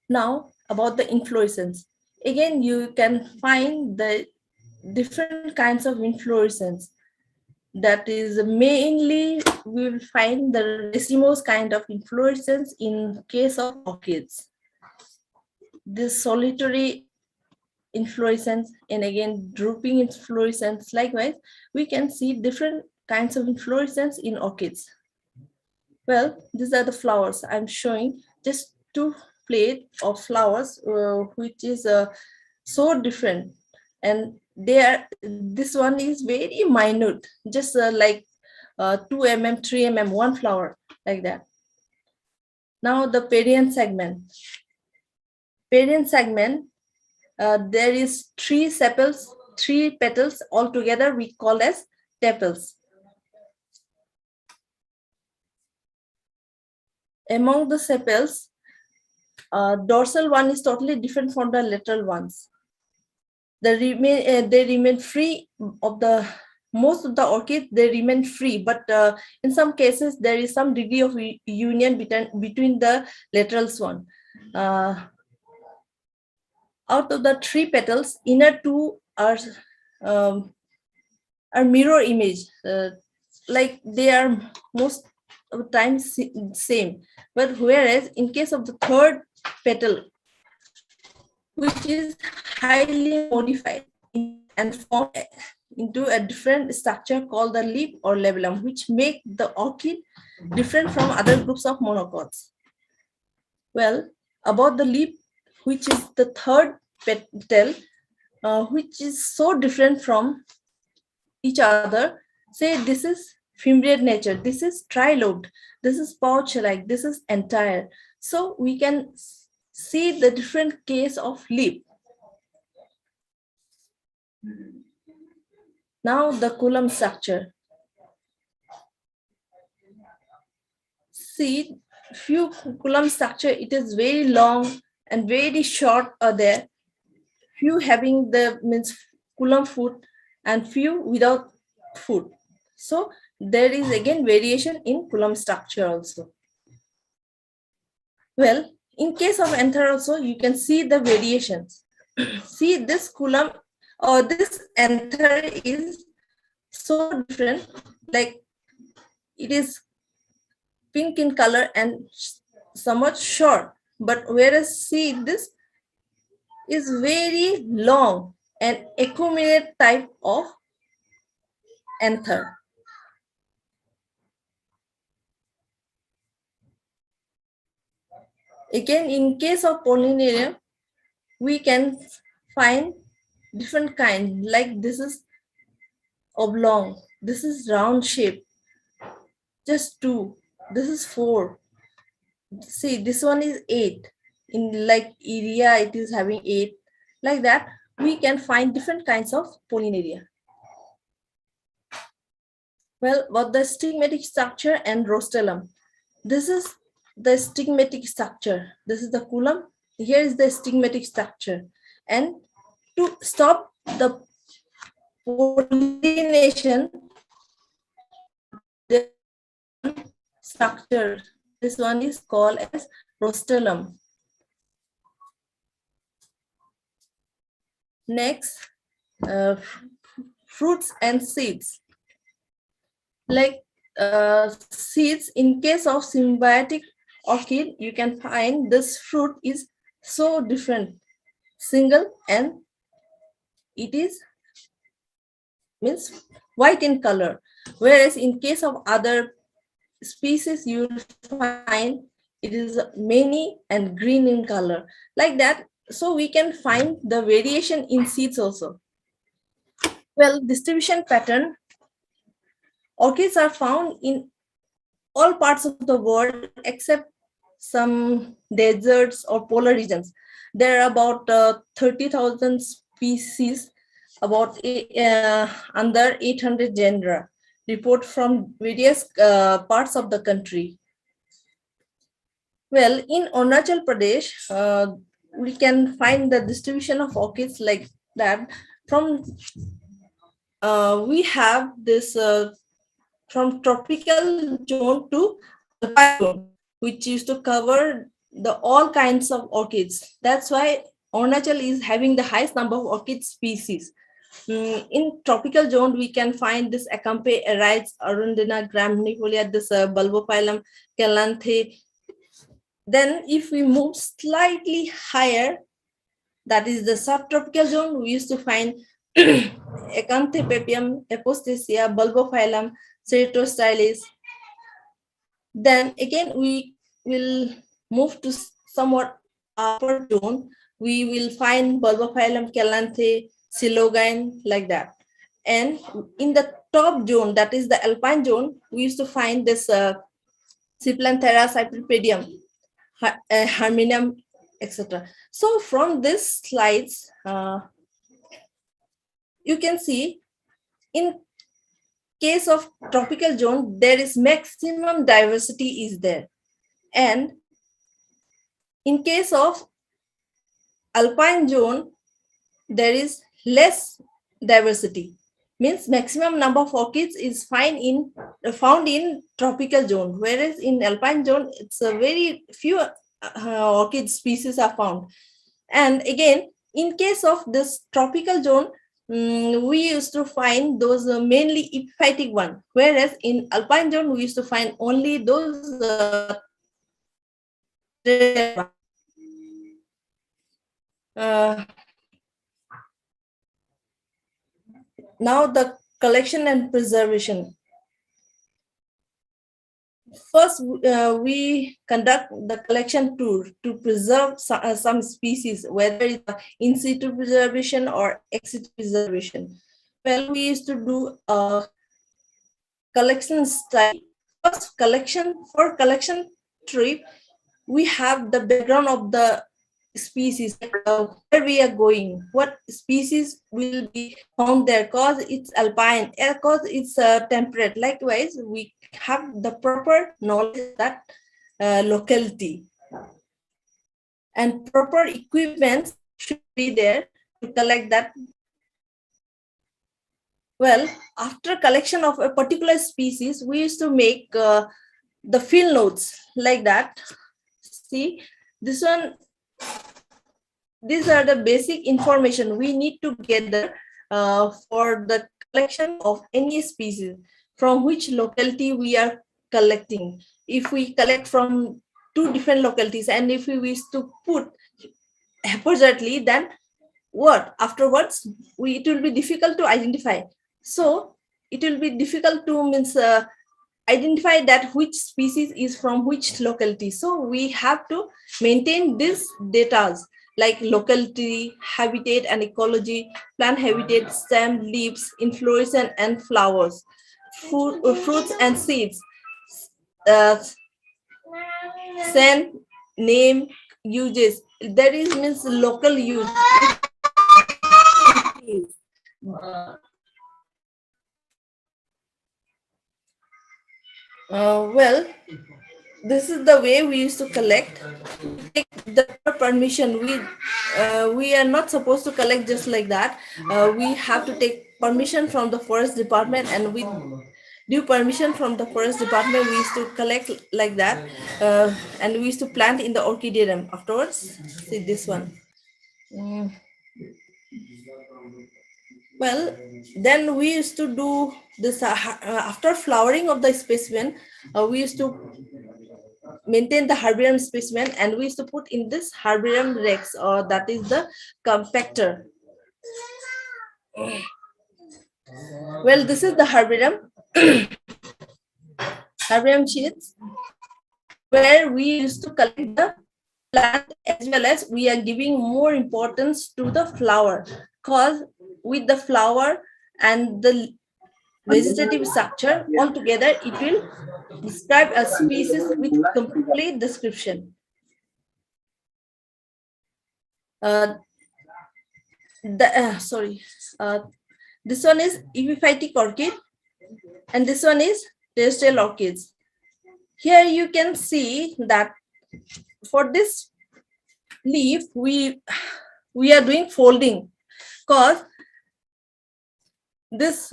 Now about the inflorescence. Again, you can find the different kinds of inflorescence. That is mainly, we will find the racemose kind of inflorescence in case of orchids. This solitary inflorescence, and again drooping inflorescence. Likewise, we can see different kinds of inflorescence in orchids. Well, these are the flowers. I'm showing just 2 plate of flowers, which is so different. and this one is very minute, just like 2 mm, 3 mm, one flower, like that. Now the parent segment. Parent segment, there is 3 sepals, 3 petals altogether we call as tepals. Among the sepals, dorsal one is totally different from the lateral ones. They remain free of the most of the orchids. They remain free, but in some cases there is some degree of union between the laterals one. Out of the 3 petals, inner 2 are mirror image, like they are most of the time same. But whereas in case of the 3rd petal, which is highly modified and formed into a different structure called the lip or labellum, which make the orchid different from other groups of monocots. Well, about the lip, which is the 3rd petal, which is so different from each other. Say this is fimbriate nature, this is trilobed, this is pouch-like, this is entire. So we can see the different case of lip. Now the column structure. See, few column structure, it is very long and very short are there. Few having the column foot and few without foot. So there is again variation in column structure also. Well, in case of anther also, you can see the variations. See, this column or this anther is so different, like it is pink in color and somewhat short, but whereas see, this is very long and acuminate type of anther. Again, in case of pollinarium, we can find different kind, like this is oblong, this is round shape, just 2, this is 4. See, this one is 8. In like area, it is having 8. Like that, we can find different kinds of pollinaria. Well, about the stigmatic structure and rostellum. This is the stigmatic structure. This is the column. Here is the stigmatic structure. And to stop the pollination, the structure, this one is called as rostellum. Next, fruits and seeds. Like seeds, in case of symbiotic orchid, you can find this fruit is so different, single, and it is means white in color. Whereas in case of other species, you will find it is many and green in color, like that. So we can find the variation in seeds also. Well, distribution pattern. Orchids are found in all parts of the world except some deserts or polar regions. There are about 30,000 species, about under 800 genera, report from various parts of the country. Well, in Arunachal Pradesh, we can find the distribution of orchids like that. From we have this from tropical zone to alpine zone, which used to cover the all kinds of orchids. That's why Arunachal is having the highest number of orchid species. In tropical zone, we can find this Acampe, Erides, Arundina, Graminifolia, this Bulbophyllum, Calanthe. Then if we move slightly higher, that is the subtropical zone, we used to find Acanthe papium, Apostasia, Bulbophyllum, Ceratostylis. Then again, we will move to somewhat upper zone. We will find Bulbophyllum, Calanthe, Silogine, like that. And in the top zone, that is the alpine zone, we used to find this Cyplanthera cypripedium, Herminium, etc. So from these slides, you can see in case of tropical zone, there is maximum diversity is there. And in case of alpine zone, there is less diversity. Means maximum number of orchids is found in tropical zone, whereas in alpine zone, it's a very few orchid species are found. And again, in case of this tropical zone, we used to find those mainly epiphytic one, whereas in alpine zone we used to find only those now the collection and preservation. First, we conduct the collection tour to preserve some species, whether it's in situ preservation or ex situ preservation. Well, we used to do a collection study. First, for collection trip, we have the background of the species, where we are going, what species will be found there, cause it's alpine, cause it's temperate. Likewise, we have the proper knowledge that locality, and proper equipment should be there to collect that. Well, after collection of a particular species, we used to make the field notes like that. See, this one, these are the basic information we need to gather for the collection of any species, from which locality we are collecting. If we collect from 2 different localities, and if we wish to put haphazardly, then what afterwards it will be difficult to identify. So it will be difficult to identify that which species is from which locality. So we have to maintain these data like locality, habitat and ecology, plant habitat, stem, leaves, inflorescence and flowers, fruits and seeds, scent, name, uses. That is means local use. Well, this is the way we used to collect. Take the permission. We are not supposed to collect just like that. We have to take permission from the forest department, and with due permission from the forest department, we used to collect like that, and we used to plant in the orchidarium. Afterwards, see this one. Well, then we used to do this after flowering of the specimen. We used to maintain the herbarium specimen, and we used to put in this herbarium rex, or that is the compactor. Well, this is the herbarium herbarium sheets, where we used to collect the plant, as well as we are giving more importance to the flower, because with the flower and the vegetative structure altogether, it will describe a species with complete description. This one is epiphytic orchid, and this one is terrestrial orchids. Here you can see that for this leaf, we are doing folding, because this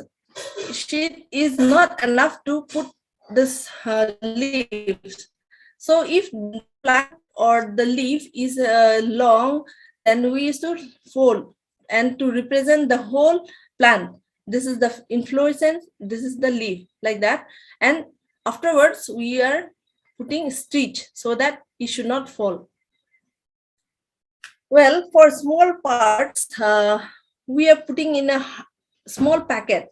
sheet is not enough to put this leaves. So if the plant or the leaf is long, then we used to fold, and to represent the whole plant, this is the inflorescence, this is the leaf, like that. And afterwards we are putting stitch so that it should not fall. Well, for small parts, we are putting in a small packet.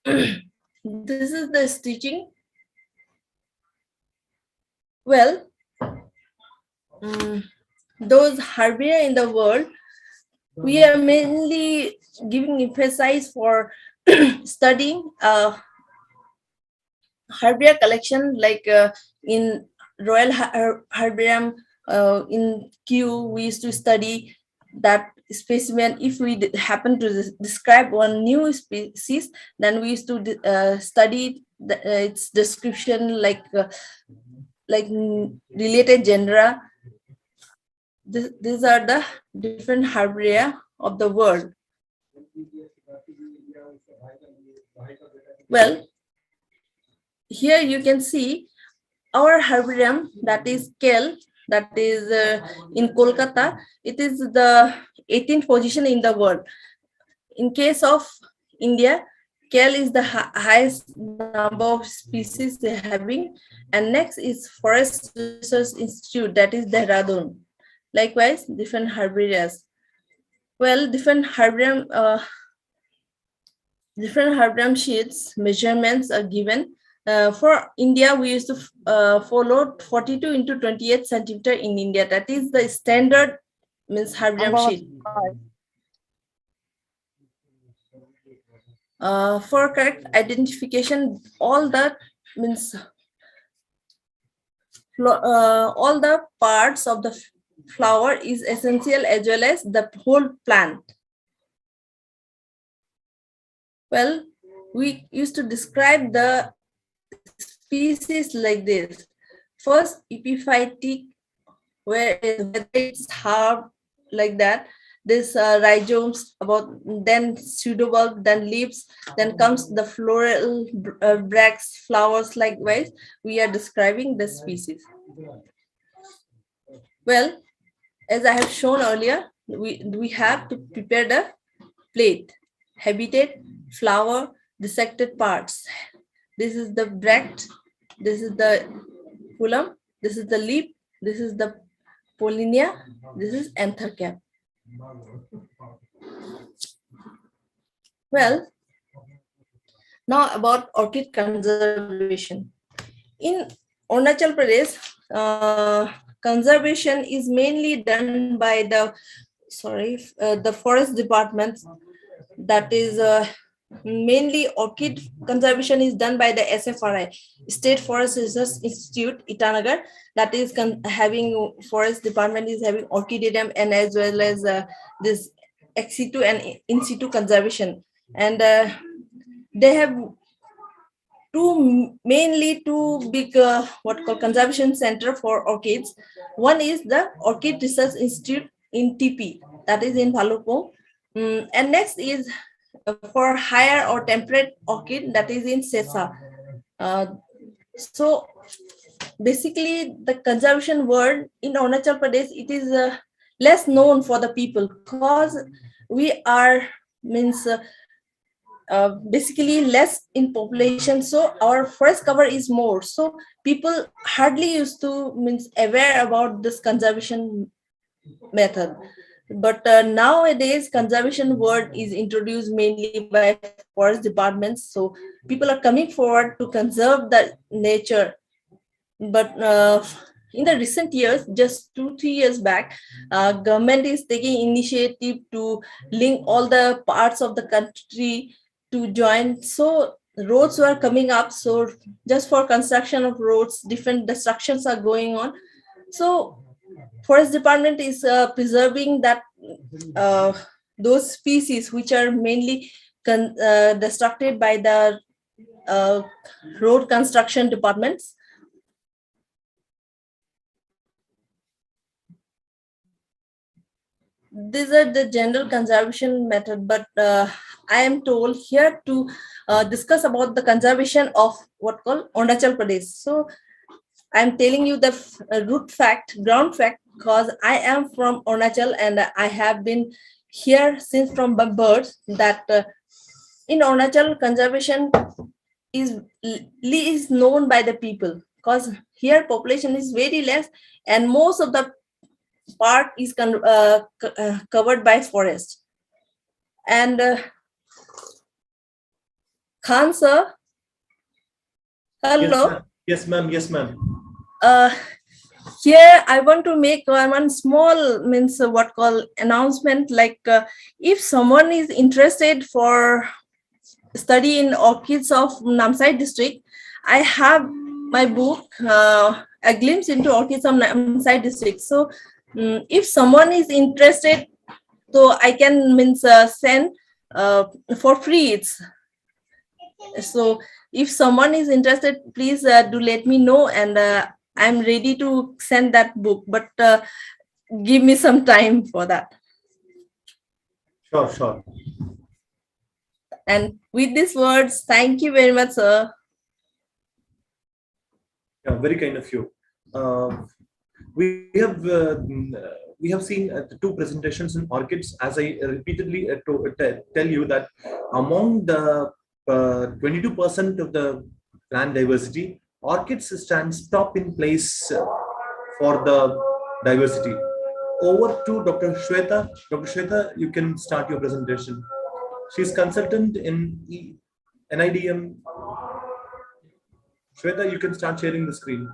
This is the stitching. Well, those herbaria in the world, we are mainly giving emphasis for studying herbaria collection, like in Royal Herbarium in Kew, we used to study that specimen. If we happen to describe one new species, then we used to study its description, like related genera. These are the different herbaria of the world. Well, here you can see our herbarium, that is KEL, that is in Kolkata. It is the 18th position in the world. In case of India, KEL is the highest number of species they're having, and next is Forest Research Institute, that is Dehradun. Likewise, different herbarias. Well, different herbarium sheets measurements are given. For India, we used to follow 42 into 28 centimeter in India. That is the standard herbarium sheet. For correct identification, all the all the parts of the flower is essential, as well as the whole plant. Well, we used to describe the species like this. First, epiphytic, where it's hard like that. This rhizomes, then pseudobulb, then leaves, then comes the floral bracts, flowers. Likewise, we are describing the species. Well, as I have shown earlier, we have to prepare the plate, habitat, flower, dissected parts. This is the bract, this is the phloem, this is the leaf, this is the pollinia, this is anther cap. Well, now about orchid conservation. In Arunachal Pradesh, conservation is mainly done by the forest department. That is mainly orchid conservation is done by the SFRI, State Forest Research Institute, Itanagar. That is having forest department is having orchidarium, and as well as this ex situ and in situ conservation. And they have mainly two big conservation center for orchids. One is the Orchid Research Institute in TP, that is in Bhalupong. And next is for higher or temperate orchid, that is in Sesa. So basically, the conservation word in Arunachal Pradesh, it is less known for the people, because we are basically less in population, so our forest cover is more, so people hardly used to aware about this conservation method. But nowadays, conservation word is introduced mainly by forest departments, so people are coming forward to conserve the nature. But in the recent years, just 2-3 years back, government is taking initiative to link all the parts of the country to join. So roads were coming up, so just for construction of roads, different destructions are going on. So forest department is preserving that those species which are mainly destructed by the road construction departments. These are the general conservation method, but I am told here to discuss about the conservation of what called Arunachal Pradesh. So I'm telling you the ground fact, because I am from Arunachal and I have been here since from birth, that in Arunachal, conservation is known by the people, because here population is very less and most of the part is covered by forest. And Khan sir, hello. Yes, ma'am. Yes, ma'am. here I want to make one small means what call announcement, like if someone is interested for study in orchids of Namsai district, I have my book, A Glimpse into Orchids of Namsai district. So if someone is interested, so I can means send for free. It's so if someone is interested, please do let me know, and I'm ready to send that book, but give me some time for that. Sure, sure. And with these words, thank you very much, sir. Yeah, very kind of you. We have seen the two presentations in orchids. As I repeatedly tell you that among the 22% of the plant diversity, orchids stands top in place for the diversity. Over to Dr. Shweta. Dr. Shweta, you can start your presentation. She's consultant in NIDM. Shweta, you can start sharing the screen.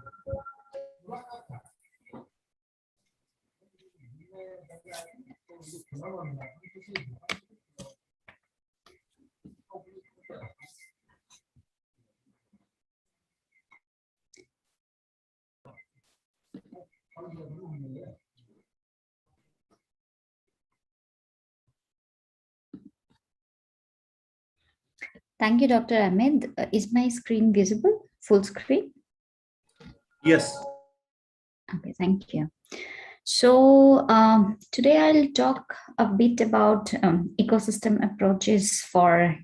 Thank you, Dr. Ahmed. Is my screen visible? Full screen? Yes. Okay, thank you. So today I'll talk a bit about ecosystem approaches for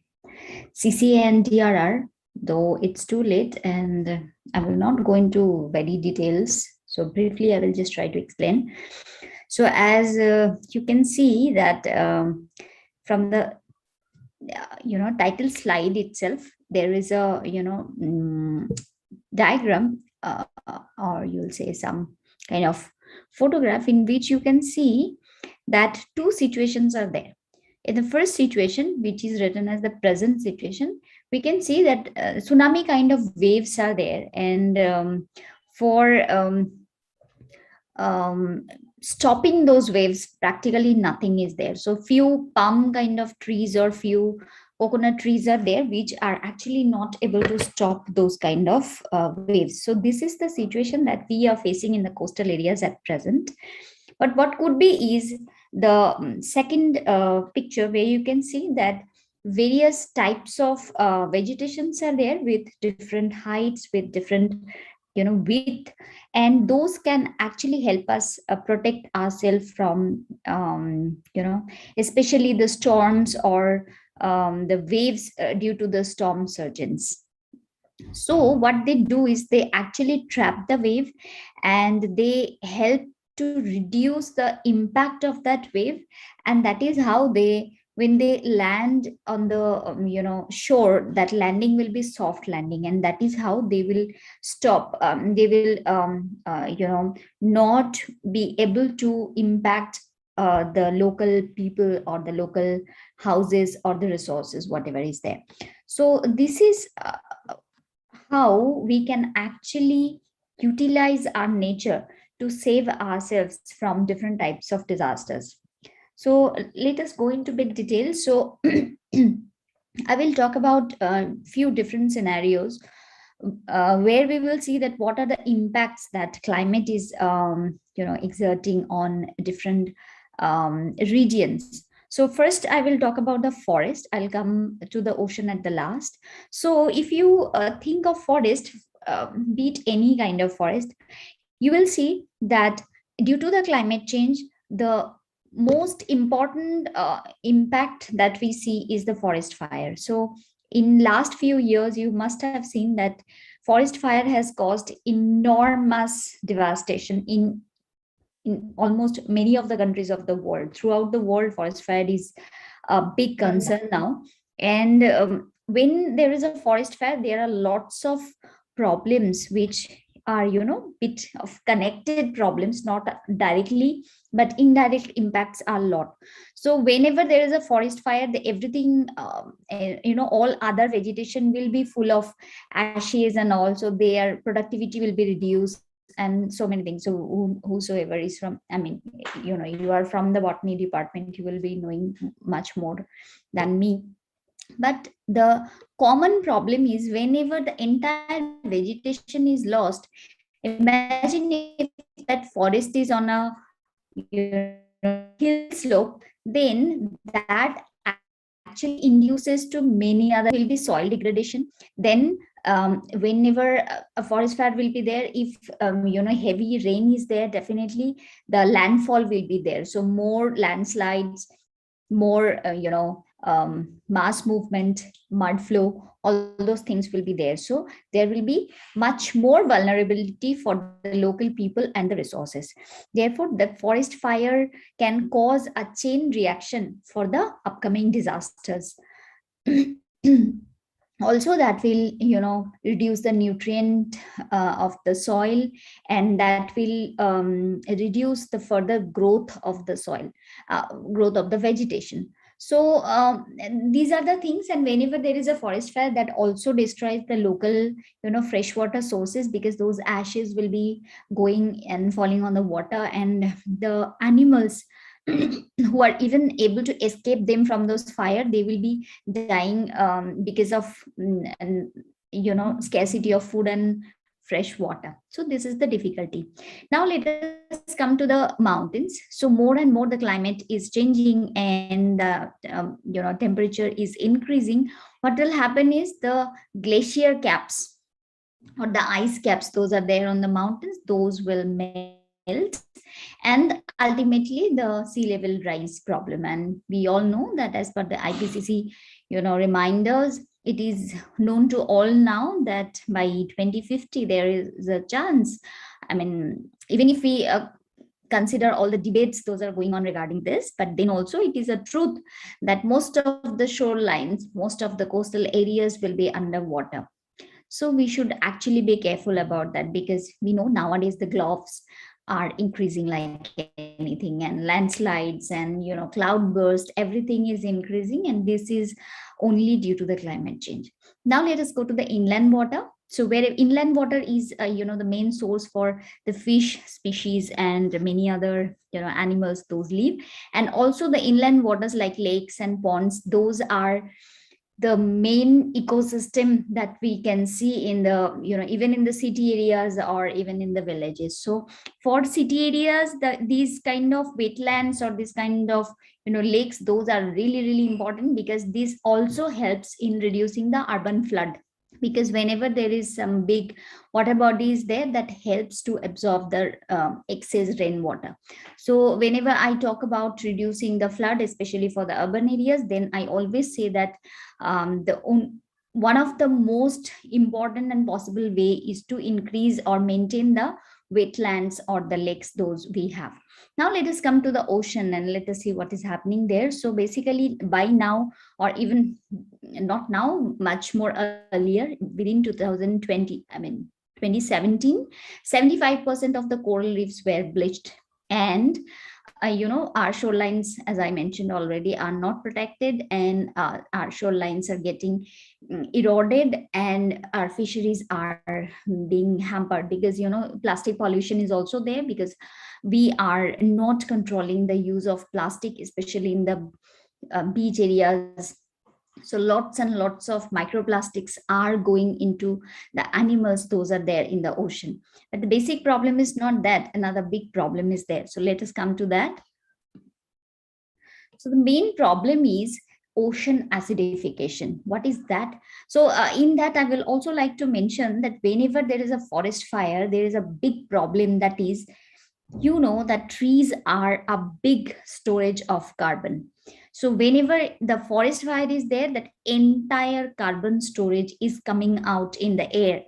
CCA and DRR, though it's too late and I will not go into very details. So briefly, I will just try to explain. So as you can see that from the title slide itself, there is a diagram or you'll say some kind of photograph in which you can see that two situations are there. In the first situation, which is written as the present situation, we can see that tsunami kind of waves are there, and for stopping those waves, practically nothing is there. So few palm kind of trees or few coconut trees are there which are actually not able to stop those kind of waves. So this is the situation that we are facing in the coastal areas at present. But what could be is the second picture, where you can see that various types of vegetations are there with different heights, with different width, and those can actually help us protect ourselves from especially the storms or the waves due to the storm surges. So what they do is they actually trap the wave and they help to reduce the impact of that wave, and that is how they, when they land on the shore, that landing will be soft landing, and that is how they will stop, they will not be able to impact the local people or the local houses or the resources, whatever is there. So this is how we can actually utilize our nature to save ourselves from different types of disasters. So let us go into bit detail. So I will talk about a few different scenarios where we will see that what are the impacts that climate is exerting on different regions. So first I will talk about the forest. I'll come to the ocean at the last. So if you think of forest, be it any kind of forest, you will see that due to the climate change, the most important impact that we see is the forest fire. So in last few years, you must have seen that forest fire has caused enormous devastation in almost many of the countries of the world. Throughout the world, forest fire is a big concern now. And when there is a forest fire, there are lots of problems which are bit of connected problems, not directly, but indirect impacts are a lot. So whenever there is a forest fire, everything all other vegetation will be full of ashes, and also their productivity will be reduced, and so many things. So whosoever is from, I mean, you are from the botany department, you will be knowing much more than me. But the common problem is whenever the entire vegetation is lost, imagine if that forest is on a hill slope, then that actually induces to many other things. Will be soil degradation. Then whenever a forest fire will be there, if heavy rain is there, definitely the landfall will be there. So more landslides, more mass movement, mud flow, all those things will be there. So there will be much more vulnerability for the local people and the resources. Therefore the forest fire can cause a chain reaction for the upcoming disasters. Also that will reduce the nutrient of the soil, and that will reduce the further growth of the soil, growth of the vegetation. So these are the things. And whenever there is a forest fire, that also destroys the local freshwater sources, because those ashes will be going and falling on the water, and the animals who are even able to escape them from those fire, they will be dying because of scarcity of food and fresh water. So this is the difficulty. Now let us come to the mountains. So more and more the climate is changing, and temperature is increasing. What will happen is the glacier caps or the ice caps, those are there on the mountains, those will melt, and ultimately the sea level rise problem. And we all know that as per the IPCC reminders, it is known to all now that by 2050 there is a chance, I mean, even if we consider all the debates those are going on regarding this, but then also it is a truth that most of the shorelines, most of the coastal areas will be underwater. So we should actually be careful about that, because we know nowadays the gloves are increasing like anything, and landslides and cloud burst, everything is increasing, and this is only due to the climate change. Now let us go to the inland water. So where inland water is the main source for the fish species and many other animals those live. And also the inland waters like lakes and ponds, those are the main ecosystem that we can see in the even in the city areas or even in the villages. So for city areas, these kind of wetlands or this kind of lakes, those are really really important, because this also helps in reducing the urban flood, because whenever there is some big water bodies there, that helps to absorb the excess rainwater. So whenever I talk about reducing the flood, especially for the urban areas, then I always say that one of the most important and possible way is to increase or maintain the wetlands or the lakes those we have. Now let us come to the ocean and let us see what is happening there. So basically by now, or even not now, much more earlier, within 2020, I mean 2017, 75% of the coral reefs were bleached. And our shorelines, as I mentioned already, are not protected, and our shorelines are getting eroded, and our fisheries are being hampered, because plastic pollution is also there, because we are not controlling the use of plastic, especially in the beach areas. So lots and lots of microplastics are going into the animals those are there in the ocean. But the basic problem is not that, another big problem is there. So let us come to that. So the main problem is ocean acidification. What is that? So in that, I will also like to mention that whenever there is a forest fire, there is a big problem, that is, that trees are a big storage of carbon. So whenever the forest fire is there, that entire carbon storage is coming out in the air,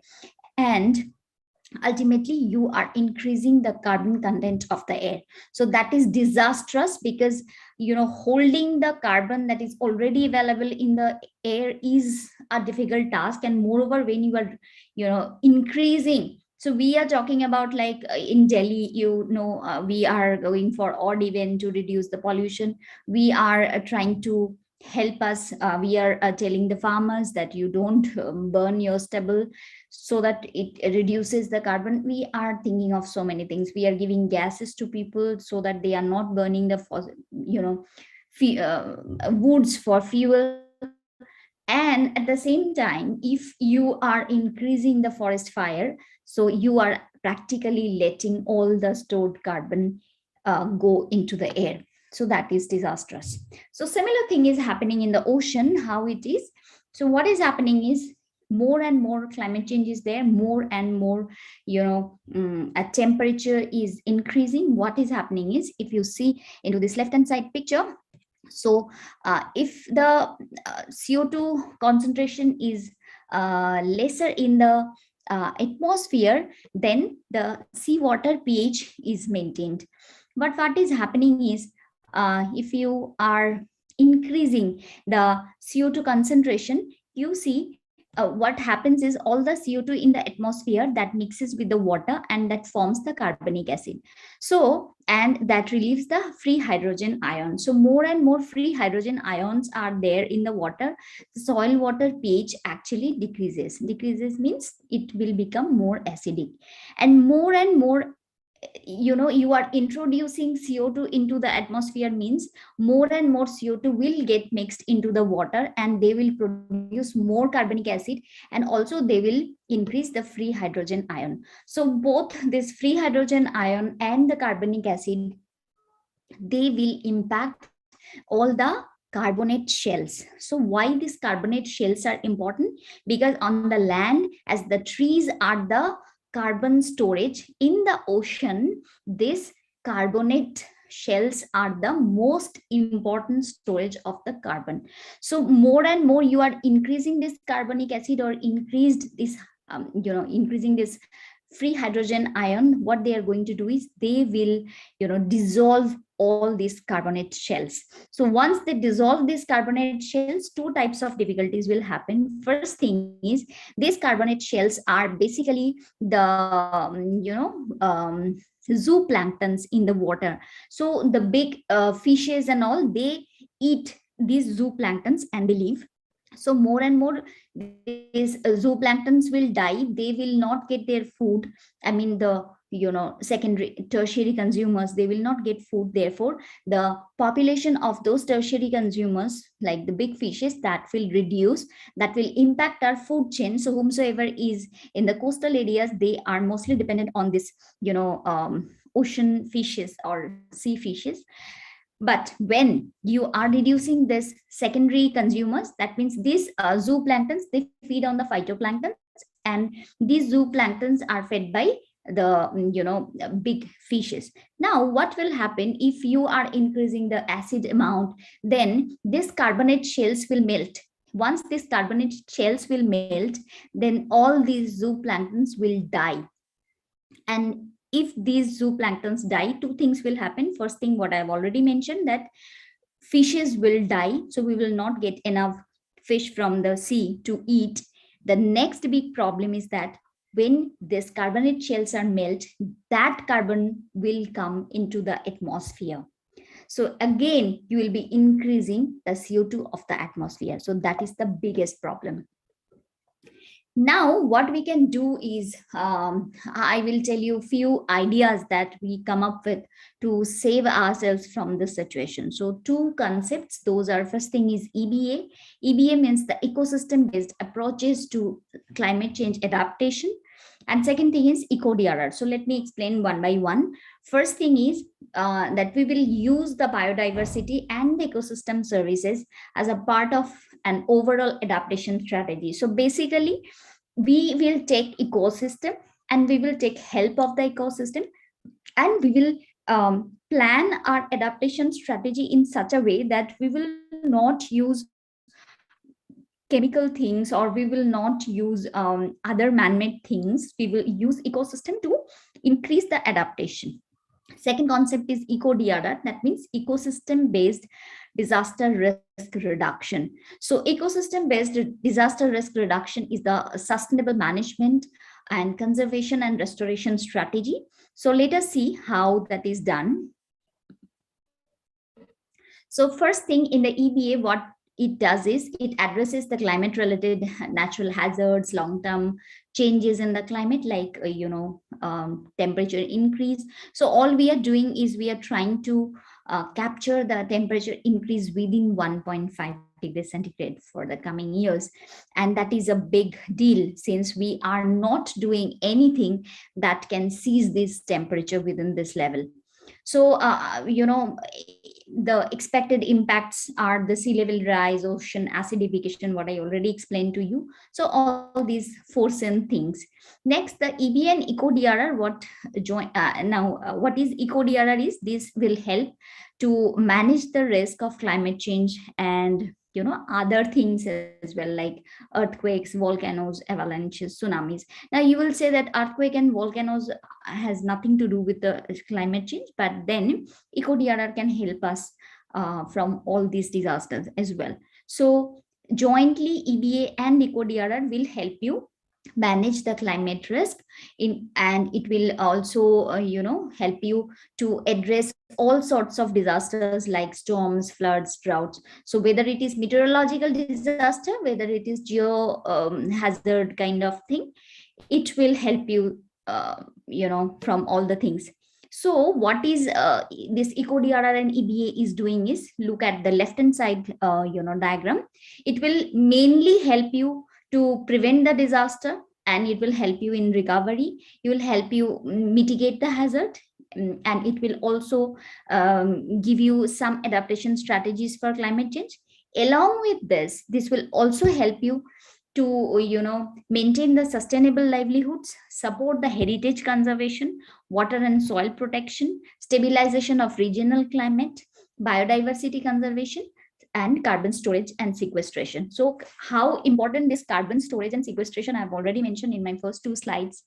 and ultimately you are increasing the carbon content of the air. So that is disastrous, because holding the carbon that is already available in the air is a difficult task. And moreover, when you are increasing, so we are talking about like in Delhi, we are going for odd even to reduce the pollution. We are trying to help us. We are telling the farmers that you don't burn your stubble so that it reduces the carbon. We are thinking of so many things. We are giving gases to people so that they are not burning the woods for fuel. And at the same time, if you are increasing the forest fire, so you are practically letting all the stored carbon go into the air. So that is disastrous. So similar thing is happening in the ocean. How it is? So what is happening is more and more climate change is there, more and more, a temperature is increasing. What is happening is, if you see into this left hand side picture, so if the CO2 concentration is lesser in the atmosphere, then the seawater pH is maintained. But what is happening is, if you are increasing the CO2 concentration, you see what happens is all the CO2 in the atmosphere that mixes with the water and that forms the carbonic acid. So, and that relieves the free hydrogen ion. So more and more free hydrogen ions are there in the water. The soil water pH actually decreases. Decreases means it will become more acidic, and more, you are introducing CO2 into the atmosphere means more and more CO2 will get mixed into the water, and they will produce more carbonic acid, and also they will increase the free hydrogen ion. So both this free hydrogen ion and the carbonic acid, they will impact all the carbonate shells. So why these carbonate shells are important? Because on the land, as the trees are the carbon storage, in the ocean, this carbonate shells are the most important storage of the carbon. So more and more you are increasing this carbonic acid or increased this increasing this free hydrogen ion, what they are going to do is they will dissolve all these carbonate shells. So once they dissolve these carbonate shells, two types of difficulties will happen. First thing is, these carbonate shells are basically the zooplanktons in the water. So the big fishes and all, they eat these zooplanktons and they live. So more and more these zooplanktons will die. They will not get their food. I mean, the secondary tertiary consumers, they will not get food. Therefore the population of those tertiary consumers, like the big fishes, that will reduce. That will impact our food chain. So whomsoever is in the coastal areas, they are mostly dependent on this ocean fishes or sea fishes. But when you are reducing this secondary consumers, that means these zooplanktons, they feed on the phytoplanktons, and these zooplanktons are fed by the big fishes. Now what will happen if you are increasing the acid amount? Then this carbonate shells will melt. Once these carbonate shells will melt, then all these zooplanktons will die. And if these zooplanktons die, two things will happen. First thing, what I've already mentioned, that fishes will die. So we will not get enough fish from the sea to eat. The next big problem is that when these carbonate shells are melt, that carbon will come into the atmosphere. So again, you will be increasing the CO2 of the atmosphere. So that is the biggest problem. Now what we can do is, I will tell you a few ideas that we come up with to save ourselves from this situation. So two concepts, those are, first thing is EBA. EBA means the ecosystem based approaches to climate change adaptation. And second thing is eco-DRR. So let me explain one by one. First thing is that we will use the biodiversity and the ecosystem services as a part of an overall adaptation strategy. So basically, we will take ecosystem and we will take help of the ecosystem, and we will plan our adaptation strategy in such a way that we will not use chemical things, or we will not use other man-made things. We will use ecosystem to increase the adaptation. Second concept is eco-DRR. That means ecosystem-based disaster risk reduction. So ecosystem-based disaster risk reduction is the sustainable management and conservation and restoration strategy. So let us see how that is done. So first thing in the EBA, what it does is it addresses the climate related natural hazards, long term changes in the climate, like temperature increase. So all we are doing is we are trying to capture the temperature increase within 1.5 degrees centigrade for the coming years. And that is a big deal, since we are not doing anything that can seize this temperature within this level. So the expected impacts are the sea level rise, ocean acidification, what I already explained to you. So all these foreseen things. Next, the EBA and ECO-DRR, what is ECO-DRR is, this will help to manage the risk of climate change and other things as well, like earthquakes, volcanoes, avalanches, tsunamis. Now you will say that earthquake and volcanoes has nothing to do with the climate change, but then ECO-DRR can help us from all these disasters as well. So jointly, EBA and ECO-DRR will help you manage the climate risk and it will also help you to address all sorts of disasters like storms, floods, droughts. So whether it is meteorological disaster, whether it is geo hazard kind of thing, it will help you from all the things. So what is this ECO-DRR and EBA is doing is, look at the left hand side diagram. It will mainly help you to prevent the disaster, and it will help you in recovery. It will help you mitigate the hazard, and it will also give you some adaptation strategies for climate change. Along with this will also help you to maintain the sustainable livelihoods, support the heritage conservation, water and soil protection, stabilization of regional climate, biodiversity conservation, and carbon storage and sequestration. So how important this carbon storage and sequestration, I've already mentioned in my first 2 slides.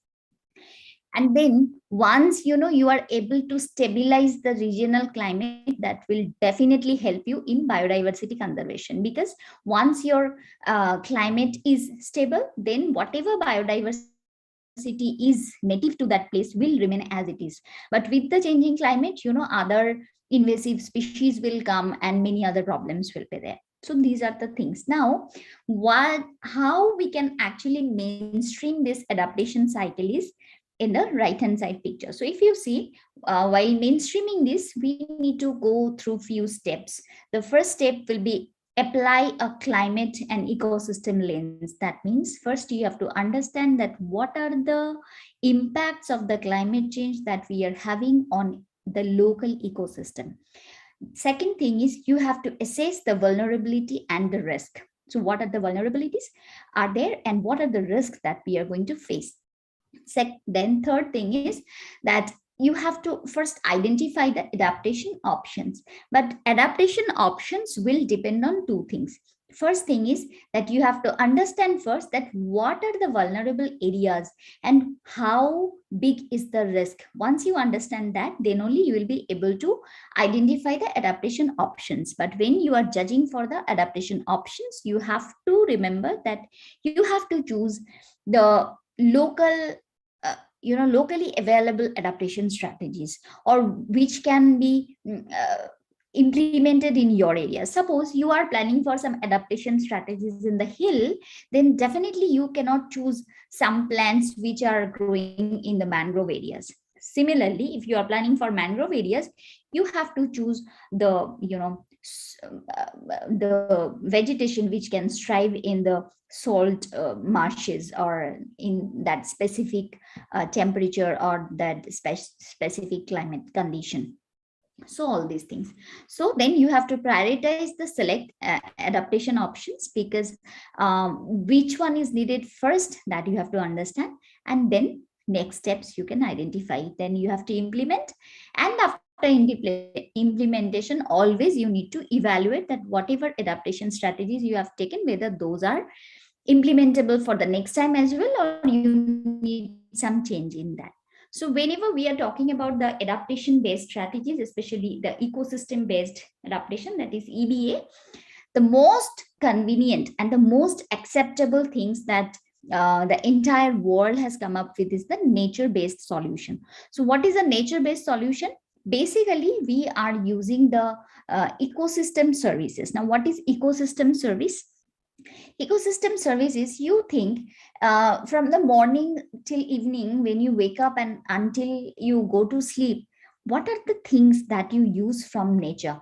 And then once you are able to stabilize the regional climate, that will definitely help you in biodiversity conservation, because once your climate is stable, then whatever biodiversity is native to that place will remain as it is. But with the changing climate, other invasive species will come and many other problems will be there. So these are the things. Now, how we can actually mainstream this adaptation cycle is in the right hand side picture. So if you see, while mainstreaming this, we need to go through few steps. The first step will be apply a climate and ecosystem lens. That means first you have to understand that what are the impacts of the climate change that we are having on the local ecosystem. Second thing is you have to assess the vulnerability and the risk. So what are the vulnerabilities are there and what are the risks that we are going to face? Then third thing is that you have to first identify the adaptation options. But adaptation options will depend on 2 things. First thing is that you have to understand first that what are the vulnerable areas and how big is the risk. Once you understand that, then only you will be able to identify the adaptation options. But when you are judging for the adaptation options, you have to remember that you have to choose the local locally available adaptation strategies, or which can be implemented in your area. Suppose you are planning for some adaptation strategies in the hill, then definitely you cannot choose some plants which are growing in the mangrove areas. Similarly, if you are planning for mangrove areas, you have to choose the the vegetation which can thrive in the salt marshes or in that specific temperature or that specific climate condition. So all these things. So then you have to prioritize the select adaptation options, because which one is needed first, that you have to understand, and then next steps you can identify. Then you have to implement, and after implementation, always you need to evaluate that whatever adaptation strategies you have taken, whether those are implementable for the next time as well, or you need some change in that. So whenever we are talking about the adaptation based strategies, especially the ecosystem based adaptation, that is EBA, the most convenient and the most acceptable things that the entire world has come up with is the nature based solution. So what is a nature based solution? basically we are using the ecosystem services. Now, what is ecosystem service? Ecosystem services, you think from the morning till evening, when you wake up and until you go to sleep, what are the things that you use from nature?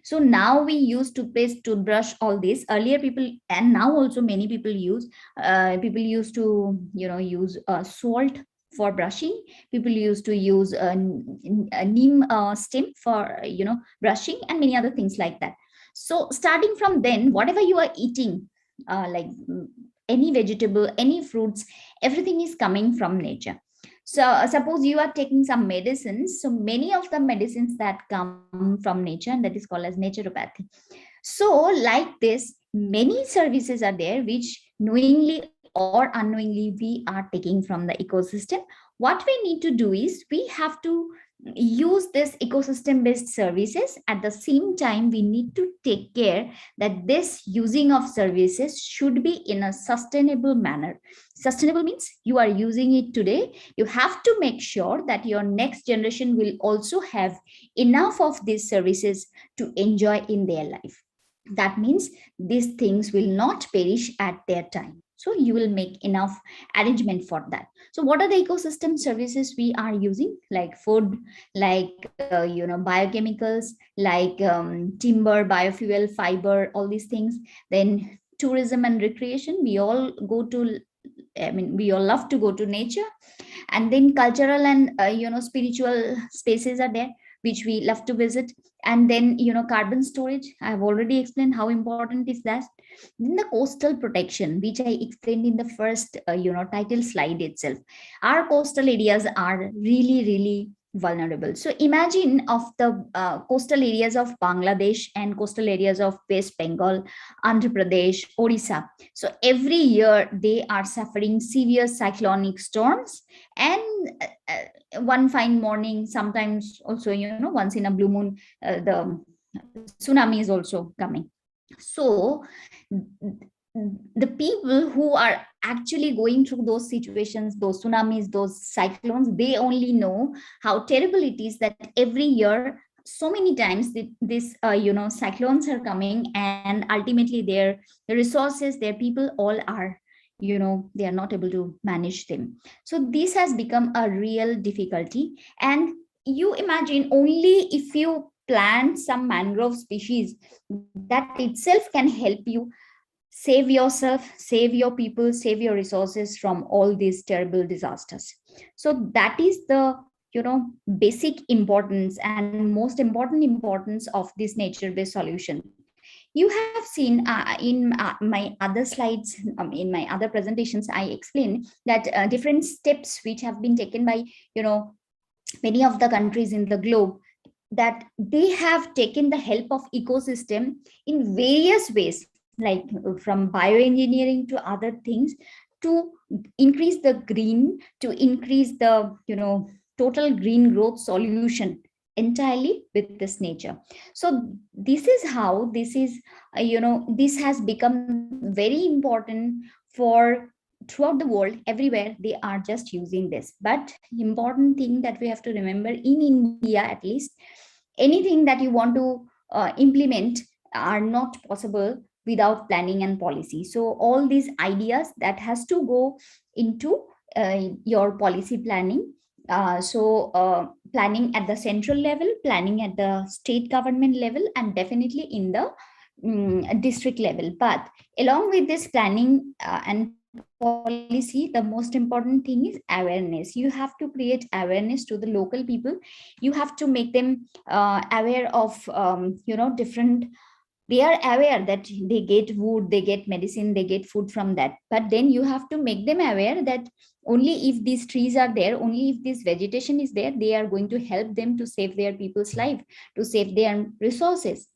So now we use toothpaste, toothbrush, all this. Earlier people, and now also many people use, people used to, use salt for brushing. People used to use a neem stem for, brushing, and many other things like that. So starting from then, whatever you are eating, like any vegetable, any fruits, everything is coming from nature. So suppose you are taking some medicines. So many of the medicines that come from nature, and that is called as naturopathy. So like this, many services are there which knowingly or unknowingly we are taking from the ecosystem. What we need to do is we have to use this ecosystem based services. At the same time, we need to take care that this using of services should be in a sustainable manner. Sustainable means you are using it today, you have to make sure that your next generation will also have enough of these services to enjoy in their life. That means these things will not perish at their time. So you will make enough arrangement for that. So what are the ecosystem services we are using? Like food, like biochemicals, like timber, biofuel, fiber, all these things. Then tourism and recreation. We all we all love to go to nature. And then cultural and spiritual spaces are there which we love to visit. And then carbon storage, I have already explained how important is that. Then the coastal protection, which I explained in the first title slide itself. Our coastal areas are really vulnerable. So imagine of the coastal areas of Bangladesh and coastal areas of West Bengal, Andhra Pradesh, Orissa. So every year they are suffering severe cyclonic storms, and one fine morning, sometimes also once in a blue moon, the tsunami is also coming. So the people who are actually going through those situations, those tsunamis, those cyclones, they only know how terrible it is that every year so many times these cyclones are coming, and ultimately their resources, their people, all are they are not able to manage them. So this has become a real difficulty. And you imagine, only if you plant some mangrove species, that itself can help you save yourself, save your people, save your resources from all these terrible disasters. So that is the basic importance and most important importance of this nature based solution. You have seen in my other slides, in my other presentations, I explained that different steps which have been taken by many of the countries in the globe, that they have taken the help of ecosystem in various ways, like from bioengineering to other things, to increase the green, to increase the total green growth solution entirely with this nature. So this is how this is this has become very important for throughout the world. Everywhere they are just using this. But important thing that we have to remember, in India at least, anything that you want to implement are not possible without planning and policy. So all these ideas that has to go into your policy planning. Planning at the central level, planning at the state government level, and definitely in the district level. But along with this planning and policy, the most important thing is awareness. You have to create awareness to the local people. You have to make them aware of different, they are aware that they get wood, they get medicine, they get food from that. But then you have to make them aware that only if these trees are there, only if this vegetation is there, they are going to help them to save their people's life, to save their resources.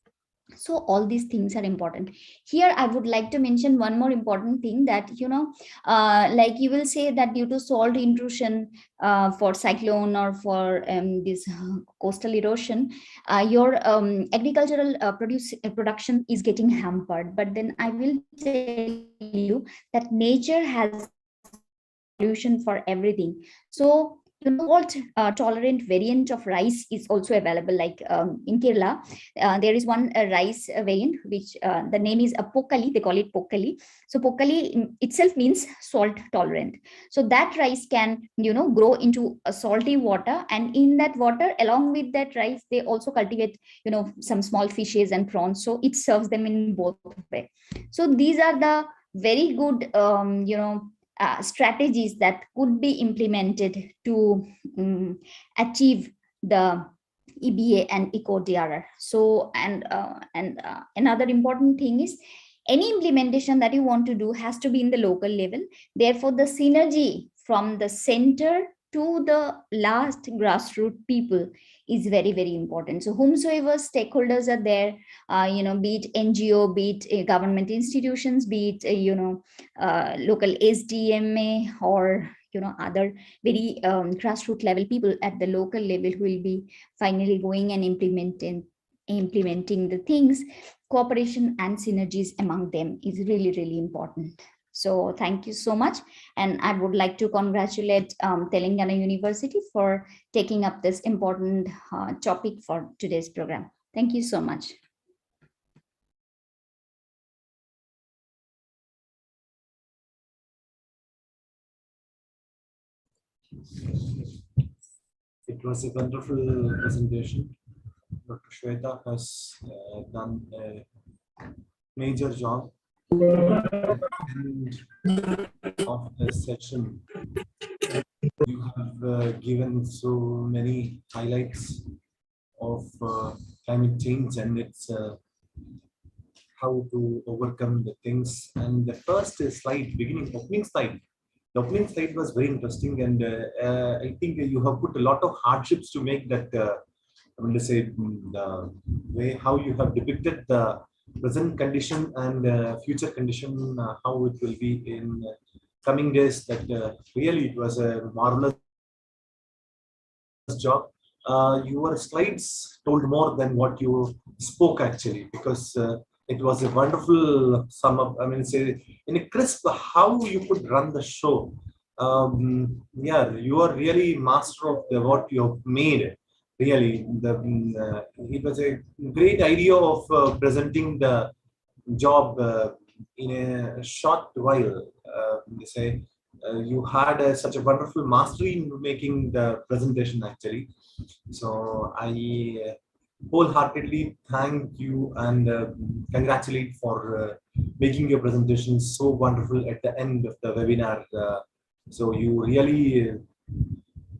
So all these things are important. Here I would like to mention one more important thing, that like you will say that due to salt intrusion for cyclone or for this coastal erosion, your agricultural production is getting hampered. But then I will tell you that nature has solution for everything. So fault tolerant variant of rice is also available. Like in Kerala, there is one rice variant which the name is a pokali. They call it pokali. So pokali itself means salt tolerant. So that rice can grow into a salty water, and in that water, along with that rice, they also cultivate some small fishes and prawns. So it serves them in both way. So these are the very good strategies that could be implemented to achieve the EBA and ECO-DRR. So, and another important thing is any implementation that you want to do has to be in the local level. Therefore, the synergy from the center to the last grassroots people is very, very important. So whomsoever stakeholders are there, be it NGO, be it government institutions, be it, local SDMA or, other very grassroots level people at the local level who will be finally going and implementing the things. Cooperation and synergies among them is really, really important. So thank you so much. And I would like to congratulate Telangana University for taking up this important topic for today's program. Thank you so much. It was a wonderful presentation. Dr. Shweta has done a major job. And of the session, you have given so many highlights of climate change and its how to overcome the things. And the first slide, opening slide was very interesting, and I think you have put a lot of hardships to make that. I mean to say the way how you have depicted the present condition and future condition, how it will be in coming days. That really it was a marvelous job. Your slides told more than what you spoke actually, because it was a wonderful sum up. I mean, say in a crisp how you could run the show. Yeah, you are really master of what you have made. Really, it was a great idea of presenting the job in a short while. They say you had such a wonderful mastery in making the presentation actually. So I wholeheartedly thank you and congratulate for making your presentation so wonderful at the end of the webinar. So you really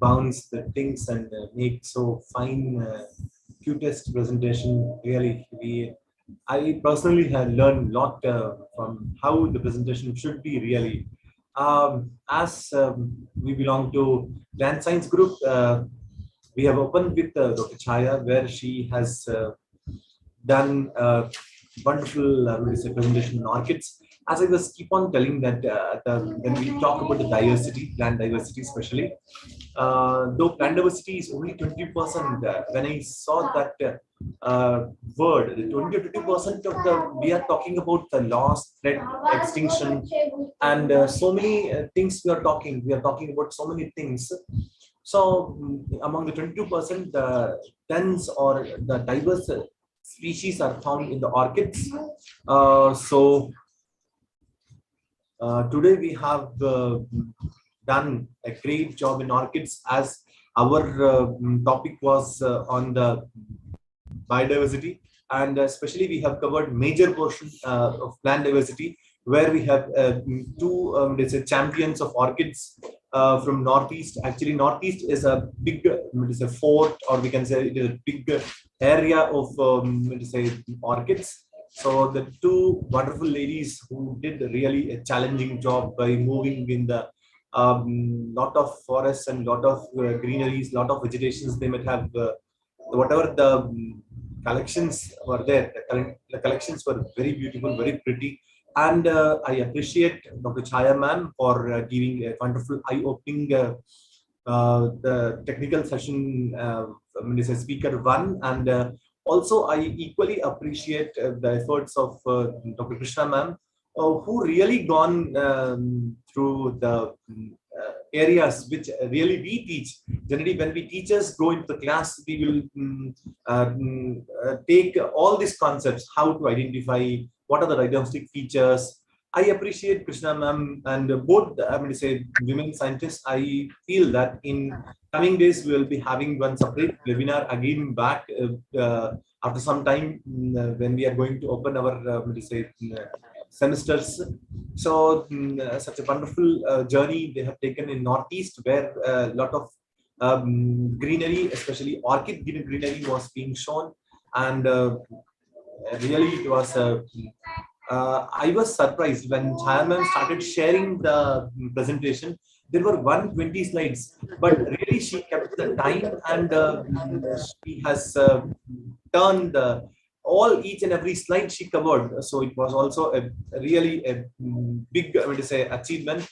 bounce the things and make so fine, cutest presentation. Really, I personally have learned a lot from how the presentation should be really. As we belong to Grand Science Group, we have opened with Dr. Chaya, where she has done wonderful presentation on orchids. As I was keep on telling that when we talk about the diversity, plant diversity especially, though plant diversity is only 20%, when I saw that word, the 20% of the, we are talking about the loss, threat, extinction, and so many things we are talking about so many things. So among the 22%, the tens or the diverse species are found in the orchids. Today we have done a great job in orchids, as our topic was on the biodiversity, and especially we have covered major portion of plant diversity, where we have two let's say champions of orchids from Northeast. Actually, Northeast is a big, let's say, fort, or we can say it is a big area of let's say orchids. So the two wonderful ladies who did really a challenging job by moving in the lot of forests and lot of greeneries, lot of vegetations. They might have whatever the collections were there. The collections were very beautiful, very pretty. And I appreciate Dr. Chaya ma'am for giving a wonderful eye-opening the technical session, speaker one, and also I equally appreciate the efforts of Dr. Krishna ma'am, who really gone through the areas which really we teach. Generally, when we teachers go into the class, we will take all these concepts, how to identify, what are the diagnostic features. I appreciate Krishna ma'am and both, I mean to say, women scientists. I feel that in coming days, we will be having one separate webinar again back after some time when we are going to open our, semesters. So such a wonderful journey they have taken in Northeast, where a lot of greenery, especially orchid greenery, was being shown, and really it was. I was surprised when Chaya ma'am started sharing the presentation. There were 120 slides, but really she kept the time, and she has turned each and every slide she covered. So it was also really a big, I mean to say, achievement.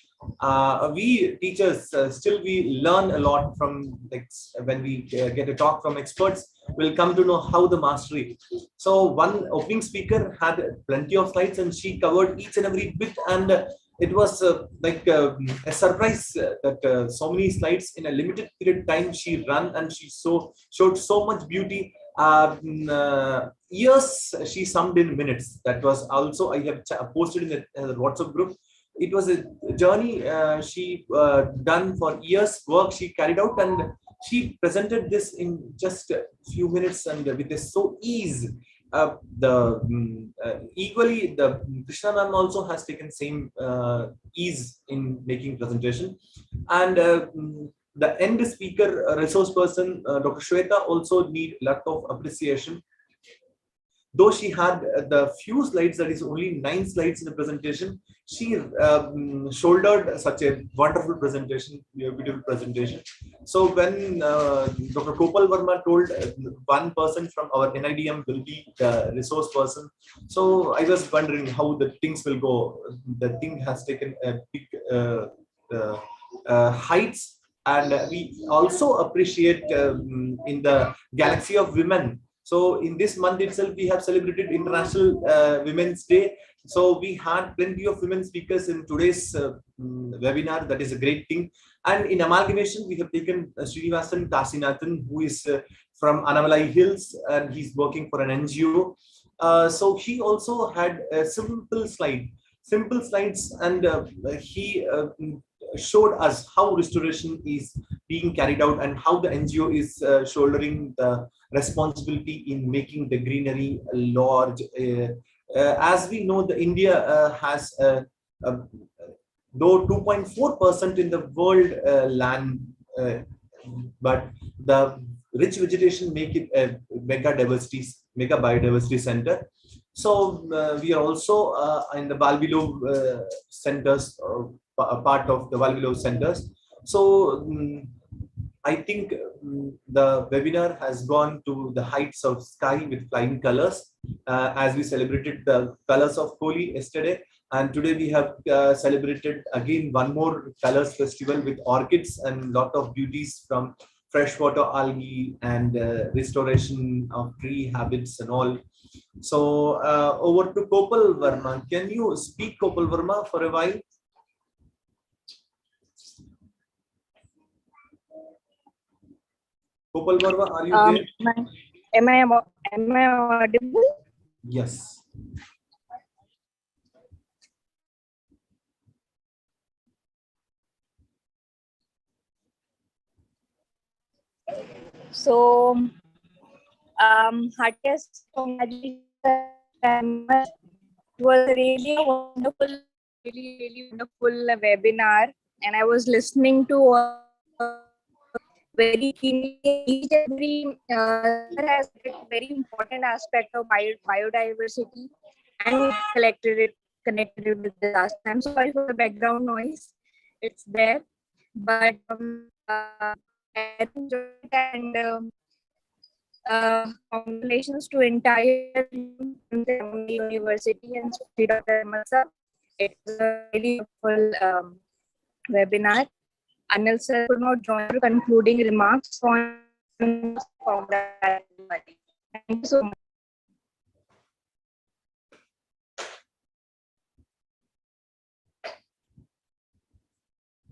We teachers still we learn a lot from, like, when we get a talk from experts, we'll come to know how the mastery. So one opening speaker had plenty of slides and she covered each and every bit, and it was like a surprise that so many slides in a limited period of time she ran, and she showed so much beauty. Years she summed in minutes. That was also, I have posted in the WhatsApp group. It was a journey she done for years, work she carried out, and she presented this in just a few minutes and with a so ease. Equally, the Krishna ma'am also has taken same ease in making presentation, and the end speaker, resource person, Dr. Shweta, also need a lot of appreciation. Though she had the few slides, that is only 9 slides in the presentation, she shouldered such a wonderful presentation, beautiful presentation. So when Dr. Kopal Verma told one person from our NIDM will be the resource person, so I was wondering how the things will go. The thing has taken a big heights, and we also appreciate in the galaxy of women. So in this month itself, we have celebrated International Women's Day. So we had plenty of women speakers in today's webinar. That is a great thing. And in amalgamation, we have taken Srinivasan Kasinathan, who is from Anamalai Hills, and he's working for an NGO. So he also had a simple slides, and he showed us how restoration is being carried out and how the NGO is shouldering the responsibility in making the greenery large. As we know, the India has though 2.4% in the world land, but the rich vegetation make it a mega biodiversity center. So we are also in the Valvilo centers, a part of the Valvilo centers. So I think the webinar has gone to the heights of sky with flying colors, as we celebrated the colors of Holi yesterday. And today we have celebrated again one more colors festival with orchids and lot of beauties from freshwater algae and restoration of tree habits and all. So over to Kopal Verma. Can you speak, Kopal Verma, for a while? Kopal Verma, are you there? Am I audible? Yes. So, heartiest congratulations. It was really a wonderful, really wonderful webinar, and I was listening to very keenly. Each and every has a very important aspect of biodiversity, and connected it with disaster. I'm sorry for the background noise; it's there, but I enjoyed it, and congratulations to entire University and Dr. Masa. It was a really helpful webinar. Anil sir could not join for concluding remarks on that. Thank you so much.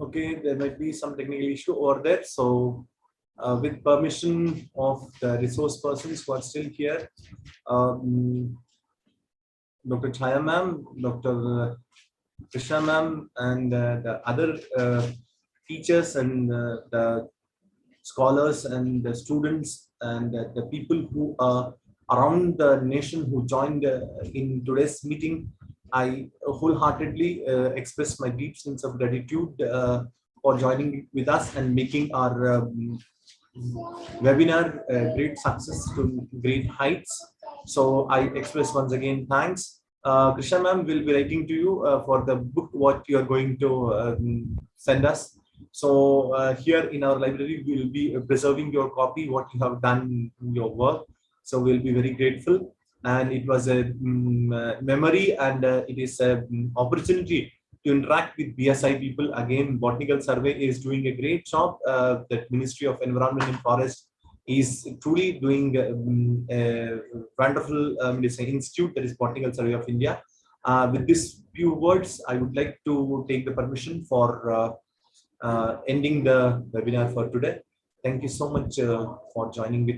Okay, there might be some technical issue over there. So, with permission of the resource persons who are still here, Dr. Chaya ma'am, Dr. Krishna ma'am, and the other teachers and the scholars and the students and the people who are around the nation who joined in today's meeting. I wholeheartedly express my deep sense of gratitude for joining with us and making our webinar great success to great heights. So I express once again thanks. Krishna ma'am will be writing to you for the book what you are going to send us. So here in our library, we will be preserving your copy, what you have done in your work. So we'll be very grateful. And it was a memory, and it is an opportunity to interact with BSI people. Again, Botanical Survey is doing a great job. That Ministry of Environment and Forest is truly doing a wonderful institute, that is Botanical Survey of India. With these few words, I would like to take the permission for ending the webinar for today. Thank you so much for joining with us.